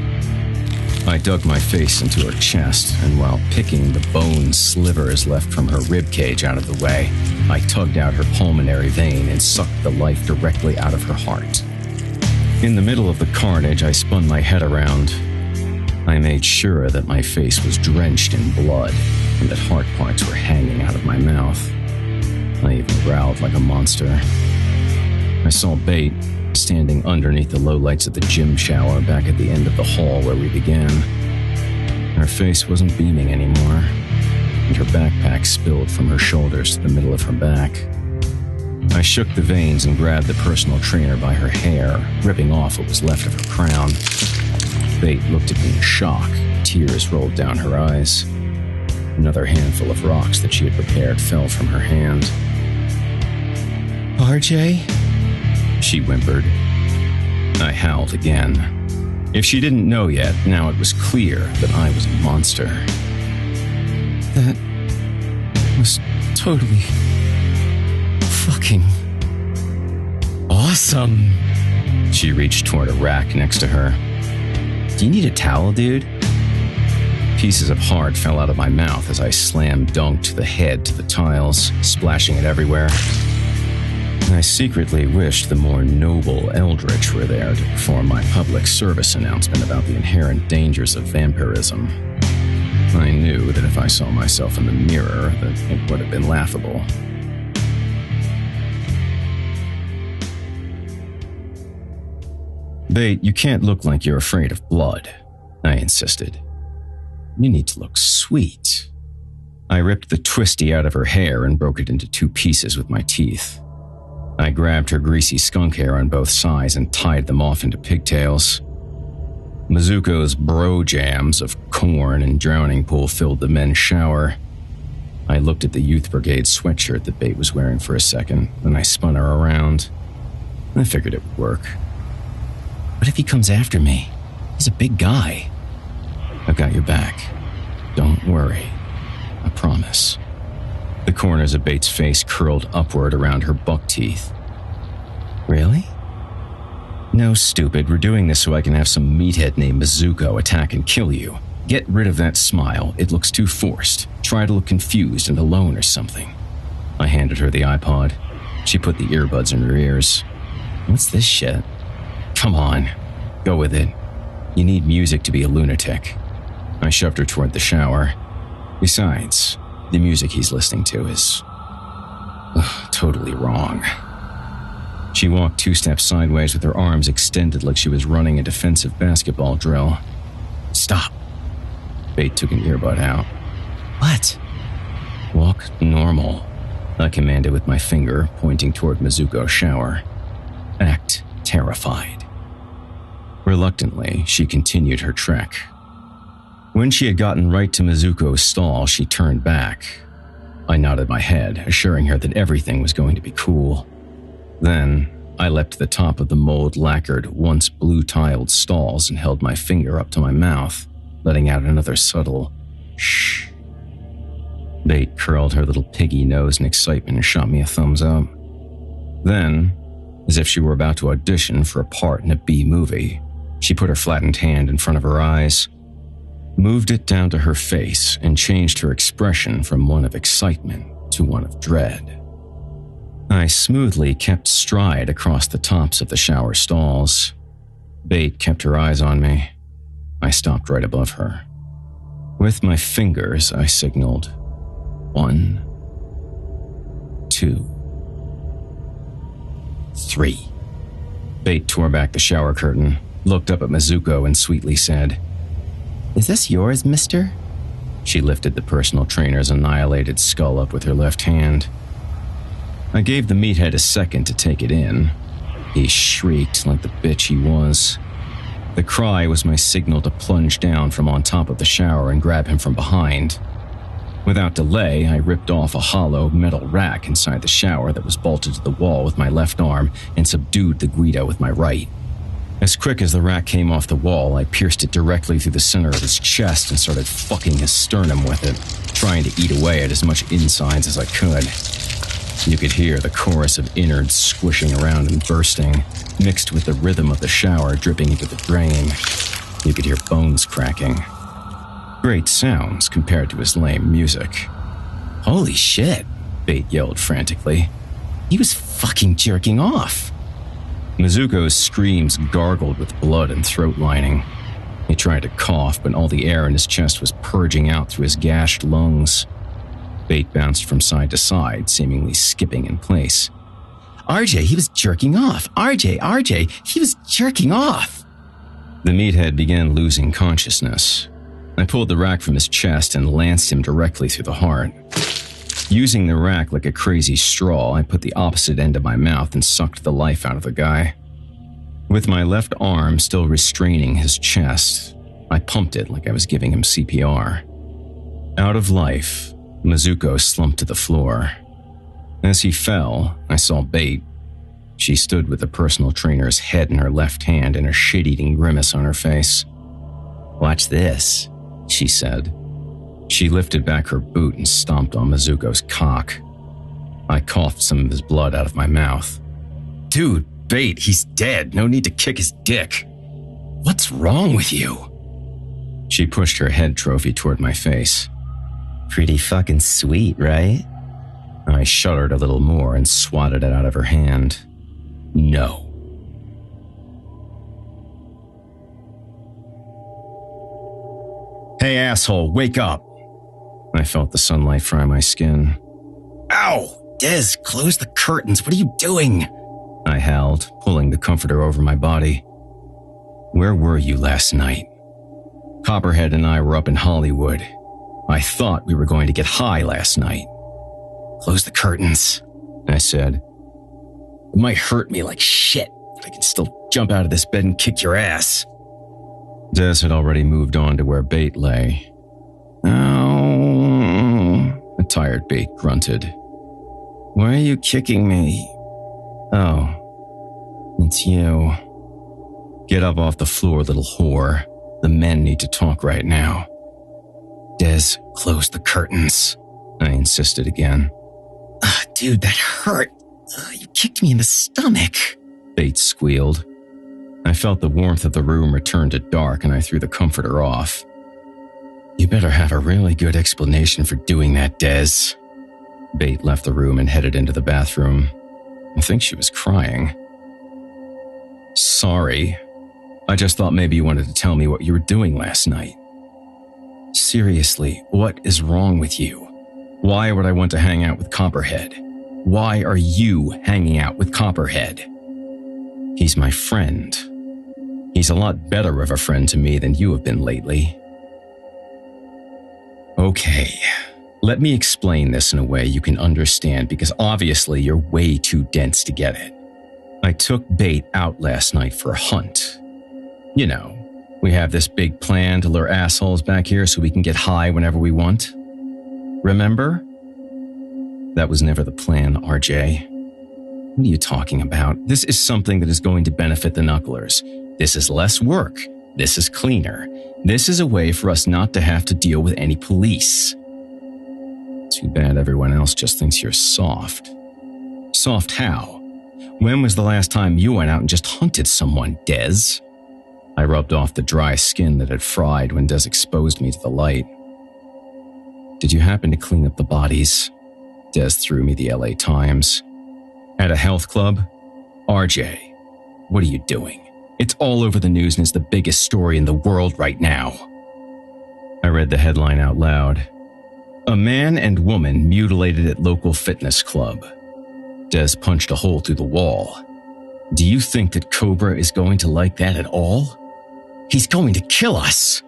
I dug my face into her chest, and while picking the bone slivers left from her ribcage out of the way, I tugged out her pulmonary vein and sucked the life directly out of her heart. In the middle of the carnage, I spun my head around. I made sure that my face was drenched in blood and that heart parts were hanging out of my mouth. I even growled like a monster. I saw Bait standing underneath the lowlights of the gym shower back at the end of the hall where we began. Her face wasn't beaming anymore, and her backpack spilled from her shoulders to the middle of her back. I shook the veins and grabbed the personal trainer by her hair, ripping off what was left of her crown. Bait looked at me in shock. Tears rolled down her eyes. Another handful of rocks that she had prepared fell from her hand. RJ? She whimpered. I howled again. If she didn't know yet, now it was clear that I was a monster. That was totally fucking awesome. She reached toward a rack next to her. Do you need a towel, dude? Pieces of heart fell out of my mouth as I slam dunked the head to the tiles, splashing it everywhere. I secretly wished the more noble Eldritch were there to perform my public service announcement about the inherent dangers of vampirism. I knew that if I saw myself in the mirror, that it would have been laughable. Bait, you can't look like you're afraid of blood, I insisted. You need to look sweet. I ripped the twisty out of her hair and broke it into 2 pieces with my teeth. I grabbed her greasy skunk hair on both sides and tied them off into pigtails. Mizuko's bro jams of corn and drowning pool filled the men's shower. I looked at the Youth Brigade sweatshirt that Bait was wearing for a second, then I spun her around. I figured it would work. What if he comes after me? He's a big guy. I've got your back. Don't worry. I promise. The corners of Bait's face curled upward around her buck teeth. Really? No, stupid. We're doing this so I can have some meathead named Mizuko attack and kill you. Get rid of that smile. It looks too forced. Try to look confused and alone or something. I handed her the iPod. She put the earbuds in her ears. What's this shit? Come on. Go with it. You need music to be a lunatic. I shoved her toward the shower. Besides, the music he's listening to is totally wrong. She walked 2 steps sideways with her arms extended like she was running a defensive basketball drill. Stop. Bait took an earbud out. What? Walk normal, I commanded with my finger, pointing toward Mizuko's shower. Act terrified. Reluctantly, she continued her trek. When she had gotten right to Mizuko's stall, she turned back. I nodded my head, assuring her that everything was going to be cool. Then, I leapt to the top of the mold-lacquered, once blue-tiled stalls and held my finger up to my mouth, letting out another subtle shh. Bait curled her little piggy nose in excitement and shot me a thumbs up. Then, as if she were about to audition for a part in a B movie, she put her flattened hand in front of her eyes, moved it down to her face, and changed her expression from one of excitement to one of dread. I smoothly kept stride across the tops of the shower stalls. Bait kept her eyes on me. I stopped right above her. With my fingers, I signaled 1, 2, 3. Bait tore back the shower curtain, looked up at Mizuko, and sweetly said, "Is this yours, mister?" She lifted the personal trainer's annihilated skull up with her left hand. I gave the meathead a second to take it in. He shrieked like the bitch he was. The cry was my signal to plunge down from on top of the shower and grab him from behind. Without delay, I ripped off a hollow metal rack inside the shower that was bolted to the wall with my left arm and subdued the Guido with my right. As quick as the rack came off the wall, I pierced it directly through the center of his chest and started fucking his sternum with it, trying to eat away at as much insides as I could. You could hear the chorus of innards squishing around and bursting, mixed with the rhythm of the shower dripping into the drain. You could hear bones cracking. Great sounds compared to his lame music. Holy shit, Bait yelled frantically. He was fucking jerking off. Mizuko's screams gargled with blood and throat lining. He tried to cough, but all the air in his chest was purging out through his gashed lungs. Bait bounced from side to side, seemingly skipping in place. RJ, he was jerking off. RJ, he was jerking off. The meathead began losing consciousness. I pulled the rack from his chest and lanced him directly through the heart. Using the rack like a crazy straw, I put the opposite end of my mouth and sucked the life out of the guy. With my left arm still restraining his chest, I pumped it like I was giving him CPR. Out of life, Mizuko slumped to the floor. As he fell, I saw Bait. She stood with the personal trainer's head in her left hand and a shit-eating grimace on her face. "Watch this," she said. She lifted back her boot and stomped on Mizuko's cock. I coughed some of his blood out of my mouth. "Dude, Bait, he's dead. No need to kick his dick. What's wrong with you?" She pushed her head trophy toward my face. "Pretty fucking sweet, right?" I shuddered a little more and swatted it out of her hand. "No." "Hey, asshole, wake up!" I felt the sunlight fry my skin. "Ow! Des, close the curtains. What are you doing?" I howled, pulling the comforter over my body. "Where were you last night?" Copperhead and I were up in Hollywood. I thought we were going to get high last night. "Close the curtains," I said. "It might hurt me like shit, but I can still jump out of this bed and kick your ass." Des had already moved on to where Bait lay. "Ow," a tired Bait grunted. "Why are you kicking me?" "Oh, it's you." "Get up off the floor, little whore. The men need to talk right now." "Des, close the curtains," I insisted again. Dude, that hurt. You kicked me in the stomach," Bait squealed. I felt the warmth of the room return to dark and I threw the comforter off. "You better have a really good explanation for doing that, Des." Bait left the room and headed into the bathroom. I think she was crying. "Sorry. I just thought maybe you wanted to tell me what you were doing last night." "Seriously, what is wrong with you? Why would I want to hang out with Copperhead? Why are you hanging out with Copperhead?" "He's my friend. He's a lot better of a friend to me than you have been lately." "Okay, let me explain this in a way you can understand because obviously you're way too dense to get it. I took Bait out last night for a hunt. You know, we have this big plan to lure assholes back here so we can get high whenever we want. Remember? That was never the plan, RJ. What are you talking about? This is something that is going to benefit the Knucklers. This is less work. This is cleaner. This is a way for us not to have to deal with any police." Too bad everyone else just thinks you're soft. Soft how? When was the last time you went out and just hunted someone, Des? I rubbed off the dry skin that had fried when Des exposed me to the light. "Did you happen to clean up the bodies?" Des threw me the LA Times. "At a health club? RJ, what are you doing? It's all over the news and it's the biggest story in the world right now." I read the headline out loud. "A man and woman mutilated at local fitness club." Des punched a hole through the wall. "Do you think that Cobra is going to like that at all? He's going to kill us."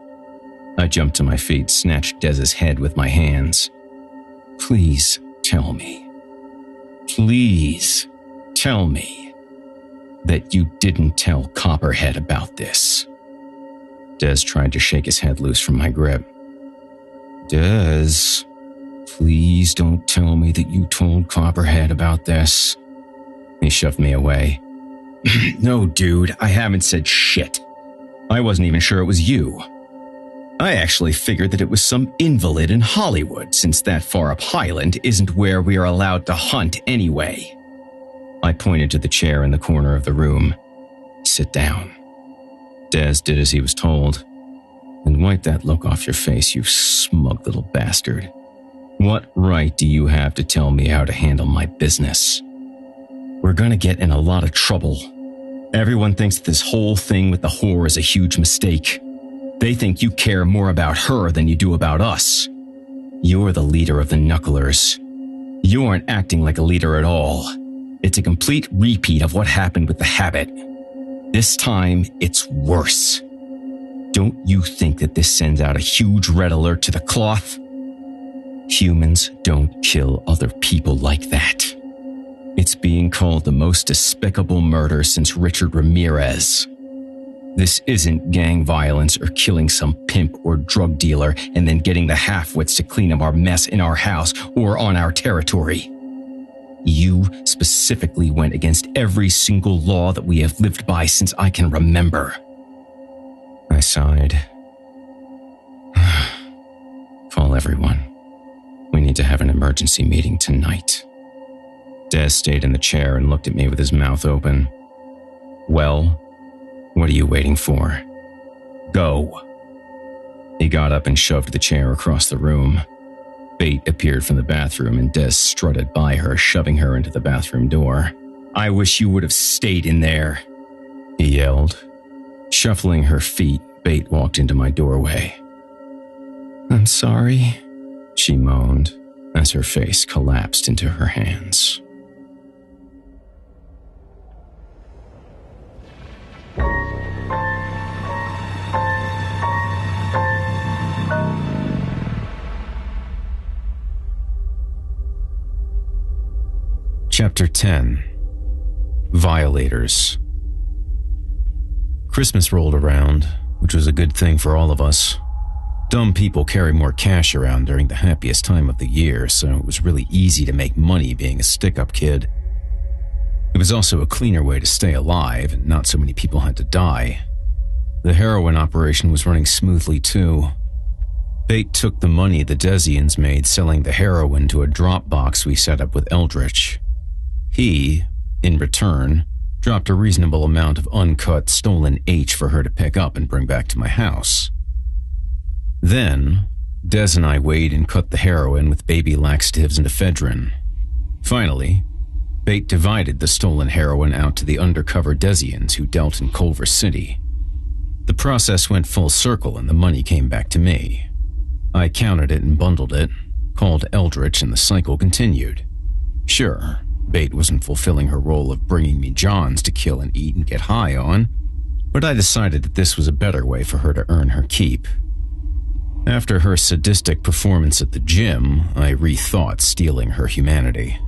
I jumped to my feet, snatched Des's head with my hands. "Please tell me. Please tell me that you didn't tell Copperhead about this." Des tried to shake his head loose from my grip. "Des, please don't tell me that you told Copperhead about this." He shoved me away. "No, dude, I haven't said shit. I wasn't even sure it was you. I actually figured that it was some invalid in Hollywood, since that far up Highland isn't where we are allowed to hunt anyway." I pointed to the chair in the corner of the room. "Sit down." Des did as he was told. "And wipe that look off your face, you smug little bastard. What right do you have to tell me how to handle my business? We're gonna get in a lot of trouble. Everyone thinks that this whole thing with the whore is a huge mistake. They think you care more about her than you do about us. You're the leader of the Knucklers. You aren't acting like a leader at all. It's a complete repeat of what happened with the Habit. This time, it's worse. Don't you think that this sends out a huge red alert to the cloth? Humans don't kill other people like that. It's being called the most despicable murder since Richard Ramirez. This isn't gang violence or killing some pimp or drug dealer and then getting the half-wits to clean up our mess in our house or on our territory. You specifically went against every single law that we have lived by since I can remember. I sighed. Call everyone. We need to have an emergency meeting tonight. Des stayed in the chair and looked at me with his mouth open. Well, what are you waiting for? Go. He got up and shoved the chair across the room. Bate appeared from the bathroom and Des strutted by her, shoving her into the bathroom door. I wish you would have stayed in there, he yelled. Shuffling her feet, Bate walked into my doorway. I'm sorry, she moaned as her face collapsed into her hands. Chapter 10. Violators. Christmas rolled around, which was a good thing for all of us. Dumb people carry more cash around during the happiest time of the year, so it was really easy to make money being a stick-up kid. It was also a cleaner way to stay alive, and not so many people had to die. The heroin operation was running smoothly too. Bate took the money the Desians made selling the heroin to a drop box we set up with Eldritch. He, in return, dropped a reasonable amount of uncut, stolen H for her to pick up and bring back to my house. Then, Des and I weighed and cut the heroin with baby laxatives and ephedrine. Finally, Bate divided the stolen heroin out to the undercover Desians who dealt in Culver City. The process went full circle and the money came back to me. I counted it and bundled it, called Eldritch, and the cycle continued. Sure, Bate wasn't fulfilling her role of bringing me Johns to kill and eat and get high on, but I decided that this was a better way for her to earn her keep. After her sadistic performance at the gym, I rethought stealing her humanity.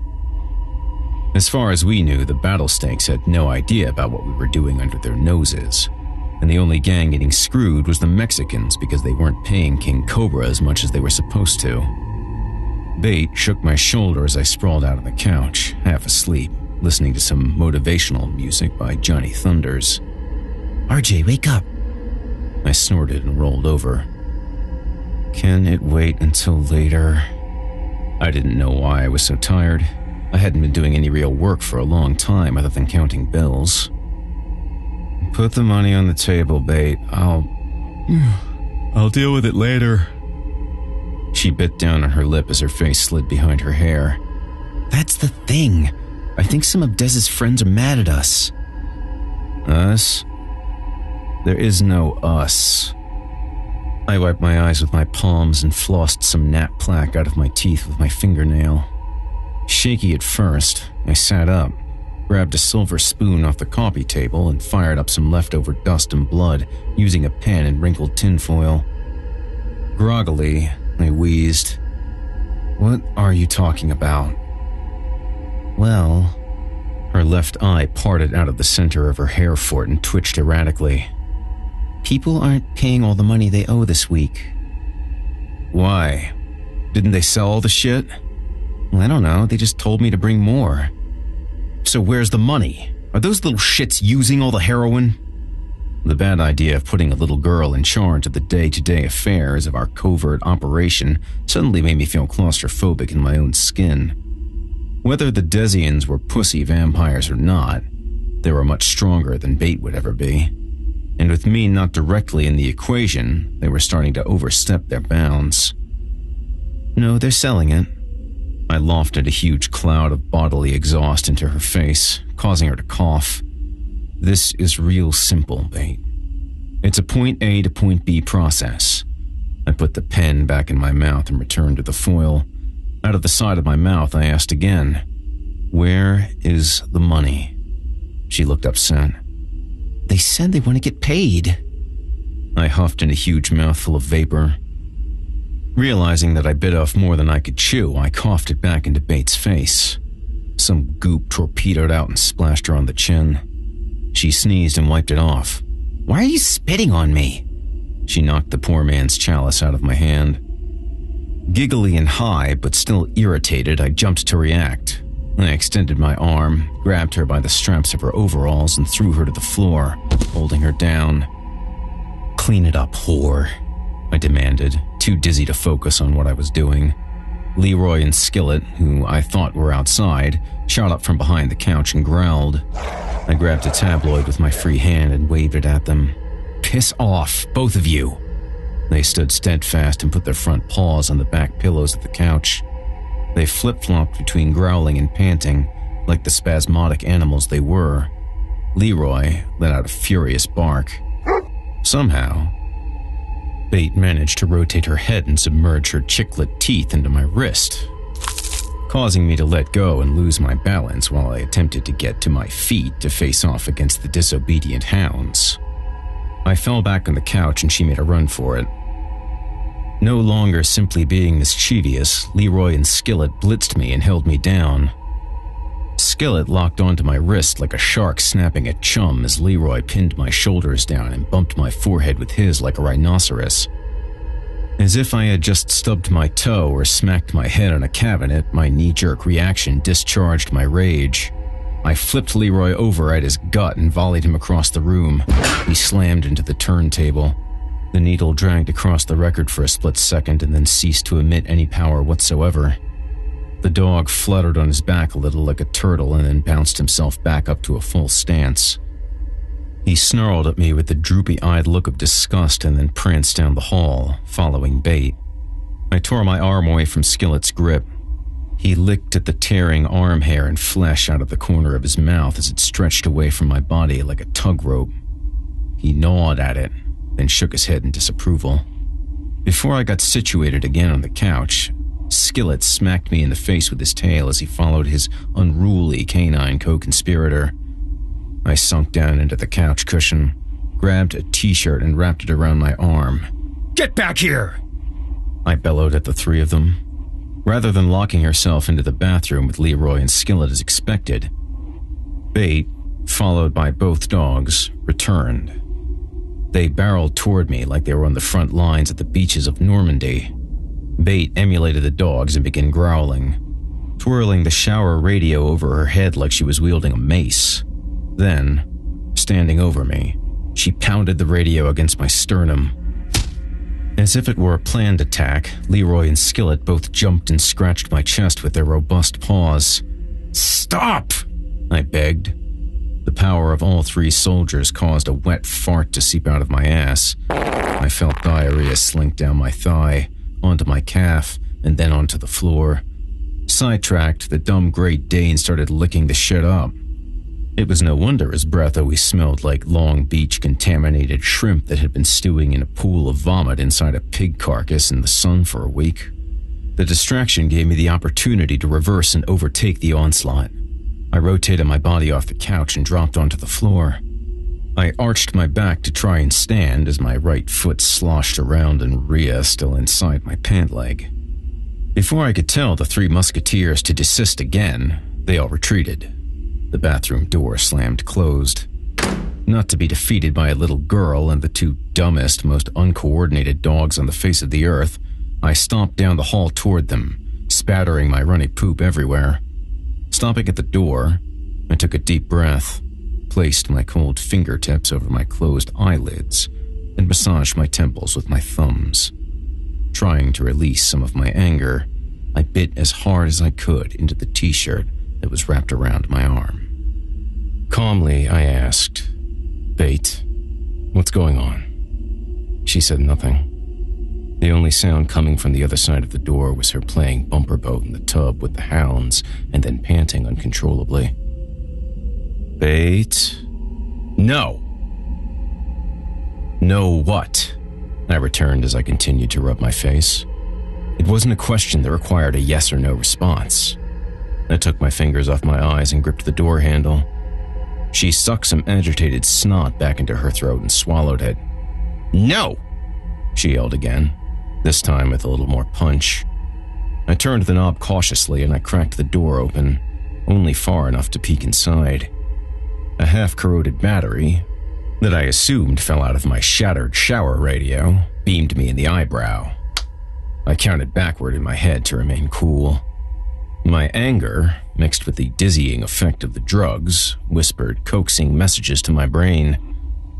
As far as we knew, the battle stakes had no idea about what we were doing under their noses, and the only gang getting screwed was the Mexicans because they weren't paying King Cobra as much as they were supposed to. Bate shook my shoulder as I sprawled out on the couch, half asleep, listening to some motivational music by Johnny Thunders. RJ, wake up! I snorted and rolled over. Can it wait until later? I didn't know why I was so tired. I hadn't been doing any real work for a long time other than counting bills. Put the money on the table, Bate. I'll deal with it later. She bit down on her lip as her face slid behind her hair. That's the thing. I think some of Dez's friends are mad at us. Us? There is no us. I wiped my eyes with my palms and flossed some nap plaque out of my teeth with my fingernail. Shaky at first, I sat up, grabbed a silver spoon off the coffee table and fired up some leftover dust and blood using a pen and wrinkled tinfoil. Groggily, I wheezed. What are you talking about? Well, her left eye parted out of the center of her hair fort and twitched erratically. People aren't paying all the money they owe this week. Why? Didn't they sell all the shit? Well, I don't know. They just told me to bring more. So where's the money? Are those little shits using all the heroin? The bad idea of putting a little girl in charge of the day-to-day affairs of our covert operation suddenly made me feel claustrophobic in my own skin. Whether the Desians were pussy vampires or not, they were much stronger than Bate would ever be. And with me not directly in the equation, they were starting to overstep their bounds. No, they're selling it. I lofted a huge cloud of bodily exhaust into her face, causing her to cough. This is real simple, Bate. It's a point A to point B process. I put the pen back in my mouth and returned to the foil. Out of the side of my mouth, I asked again, "Where is the money?" She looked upset. "They said they want to get paid." I huffed in a huge mouthful of vapor. Realizing that I bit off more than I could chew, I coughed it back into Bates' face. Some goop torpedoed out and splashed her on the chin. She sneezed and wiped it off. "Why are you spitting on me?" She knocked the poor man's chalice out of my hand. Giggly and high, but still irritated, I jumped to react. I extended my arm, grabbed her by the straps of her overalls, and threw her to the floor, holding her down. "Clean it up, whore," I demanded, too dizzy to focus on what I was doing. Leroy and Skillet, who I thought were outside, shot up from behind the couch and growled. I grabbed a tabloid with my free hand and waved it at them. "Piss off, both of you." They stood steadfast and put their front paws on the back pillows of the couch. They flip-flopped between growling and panting, like the spasmodic animals they were. Leroy let out a furious bark. Somehow, Bate managed to rotate her head and submerge her chiclet teeth into my wrist, causing me to let go and lose my balance while I attempted to get to my feet to face off against the disobedient hounds. I fell back on the couch and she made a run for it. No longer simply being mischievous, Leroy and Skillet blitzed me and held me down. Skillet locked onto my wrist like a shark snapping at chum as Leroy pinned my shoulders down and bumped my forehead with his like a rhinoceros. As if I had just stubbed my toe or smacked my head on a cabinet, my knee-jerk reaction discharged my rage. I flipped Leroy over at his gut and volleyed him across the room. He slammed into the turntable. The needle dragged across the record for a split second and then ceased to emit any power whatsoever. The dog fluttered on his back a little like a turtle and then bounced himself back up to a full stance. He snarled at me with a droopy-eyed look of disgust and then pranced down the hall, following Bate. I tore my arm away from Skillet's grip. He licked at the tearing arm hair and flesh out of the corner of his mouth as it stretched away from my body like a tug rope. He gnawed at it, then shook his head in disapproval. Before I got situated again on the couch, Skillet smacked me in the face with his tail as he followed his unruly canine co-conspirator. I sunk down into the couch cushion, grabbed a t-shirt and wrapped it around my arm. "Get back here!" I bellowed at the three of them. Rather than locking herself into the bathroom with Leroy and Skillet as expected, Bate, followed by both dogs, returned. They barreled toward me like they were on the front lines at the beaches of Normandy. Bate emulated the dogs and began growling, twirling the shower radio over her head like she was wielding a mace. Then, standing over me, she pounded the radio against my sternum. As if it were a planned attack, Leroy and Skillet both jumped and scratched my chest with their robust paws. "Stop!" I begged. The power of all three soldiers caused a wet fart to seep out of my ass. I felt diarrhea slink down my thigh, onto my calf, and then onto the floor. Sidetracked, the dumb Great Dane started licking the shit up. It was no wonder his breath always smelled like Long Beach contaminated shrimp that had been stewing in a pool of vomit inside a pig carcass in the sun for a week. The distraction gave me the opportunity to reverse and overtake the onslaught. I rotated my body off the couch and dropped onto the floor. I arched my back to try and stand as my right foot sloshed around in Rhea still inside my pant leg. Before I could tell the three musketeers to desist again, they all retreated. The bathroom door slammed closed. Not to be defeated by a little girl and the two dumbest, most uncoordinated dogs on the face of the earth, I stomped down the hall toward them, spattering my runny poop everywhere. Stopping at the door, I took a deep breath, placed my cold fingertips over my closed eyelids, and massaged my temples with my thumbs. Trying to release some of my anger, I bit as hard as I could into the t-shirt that was wrapped around my arm. Calmly, I asked, "Bate, what's going on?" She said nothing. The only sound coming from the other side of the door was her playing bumper boat in the tub with the hounds and then panting uncontrollably. "Bate?" "No." "No what?" I returned as I continued to rub my face. It wasn't a question that required a yes or no response. I took my fingers off my eyes and gripped the door handle. She sucked some agitated snot back into her throat and swallowed it. "No!" she yelled again, this time with a little more punch. I turned the knob cautiously and I cracked the door open, only far enough to peek inside. A half-corroded battery, that I assumed fell out of my shattered shower radio, beamed me in the eyebrow. I counted backward in my head to remain cool. My anger, mixed with the dizzying effect of the drugs, whispered coaxing messages to my brain,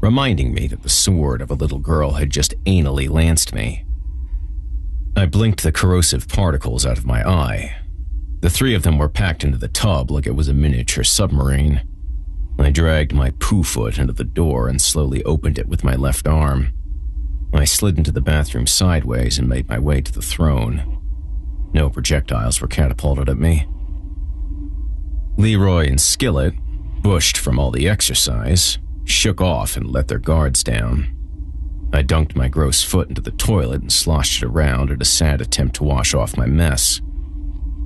reminding me that the sword of a little girl had just anally lanced me. I blinked the corrosive particles out of my eye. The three of them were packed into the tub like it was a miniature submarine. I dragged my poo foot into the door and slowly opened it with my left arm. I slid into the bathroom sideways and made my way to the throne. No projectiles were catapulted at me. Leroy and Skillet, bushed from all the exercise, shook off and let their guards down. I dunked my gross foot into the toilet and sloshed it around in a sad attempt to wash off my mess.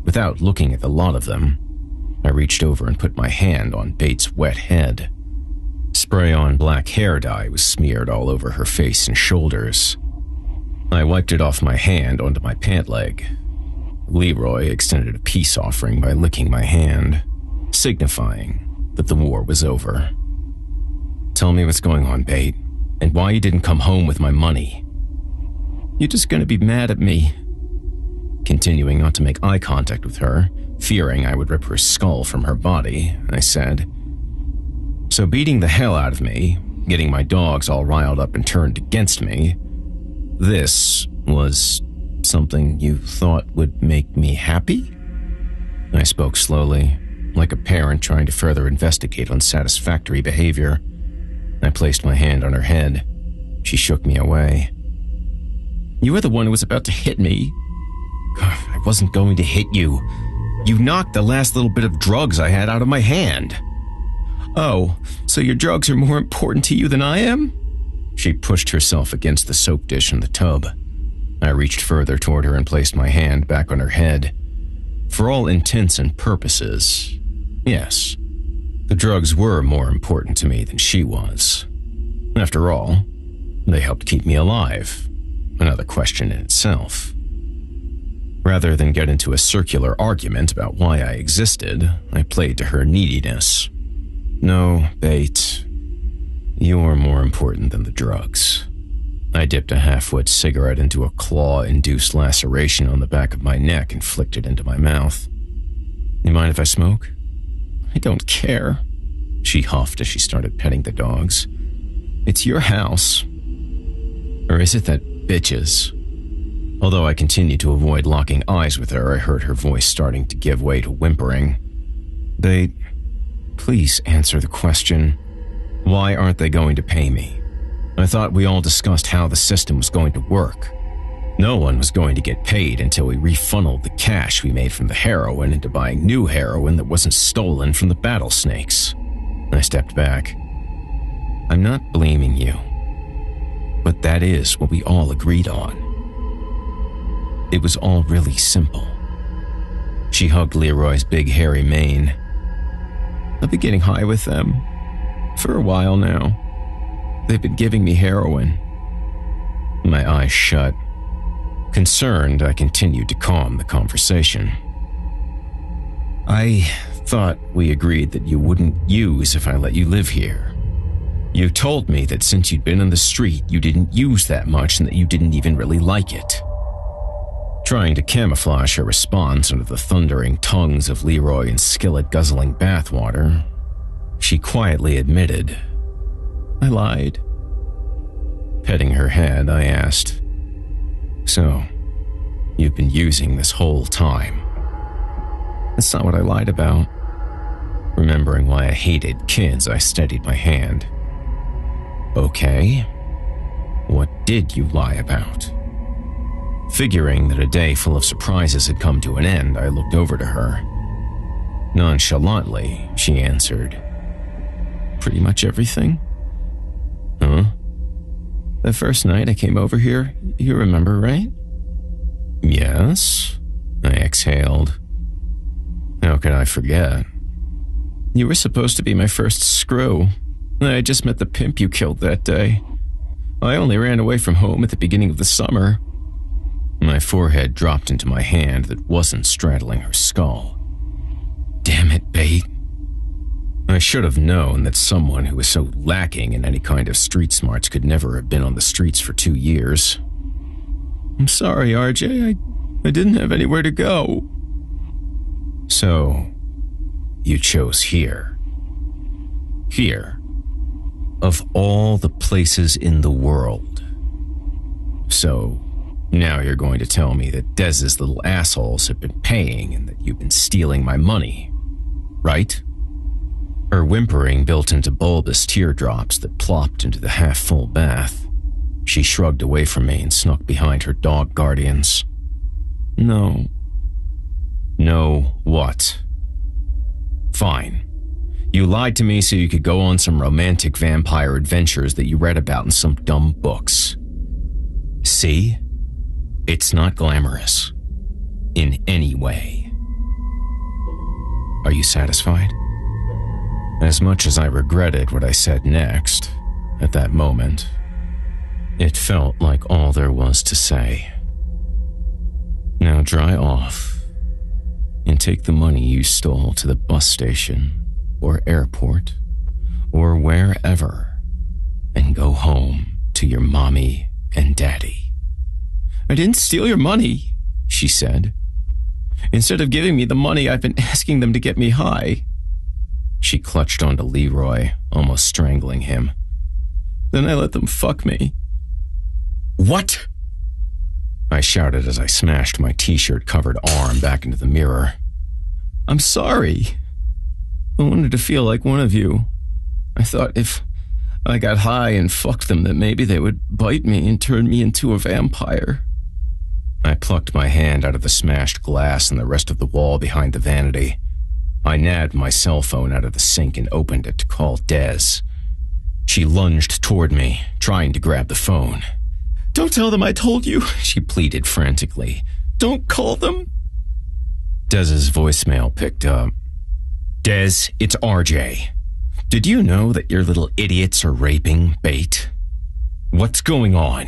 Without looking at the lot of them, I reached over and put my hand on Bates' wet head. Spray-on black hair dye was smeared all over her face and shoulders. I wiped it off my hand onto my pant leg. Leroy extended a peace offering by licking my hand, signifying that the war was over. "Tell me what's going on, Bate, and why you didn't come home with my money." "You're just going to be mad at me." Continuing not to make eye contact with her, fearing I would rip her skull from her body, I said, "So beating the hell out of me, getting my dogs all riled up and turned against me, this was something you thought would make me happy?" I spoke slowly, like a parent trying to further investigate unsatisfactory behavior. I placed my hand on her head. She shook me away. "You were the one who was about to hit me." "I wasn't going to hit you. You knocked the last little bit of drugs I had out of my hand." "Oh, so your drugs are more important to you than I am?" She pushed herself against the soap dish in the tub. I reached further toward her and placed my hand back on her head. For all intents and purposes, yes, the drugs were more important to me than she was. After all, they helped keep me alive, another question in itself. Rather than get into a circular argument about why I existed, I played to her neediness. "No, Bate, you're more important than the drugs." I dipped a half-wit cigarette into a claw-induced laceration on the back of my neck and flicked it into my mouth. "You mind if I smoke?" "I don't care," she huffed as she started petting the dogs. "It's your house." Or is it that bitches? Although I continued to avoid locking eyes with her, I heard her voice starting to give way to whimpering. "They... please answer the question. Why aren't they going to pay me? I thought we all discussed how the system was going to work. No one was going to get paid until we refunneled the cash we made from the heroin into buying new heroin that wasn't stolen from the battle snakes." I stepped back. "I'm not blaming you, but that is what we all agreed on. It was all really simple." She hugged Leroy's big hairy mane. "I've been getting high with them for a while now. They've been giving me heroin." My eyes shut. Concerned, I continued to calm the conversation. "I thought we agreed that you wouldn't use if I let you live here. You told me that since you'd been on the street, you didn't use that much and that you didn't even really like it." Trying to camouflage her response under the thundering tongues of Leroy and Skillet guzzling bathwater, she quietly admitted, "I lied." Petting her head, I asked, "So, you've been using this whole time?" "That's not what I lied about." Remembering why I hated kids, I steadied my hand. "Okay, what did you lie about?" Figuring that a day full of surprises had come to an end, I looked over to her. Nonchalantly, she answered, "Pretty much everything." "Huh?" The first night I came over here, you remember, right? Yes, I exhaled. How could I forget? You were supposed to be my first screw. I just met the pimp you killed that day. I only ran away from home at the beginning of the summer. My forehead dropped into my hand that wasn't straddling her skull. Damn it, Bate. I should have known that someone who was so lacking in any kind of street smarts could never have been on the streets for 2 years. I'm sorry, RJ. I didn't have anywhere to go. So, you chose here. Here. Of all the places in the world. So, now you're going to tell me that Dez's little assholes have been paying and that you've been stealing my money, right? Her whimpering built into bulbous teardrops that plopped into the half-full bath. She shrugged away from me and snuck behind her dog guardians. No. No what? Fine. You lied to me so you could go on some romantic vampire adventures that you read about in some dumb books. See? It's not glamorous. In any way. Are you satisfied? As much as I regretted what I said next, at that moment, it felt like all there was to say. Now dry off and take the money you stole to the bus station or airport or wherever and go home to your mommy and daddy. I didn't steal your money, she said. Instead of giving me the money, I've been asking them to get me high. She clutched onto Leroy, almost strangling him. Then I let them fuck me. What? I shouted as I smashed my t-shirt-covered arm back into the mirror. I'm sorry. I wanted to feel like one of you. I thought if I got high and fucked them that maybe they would bite me and turn me into a vampire. I plucked my hand out of the smashed glass and the rest of the wall behind the vanity. I nabbed my cell phone out of the sink and opened it to call Des. She lunged toward me, trying to grab the phone. Don't tell them I told you, she pleaded frantically. Don't call them. Dez's voicemail picked up. Des, it's RJ. Did you know that your little idiots are raping Bate? What's going on?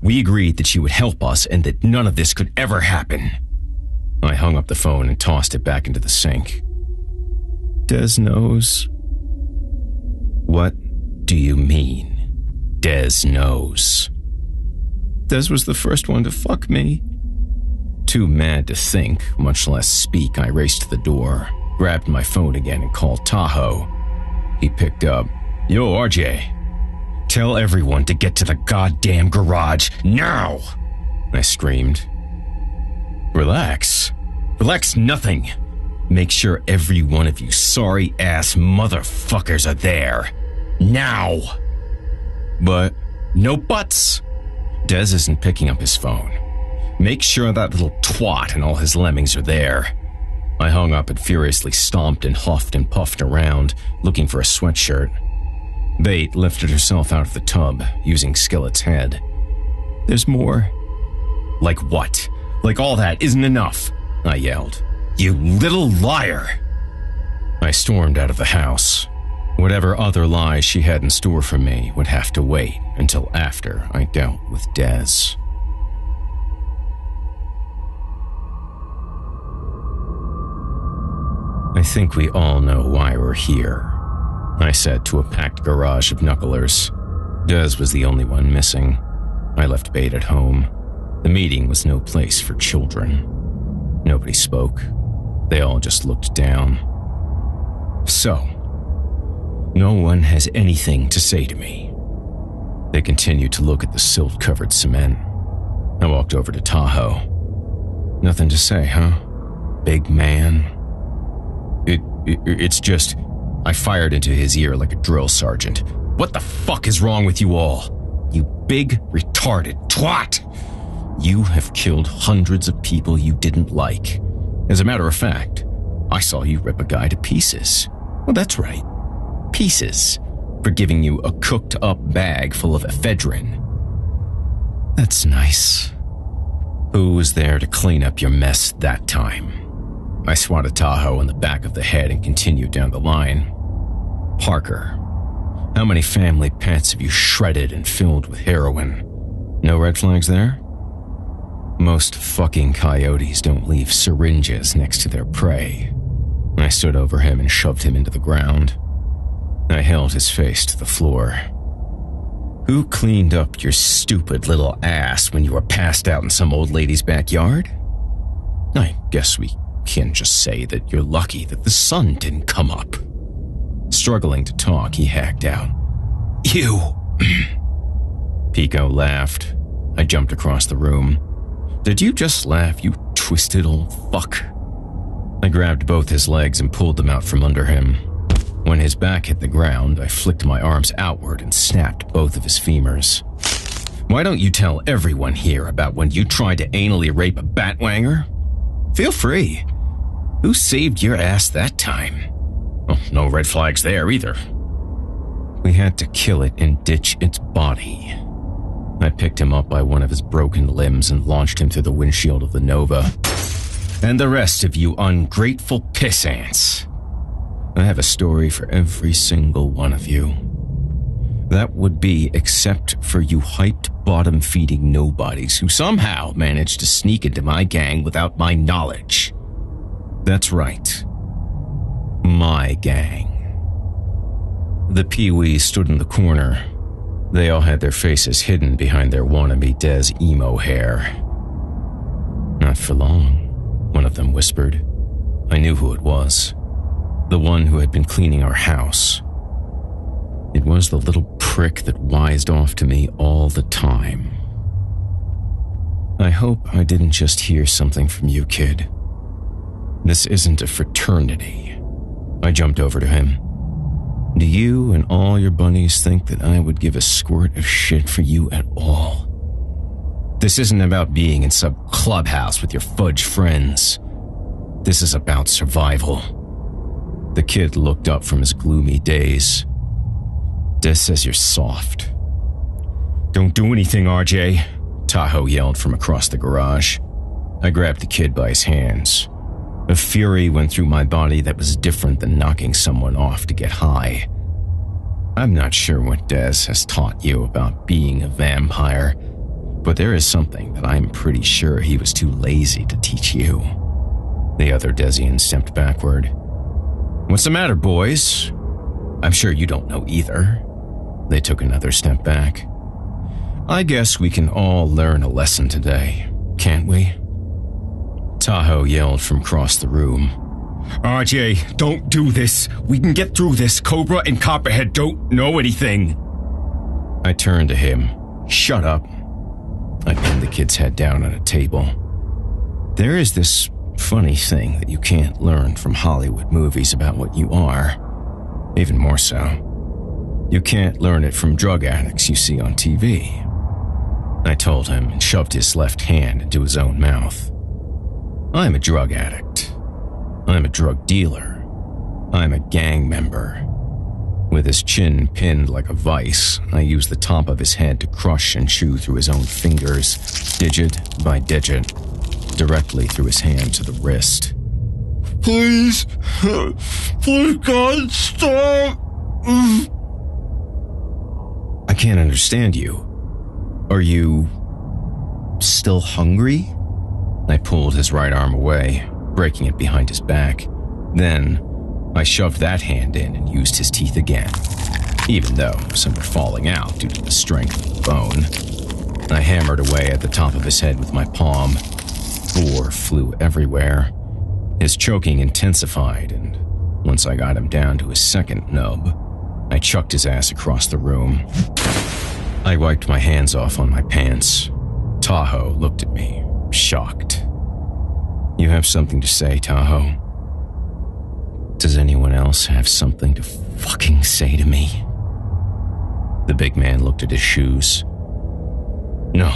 We agreed that she would help us and that none of this could ever happen. I hung up the phone and tossed it back into the sink. Des knows. What do you mean, Des knows? Des was the first one to fuck me. Too mad to think, much less speak, I raced to the door, grabbed my phone again and called Tahoe. He picked up. Yo, RJ. Tell everyone to get to the goddamn garage, now! I screamed. Relax. Relax nothing. Make sure every one of you sorry-ass motherfuckers are there. Now! But, no buts. Des isn't picking up his phone. Make sure that little twat and all his lemmings are there. I hung up and furiously stomped and huffed and puffed around, looking for a sweatshirt. Bate lifted herself out of the tub, using Skillet's head. There's more. Like what? Like all that isn't enough, I yelled. You little liar! I stormed out of the house. Whatever other lies she had in store for me would have to wait until after I dealt with Des. I think we all know why we're here, I said to a packed garage of knucklers. Des was the only one missing. I left Bate at home. The meeting was no place for children. Nobody spoke. They all just looked down. So, no one has anything to say to me. They continued to look at the silt-covered cement. I walked over to Tahoe. Nothing to say, huh? Big man? It's just... I fired into his ear like a drill sergeant. What the fuck is wrong with you all? You big, retarded twat! You have killed hundreds of people you didn't like. As a matter of fact, I saw you rip a guy to pieces. Well, that's right. Pieces. for giving you a cooked-up bag full of ephedrine. That's nice. Who was there to clean up your mess that time? I swatted Tahoe in the back of the head and continued down the line. Parker, how many family pets have you shredded and filled with heroin? No red flags there? Most fucking coyotes don't leave syringes next to their prey. I stood over him and shoved him into the ground. I held his face to the floor. Who cleaned up your stupid little ass when you were passed out in some old lady's backyard? I guess we can just say that you're lucky that the sun didn't come up. Struggling to talk, he hacked out. You! Pico laughed. I jumped across the room. Did you just laugh, you twisted old fuck? I grabbed both his legs and pulled them out from under him. When his back hit the ground, I flicked my arms outward and snapped both of his femurs. Why don't you tell everyone here about when you tried to anally rape a batwanger? Feel free. Who saved your ass that time? Oh, no red flags there either. We had to kill it and ditch its body. I picked him up by one of his broken limbs and launched him through the windshield of the Nova. And the rest of you ungrateful piss ants. I have a story for every single one of you. That would be except for you hyped bottom-feeding nobodies who somehow managed to sneak into my gang without my knowledge. That's right. My gang. The Pee-wees stood in the corner. They all had their faces hidden behind their wannabe Des emo hair. Not for long, one of them whispered. I knew who it was. The one who had been cleaning our house. It was the little prick that wised off to me all the time. I hope I didn't just hear something from you, kid. This isn't a fraternity. I jumped over to him. Do you and all your bunnies think that I would give a squirt of shit for you at all? This isn't about being in some clubhouse with your fudge friends. This is about survival. The kid looked up from his gloomy daze. Des says you're soft. Don't do anything, RJ, Tahoe yelled from across the garage. I grabbed the kid by his hands. A fury went through my body that was different than knocking someone off to get high. I'm not sure what Des has taught you about being a vampire, but there is something that I'm pretty sure he was too lazy to teach you. The other Desian stepped backward. What's the matter, boys? I'm sure you don't know either. They took another step back. I guess we can all learn a lesson today, can't we? Tahoe yelled from across the room. RJ, don't do this. We can get through this. Cobra and Copperhead don't know anything. I turned to him. Shut up. I pinned the kid's head down on a table. There is this funny thing that you can't learn from Hollywood movies about what you are. Even more so. You can't learn it from drug addicts you see on TV. I told him and shoved his left hand into his own mouth. I'm a drug addict. I'm a drug dealer. I'm a gang member. With his chin pinned like a vice, I used the top of his head to crush and chew through his own fingers, digit by digit, directly through his hand to the wrist. Please, please God, stop! I can't understand you. Are you still hungry? I pulled his right arm away, breaking it behind his back. Then, I shoved that hand in and used his teeth again, even though some were falling out due to the strength of the bone. I hammered away at the top of his head with my palm. Gore flew everywhere. His choking intensified, and once I got him down to his second nub, I chucked his ass across the room. I wiped my hands off on my pants. Tahoe looked at me, shocked. You have something to say, Tahoe? Does anyone else have something to fucking say to me? The big man looked at his shoes. No.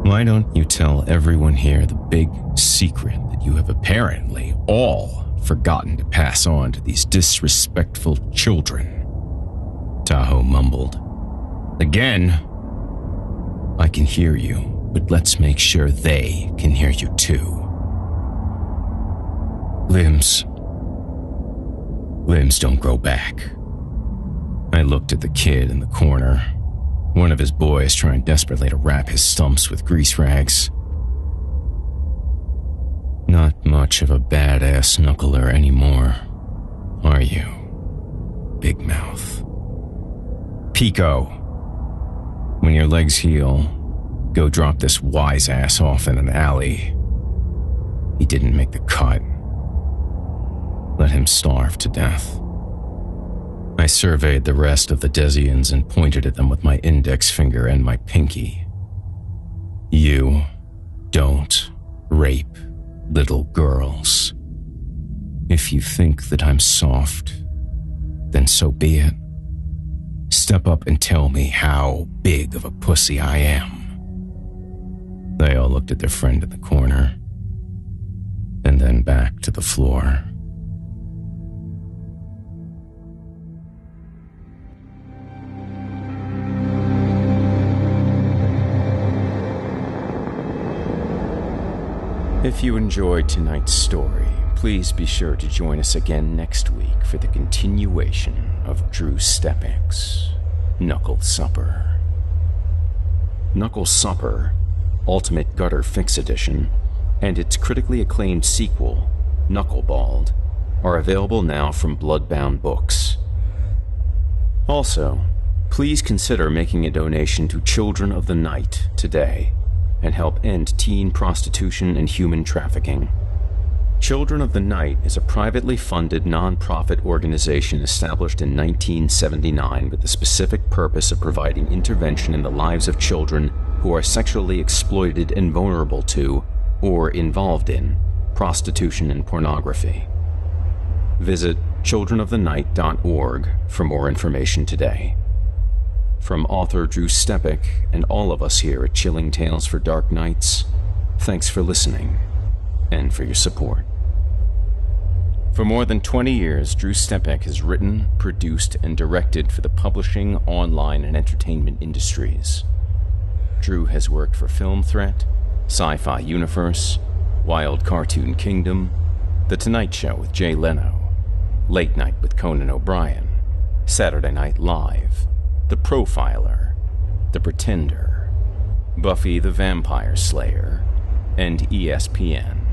Why don't you tell everyone here the big secret that you have apparently all forgotten to pass on to these disrespectful children? Tahoe mumbled. Again? I can hear you, but let's make sure they can hear you too. Limbs don't grow back. I looked at the kid in the corner, one of his boys trying desperately to wrap his stumps with grease rags. Not much of a badass knuckler anymore, are you, Big Mouth? Pico, when your legs heal, go drop this wise ass off in an alley. He didn't make the cut. Let him starve to death. I surveyed the rest of the Desians and pointed at them with my index finger and my pinky. You don't rape little girls. If you think that I'm soft, then so be it. Step up and tell me how big of a pussy I am. They all looked at their friend in the corner, and then back to the floor. If you enjoyed tonight's story, please be sure to join us again next week for the continuation of Drew Stepek's Knuckle Supper. Knuckle Supper, Ultimate Gutter Fix Edition, and its critically acclaimed sequel, Knuckleballed, are available now from Bloodbound Books. Also, please consider making a donation to Children of the Night today and help end teen prostitution and human trafficking. Children of the Night is a privately funded non-profit organization established in 1979 with the specific purpose of providing intervention in the lives of children who are sexually exploited and vulnerable to, or involved in, prostitution and pornography. Visit childrenofthenight.org for more information today. From author Drew Stepek and all of us here at Chilling Tales for Dark Nights, thanks for listening and for your support. For more than 20 years, Drew Stepek has written, produced, and directed for the publishing, online, and entertainment industries. Drew has worked for Film Threat, Sci-Fi Universe, Wild Cartoon Kingdom, The Tonight Show with Jay Leno, Late Night with Conan O'Brien, Saturday Night Live, The Profiler, The Pretender, Buffy the Vampire Slayer, and ESPN.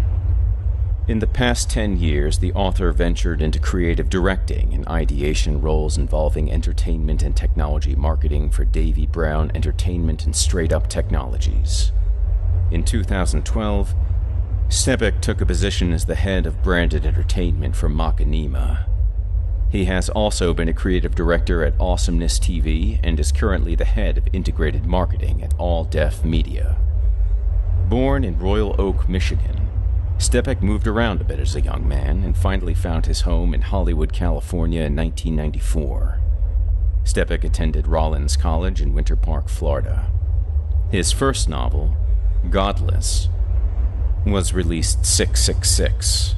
In the past 10 years, the author ventured into creative directing and ideation roles involving entertainment and technology marketing for Davy Brown Entertainment and Straight Up Technologies. In 2012, Stepek took a position as the head of branded entertainment for Machinima. He has also been a creative director at Awesomeness TV and is currently the head of integrated marketing at All Def Media. Born in Royal Oak, Michigan, Stepek moved around a bit as a young man and finally found his home in Hollywood, California in 1994. Stepek attended Rollins College in Winter Park, Florida. His first novel, Godless, was released 666,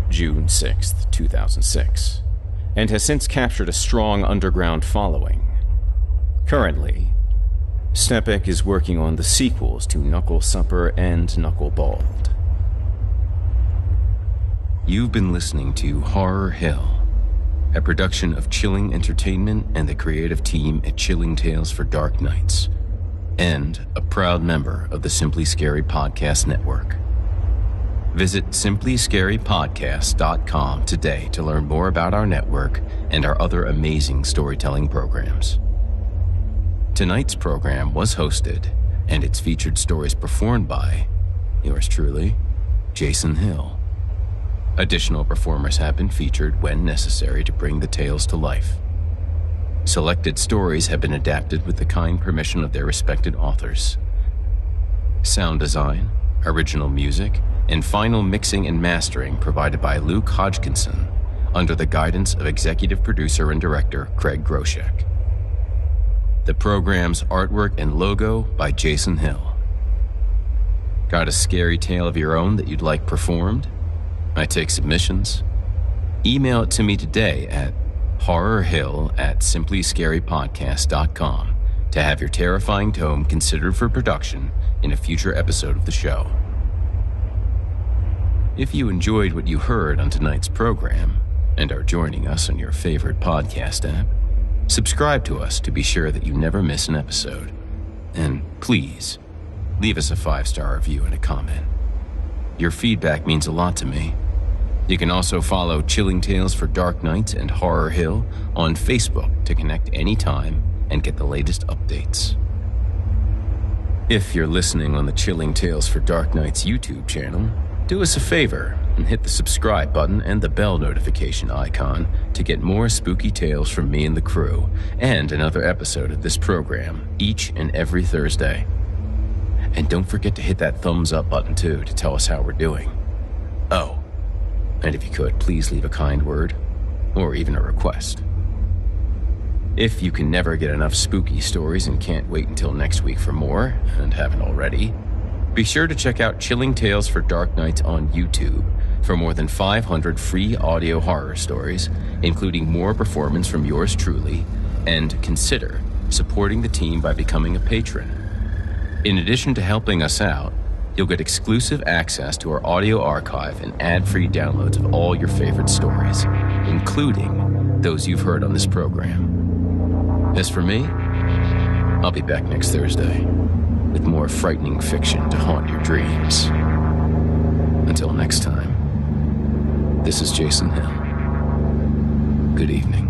June 6, 2006, and has since captured a strong underground following. Currently, Stepek is working on the sequels to Knuckle Supper and Knuckleballed. You've been listening to Horror Hill, a production of Chilling Entertainment and the creative team at Chilling Tales for Dark Nights, and a proud member of the Simply Scary Podcast Network. Visit simplyscarypodcast.com today to learn more about our network and our other amazing storytelling programs. Tonight's program was hosted, and its featured stories performed by yours truly, Jason Hill. Additional performers have been featured when necessary to bring the tales to life. Selected stories have been adapted with the kind permission of their respected authors. Sound design, original music, and final mixing and mastering provided by Luke Hodgkinson under the guidance of executive producer and director Craig Groshek. The program's artwork and logo by Jason Hill. Got a scary tale of your own that you'd like performed? I take submissions. Email it to me today at Horror Hill at simplyscarypodcast.com to have your terrifying tome considered for production in a future episode of the show. If you enjoyed what you heard on tonight's program and are joining us on your favorite podcast app, subscribe to us to be sure that you never miss an episode. And please, leave us a 5-star review and a comment. Your feedback means a lot to me. You can also follow Chilling Tales for Dark Nights and Horror Hill on Facebook to connect anytime and get the latest updates. If you're listening on the Chilling Tales for Dark Nights YouTube channel, do us a favor and hit the subscribe button and the bell notification icon to get more spooky tales from me and the crew, and another episode of this program each and every Thursday. And don't forget to hit that thumbs up button too to tell us how we're doing. Oh, and if you could, please leave a kind word, or even a request. If you can never get enough spooky stories and can't wait until next week for more, and haven't already, be sure to check out Chilling Tales for Dark Nights on YouTube for more than 500 free audio horror stories, including more performance from yours truly, and consider supporting the team by becoming a patron. In addition to helping us out, you'll get exclusive access to our audio archive and ad-free downloads of all your favorite stories, including those you've heard on this program. As for me, I'll be back next Thursday with more frightening fiction to haunt your dreams. Until next time, this is Jason Hill. Good evening.